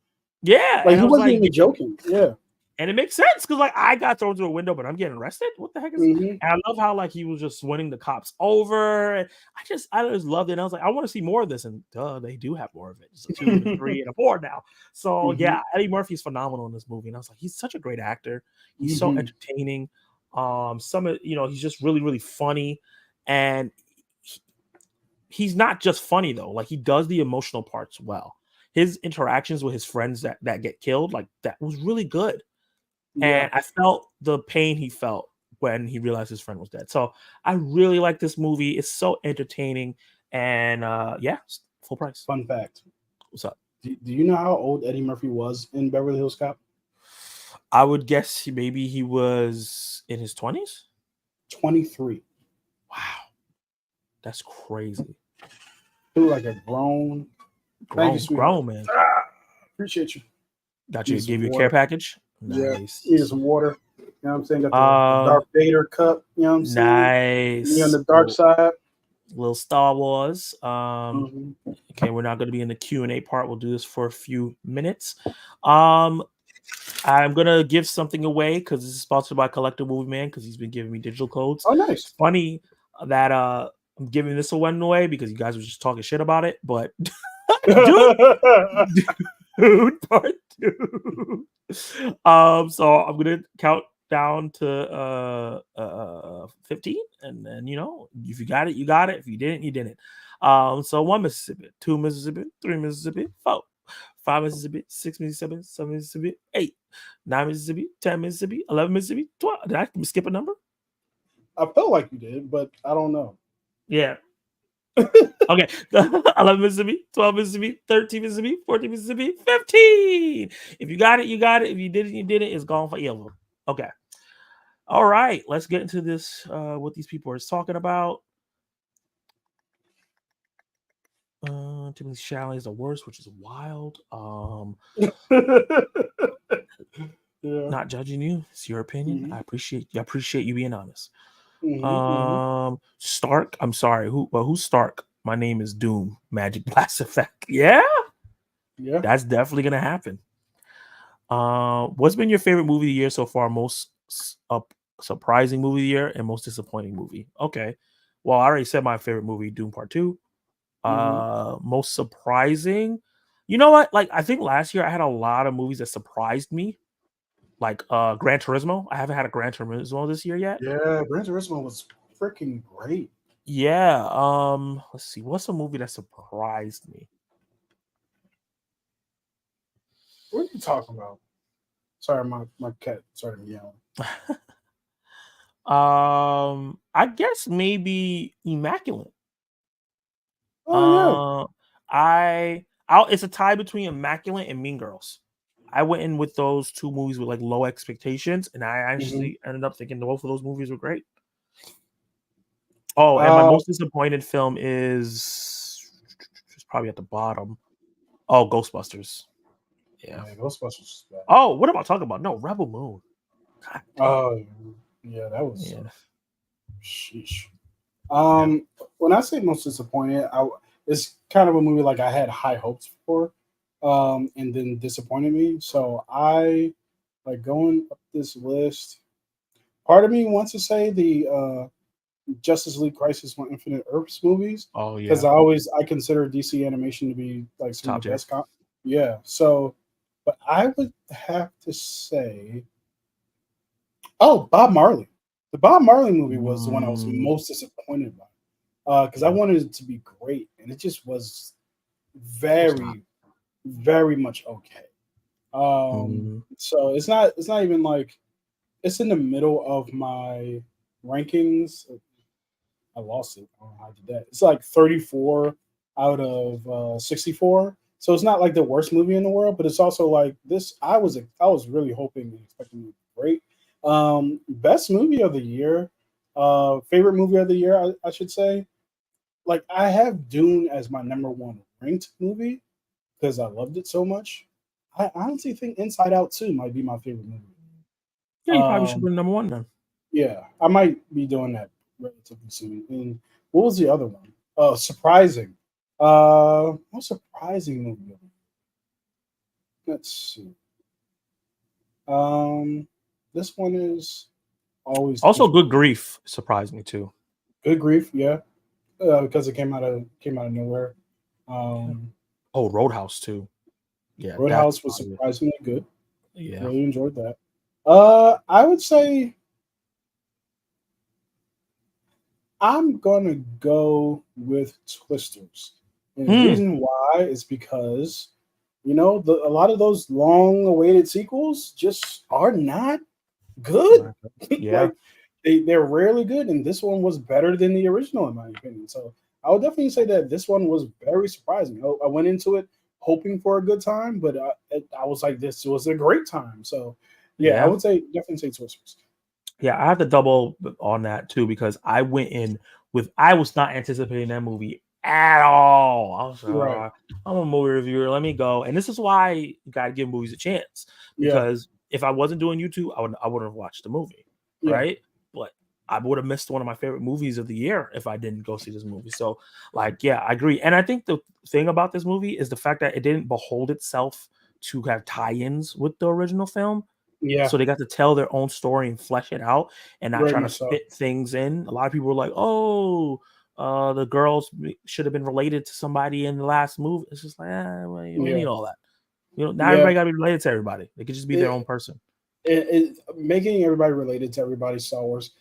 Yeah, like he wasn't even joking. Yeah. And it makes sense because like I got thrown through a window, but I'm getting arrested. What the heck is? And I love how like he was just winning the cops over. And I just loved it. And I was like, I want to see more of this. And they do have more of it. It's a 2, and a 3, and a 4 now. So yeah, Eddie Murphy's phenomenal in this movie. And I was like, he's such a great actor. He's so entertaining. He's just really, really funny. And he's not just funny though. Like he does the emotional parts well. His interactions with his friends that get killed, like that was really good. And I felt the pain he felt when he realized his friend was dead. So I really like this movie. It's so entertaining. And full price. Fun fact. What's up? Do you know how old Eddie Murphy was in Beverly Hills Cop? I would guess maybe he was in his 20s. 23. Wow. That's crazy. He was like a grown man. Appreciate you. Got you. Gave you a care package. Nice. Yeah, needed some water. You know what I'm saying? Got the Darth Vader cup. You know what I'm saying? Nice. Me on the dark side. Little Star Wars. Okay, we're not going to be in the Q&A part. We'll do this for a few minutes. I'm gonna give something away because this is sponsored by Collector Movie Man because he's been giving me digital codes. Oh, nice. It's funny that I'm giving this one away because you guys were just talking shit about it, but dude, part 2. So I'm gonna count down to 15, and then if you got it, you got it. If you didn't, you didn't. So 1 Mississippi, 2 Mississippi, 3 Mississippi, 4, 5 Mississippi, 6 Mississippi, 7 Mississippi, 8, 9 Mississippi, 10 Mississippi, 11 Mississippi, 12. Did I skip a number? I felt like you did, but I don't know. Yeah. Okay. 11 Mississippi, 12 Mississippi, 13 Mississippi, 14 Mississippi, 15. If you got it, you got it. If you didn't, you didn't. It's gone for yellow. Okay. All right. Let's get into this. What these people are talking about. Timothy Chalamet is the worst, which is wild. Not judging you. It's your opinion. I appreciate you being honest. Stark. I'm sorry. Who's Stark? My name is Doom. Magic Blast Effect. Yeah. That's definitely gonna happen. What's been your favorite movie of the year so far? Most surprising movie of the year and most disappointing movie. Okay. Well, I already said my favorite movie, Doom Part 2. Most surprising. You know what? Like I think last year I had a lot of movies that surprised me. Like Gran Turismo. I haven't had a Gran Turismo this year yet. Yeah, Gran Turismo was freaking great. Yeah. Let's see. What's a movie that surprised me? What are you talking about? Sorry, my cat started yelling. I guess maybe Immaculate. Oh yeah. It's a tie between Immaculate and Mean Girls. I went in with those two movies with like low expectations, and I actually ended up thinking both of those movies were great. Oh, and my most disappointed film is probably at the bottom. Oh, Ghostbusters. Yeah, Ghostbusters. Oh, what am I talking about? No, Rebel Moon. Oh, yeah, that was. Yeah. Sheesh. When I say most disappointed, it's kind of a movie like I had high hopes for. And then disappointed me. So I like going up this list. Part of me wants to say the Justice League Crisis on Infinite Earths movies. Oh yeah, because I consider DC animation to be like some of the best. Yeah. So, but I would have to say, Bob Marley. The Bob Marley movie was the one I was Mm, most disappointed by, because I wanted it to be great, and it just was was not. very, very much okay. Mm, So it's not even like it's in the middle of my rankings. I lost it. I don't know how I did that. It's like 34 out of 64. So it's not like the worst movie in the world, but it's also like this. I was really hoping and expecting it to be great. Best movie of the year, favorite movie of the year, I should say. Like I have Dune as my number one ranked movie because I loved it so much. I honestly think Inside Out 2 might be my favorite movie. yeah, you probably should Um, be number one then. yeah, I might be doing that relatively soon. And what was the other one? Oh, surprising. What surprising movie? Let's see. Um, this one is always Also, interesting. Good Grief surprised me too. Good grief, yeah, because it came out of nowhere. Yeah. Um, Oh, Roadhouse too. Yeah, that's Roadhouse was probably surprisingly good. yeah. Really enjoyed that. I would say I'm gonna go with Twisters, and the Hmm. reason why is because a lot of those long-awaited sequels just are not good. Yeah, Like they're rarely good, and this one was better than the original in my opinion. So I would definitely say that this one was very surprising. I went into it hoping for a good time, but I was like, this was a great time. So yeah, I yeah, would say definitely say Twisters. yeah. I have to double on that too because I went in with I was not anticipating that movie at all. I was like, Right. "Oh, I'm a movie reviewer. Let me go." And this is why you gotta give movies a chance Yeah. because if I wasn't doing YouTube, I wouldn't have watched the movie, Yeah. right? But I would have missed one of my favorite movies of the year if I didn't go see this movie. So, like, yeah, I agree. And I think the thing about this movie is the fact that it didn't behold itself to have tie-ins with the original film. Yeah. So they got to tell their own story and flesh it out and not Very try to much so. fit things in. A lot of people were like, "Oh, the girls should have been related to somebody in the last movie." It's just like, well, you don't need Yeah. all that. Not Yeah. everybody got to be related to everybody. They could just be their own It, person. making everybody related to everybody Star Wars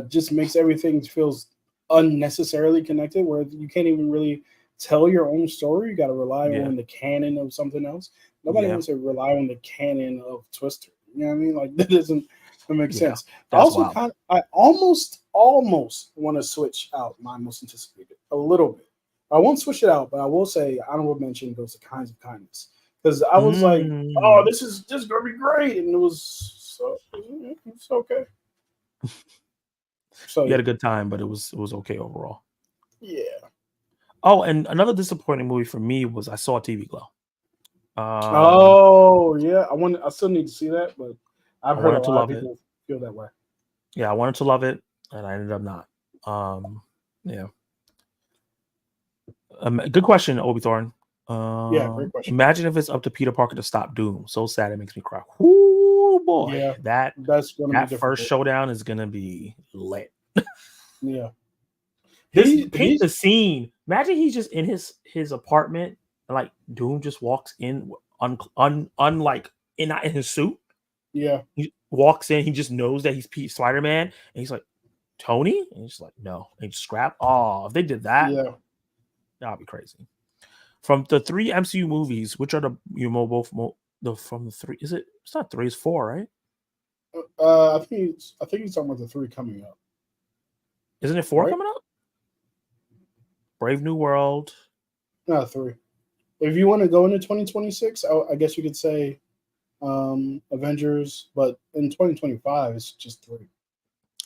just makes everything feels unnecessarily connected where you can't even really tell your own story. You got to rely Yeah, on the canon of something else. Nobody yeah, wants to rely on the canon of Twister. You know what I mean? Like that makes yeah. sense. That's wild. I almost want to switch out my most anticipated a little bit. I won't switch it out, but I will say honorable mention goes to Kinds of Kindness because I was like, oh, Mm. this is just gonna be great, and it's okay. So You had yeah, a good time, but it was okay overall. yeah. Oh, and another disappointing movie for me was I saw TV Glow. Um, Oh yeah, I still need to see that, but I've I heard a wanted to lot of love it. people feel that way. Yeah, I wanted to love it, and I ended up not. Um, yeah. Good question, Obi Thorn. Yeah, great question. Imagine if it's up to Peter Parker to stop Doom. So sad it makes me cry. Ooh boy, Yeah, that that's gonna be that first difficult. showdown is gonna be lit. Yeah, This paint the he's scene. Imagine he's just in his apartment, and like Doom just walks in, unlike not in his suit. yeah, He walks in. He just knows that he's Pete Spider Man, and he's like Tony, and he's like no, and he just scrap. Oh, if they did that, yeah. that'd be crazy. From the three MCU movies, which are the the from the three? Is it? It's not three. It's four, right? I think he's talking about the three coming up, Isn't it four right? coming up? Brave New World. No, three. If you want to go into 2026, I guess you could say Avengers, but in 2025 it's just three.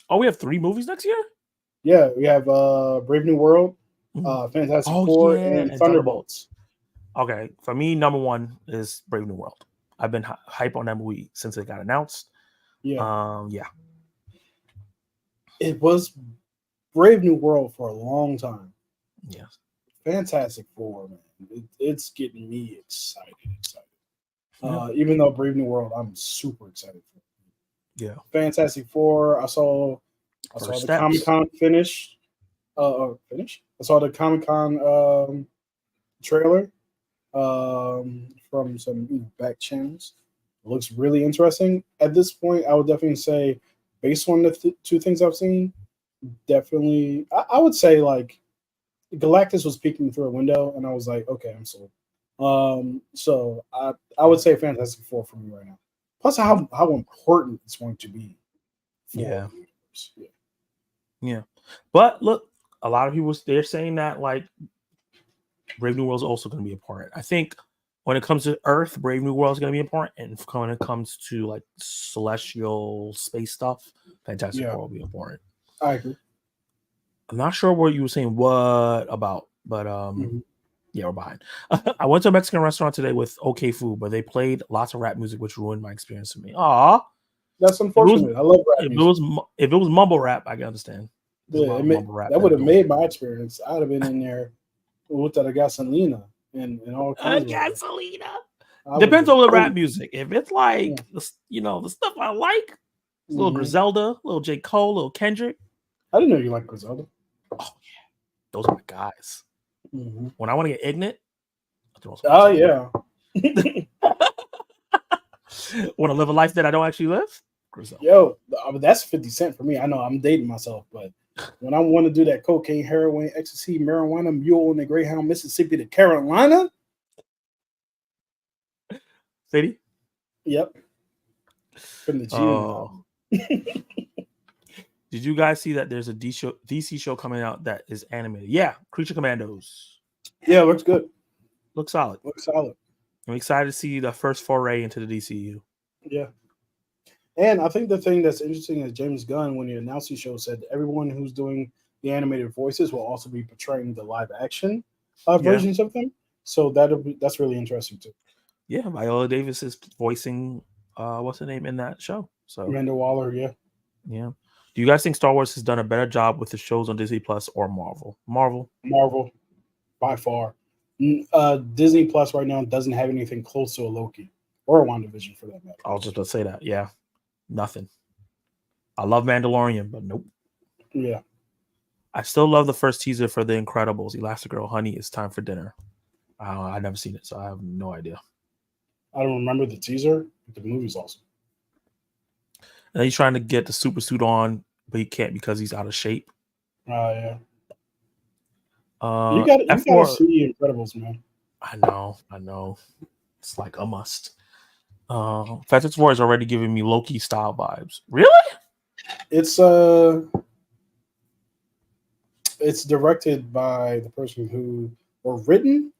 Oh, we have three movies next year. Yeah, we have Brave New World, Mhm. Fantastic Oh Four, yeah, and and Thunderbolts. Thunderbolts. Okay, for me, number one is Brave New World. I've been hype on that movie since it got announced. Yeah, Yeah, it was Brave New World for a long time. yeah, Fantastic Four, man, it's getting me excited. yeah, Even though Brave New World, I'm super excited for. yeah. Fantastic Four, I saw First the Comic steps. Con finish. Finish. I saw the Comic Con trailer from some back channels. It looks really interesting. At this point, I would definitely say based on the two things I've seen, definitely, I would say like Galactus was peeking through a window, and I was like, okay, I'm sold. So I would say Fantastic Four for me right now. Plus, how important it's going to be. Yeah. Yeah. Yeah. But look, a lot of people they're saying that like Brave New World is also going to be important. I think when it comes to Earth, Brave New World is going to be important, and when it comes to like celestial space stuff, Fantastic Four will be important. I agree. I'm not sure what you were saying. What about? But yeah, we're behind. I went to a Mexican restaurant today with okay food, but they played lots of rap music, which ruined my experience for me. Aw, that's unfortunate. I love rap music. If it was mumble rap, I can understand. Yeah, that would have made my experience. I'd have been in there with the gasolina and all kinds of gasolina. Depends on the rap music. If it's like the stuff I like, little Griselda, little J. Cole, little Kendrick. I didn't know you liked Griselda. Oh yeah, those are my guys. When I want to get ignorant, oh yeah. Want to live a life that I don't actually live? Griselda. Yo, that's 50 Cent for me. I know I'm dating myself, but when I want to do that cocaine, heroin, ecstasy, marijuana, mule, and the Greyhound, Mississippi to Carolina. City? Yep. From the June. Did you guys see that there's a DC show coming out that is animated? Yeah, Creature Commandos. Yeah, looks good. Looks solid. I'm excited to see the first foray into the DCU. Yeah. And I think the thing that's interesting is James Gunn, when he announced the show, said everyone who's doing the animated voices will also be portraying the live action versions of them. So that's really interesting too. Yeah, Viola Davis is voicing what's her name in that show. So Amanda Waller, yeah. Yeah. Do you guys think Star Wars has done a better job with the shows on Disney Plus or Marvel? Marvel, by far. Disney Plus right now doesn't have anything close to a Loki or a WandaVision for that matter. I was just going to say that. Yeah. Nothing. I love Mandalorian, but nope. Yeah. I still love the first teaser for The Incredibles. Elastigirl, honey, it's time for dinner. I've never seen it, so I have no idea. I don't remember the teaser, but the movie's awesome. And he's trying to get the super suit on, but he can't because he's out of shape. Yeah. You got to see Incredibles, man. I know. It's like a must. Fantastic Four is already giving me Loki style vibes. Really? It's directed by the person who, or written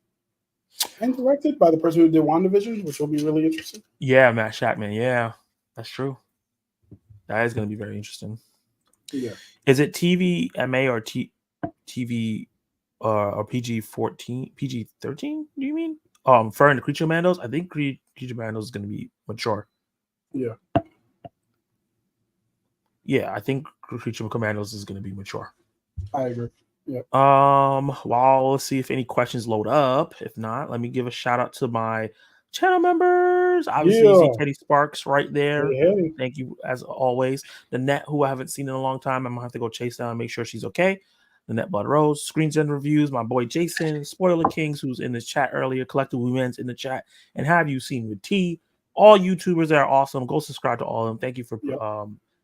and directed by the person who did WandaVision, which will be really interesting. Yeah, Matt Shackman. Yeah, that's true. That is going to be very interesting. Yeah. Is it TV MA or TV or PG-14, PG-13? Do you mean? Referring to Creature Commandos, I think Creature Commandos is going to be mature. Yeah. Yeah, I think Creature Commandos is going to be mature. I agree. Yeah. Well, let's see if any questions load up. If not, let me give a shout out to my channel members. Obviously, you see Teddy Sparks right there. Hey. Thank you as always. The Net, who I haven't seen in a long time, I'm gonna have to go chase down and make sure she's okay. The Net Blood Rose, Screens and Reviews, my boy Jason, Spoiler Kings, who's in the chat earlier, Collective Women's in the chat, and Have You Seen with T. All YouTubers that are awesome. Go subscribe to all of them. Thank you for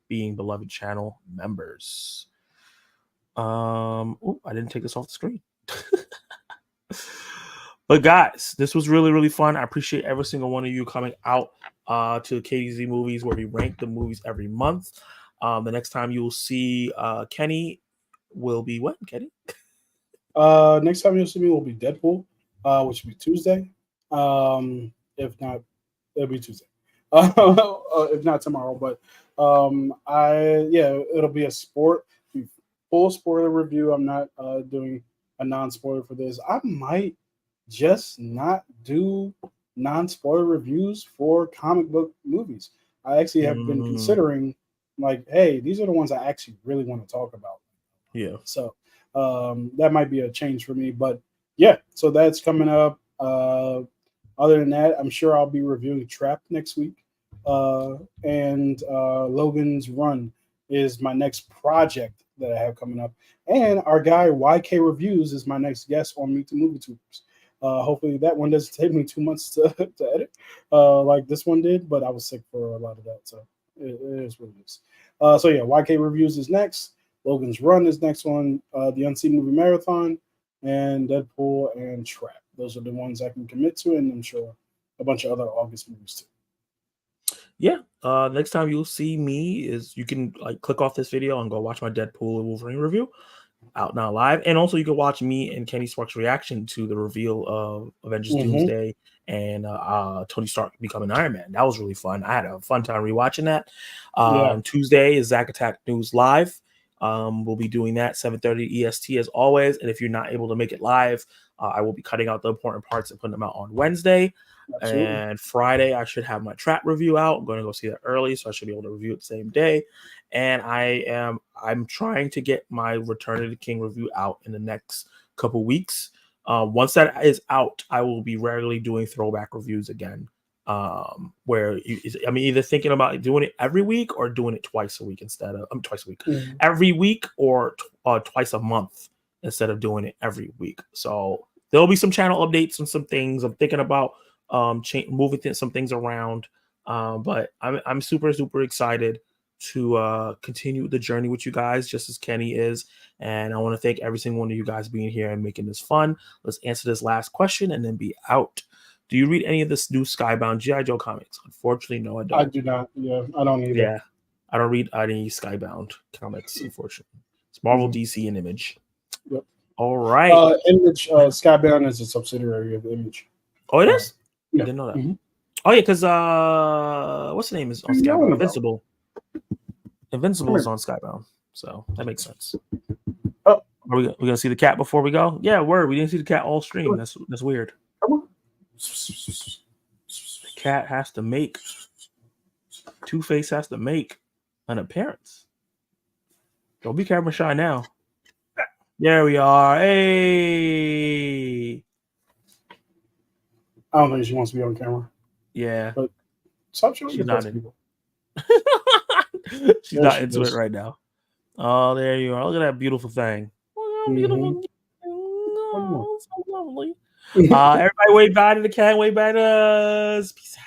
being beloved channel members. I didn't take this off the screen. But guys, this was really, really fun. I appreciate every single one of you coming out to KDZ Movies, where we rank the movies every month. The next time you'll see Kenny will be what, Kenny? Next time you'll see me will be Deadpool, which will be Tuesday. If not, it'll be Tuesday. If not tomorrow, but it'll be a full spoiler review. I'm not doing a non-spoiler for this. I might just not do non-spoiler reviews for comic book movies. I actually have been considering, like, hey, these are the ones I actually really want to talk about. Yeah. So that might be a change for me. But yeah, so that's coming up. Other than that, I'm sure I'll be reviewing Trap next week. And Logan's Run is my next project that I have coming up. And our guy YK Reviews is my next guest on Meet the Movie Tubers. Hopefully that one doesn't take me 2 months to edit like this one did, but I was sick for a lot of that. So It is what it is. So yeah, YK Reviews is next. Logan's Run is next one. The Unseen Movie Marathon, and Deadpool and Trap. Those are the ones I can commit to, and I'm sure a bunch of other August movies too. Yeah. Next time you'll see me is you can like click off this video and go watch my Deadpool and Wolverine review out now live, and also you can watch me and Kenny Sparks' reaction to the reveal of Avengers Doomsday and Tony Stark becoming Iron Man. That was really fun. I had a fun time rewatching that. On Tuesday is Zack Attack News Live. We'll be doing that 7:30 EST as always. And if you're not able to make it live, I will be cutting out the important parts and putting them out on Wednesday. Absolutely. And Friday, I should have my Trap review out. I'm going to go see that early, so I should be able to review it the same day. And I'm trying to get my Return of the King review out in the next couple weeks. Once that is out, I will be regularly doing throwback reviews again. Where I'm either thinking about doing it every week or doing it twice a week instead of twice a week, every week or twice a month instead of doing it every week. So there'll be some channel updates and some things I'm thinking about moving some things around. But I'm super excited to continue the journey with you guys, just as Kenny is. And I want to thank every single one of you guys being here and making this fun. Let's answer this last question and then be out. Do you read any of this new Skybound G.I. Joe comics? Unfortunately, no, I don't. I do not. Yeah, I don't either. Yeah, I don't read any Skybound comics, unfortunately. It's Marvel, DC, and Image. Yep. All right. Image, Skybound is a subsidiary of Image. Oh, it is? Yeah. I didn't know that. Oh, yeah, because what's the name is on Skybound? Invincible. Invincible is on Skybound, so that makes sense. Oh, are we gonna see the cat before we go? Yeah, word. We didn't see the cat all stream. That's weird. The cat has to make Two-Face has to make an appearance. Don't be camera shy now. There we are. Hey. I don't think she wants to be on camera. Yeah. But stop showing She's not people. She's Yeah, not she into is. it right now. Oh, there you are. Look at that beautiful thing. Beautiful. Oh, so lovely. Everybody wave bye to the cat. Wave bye to us. Peace out.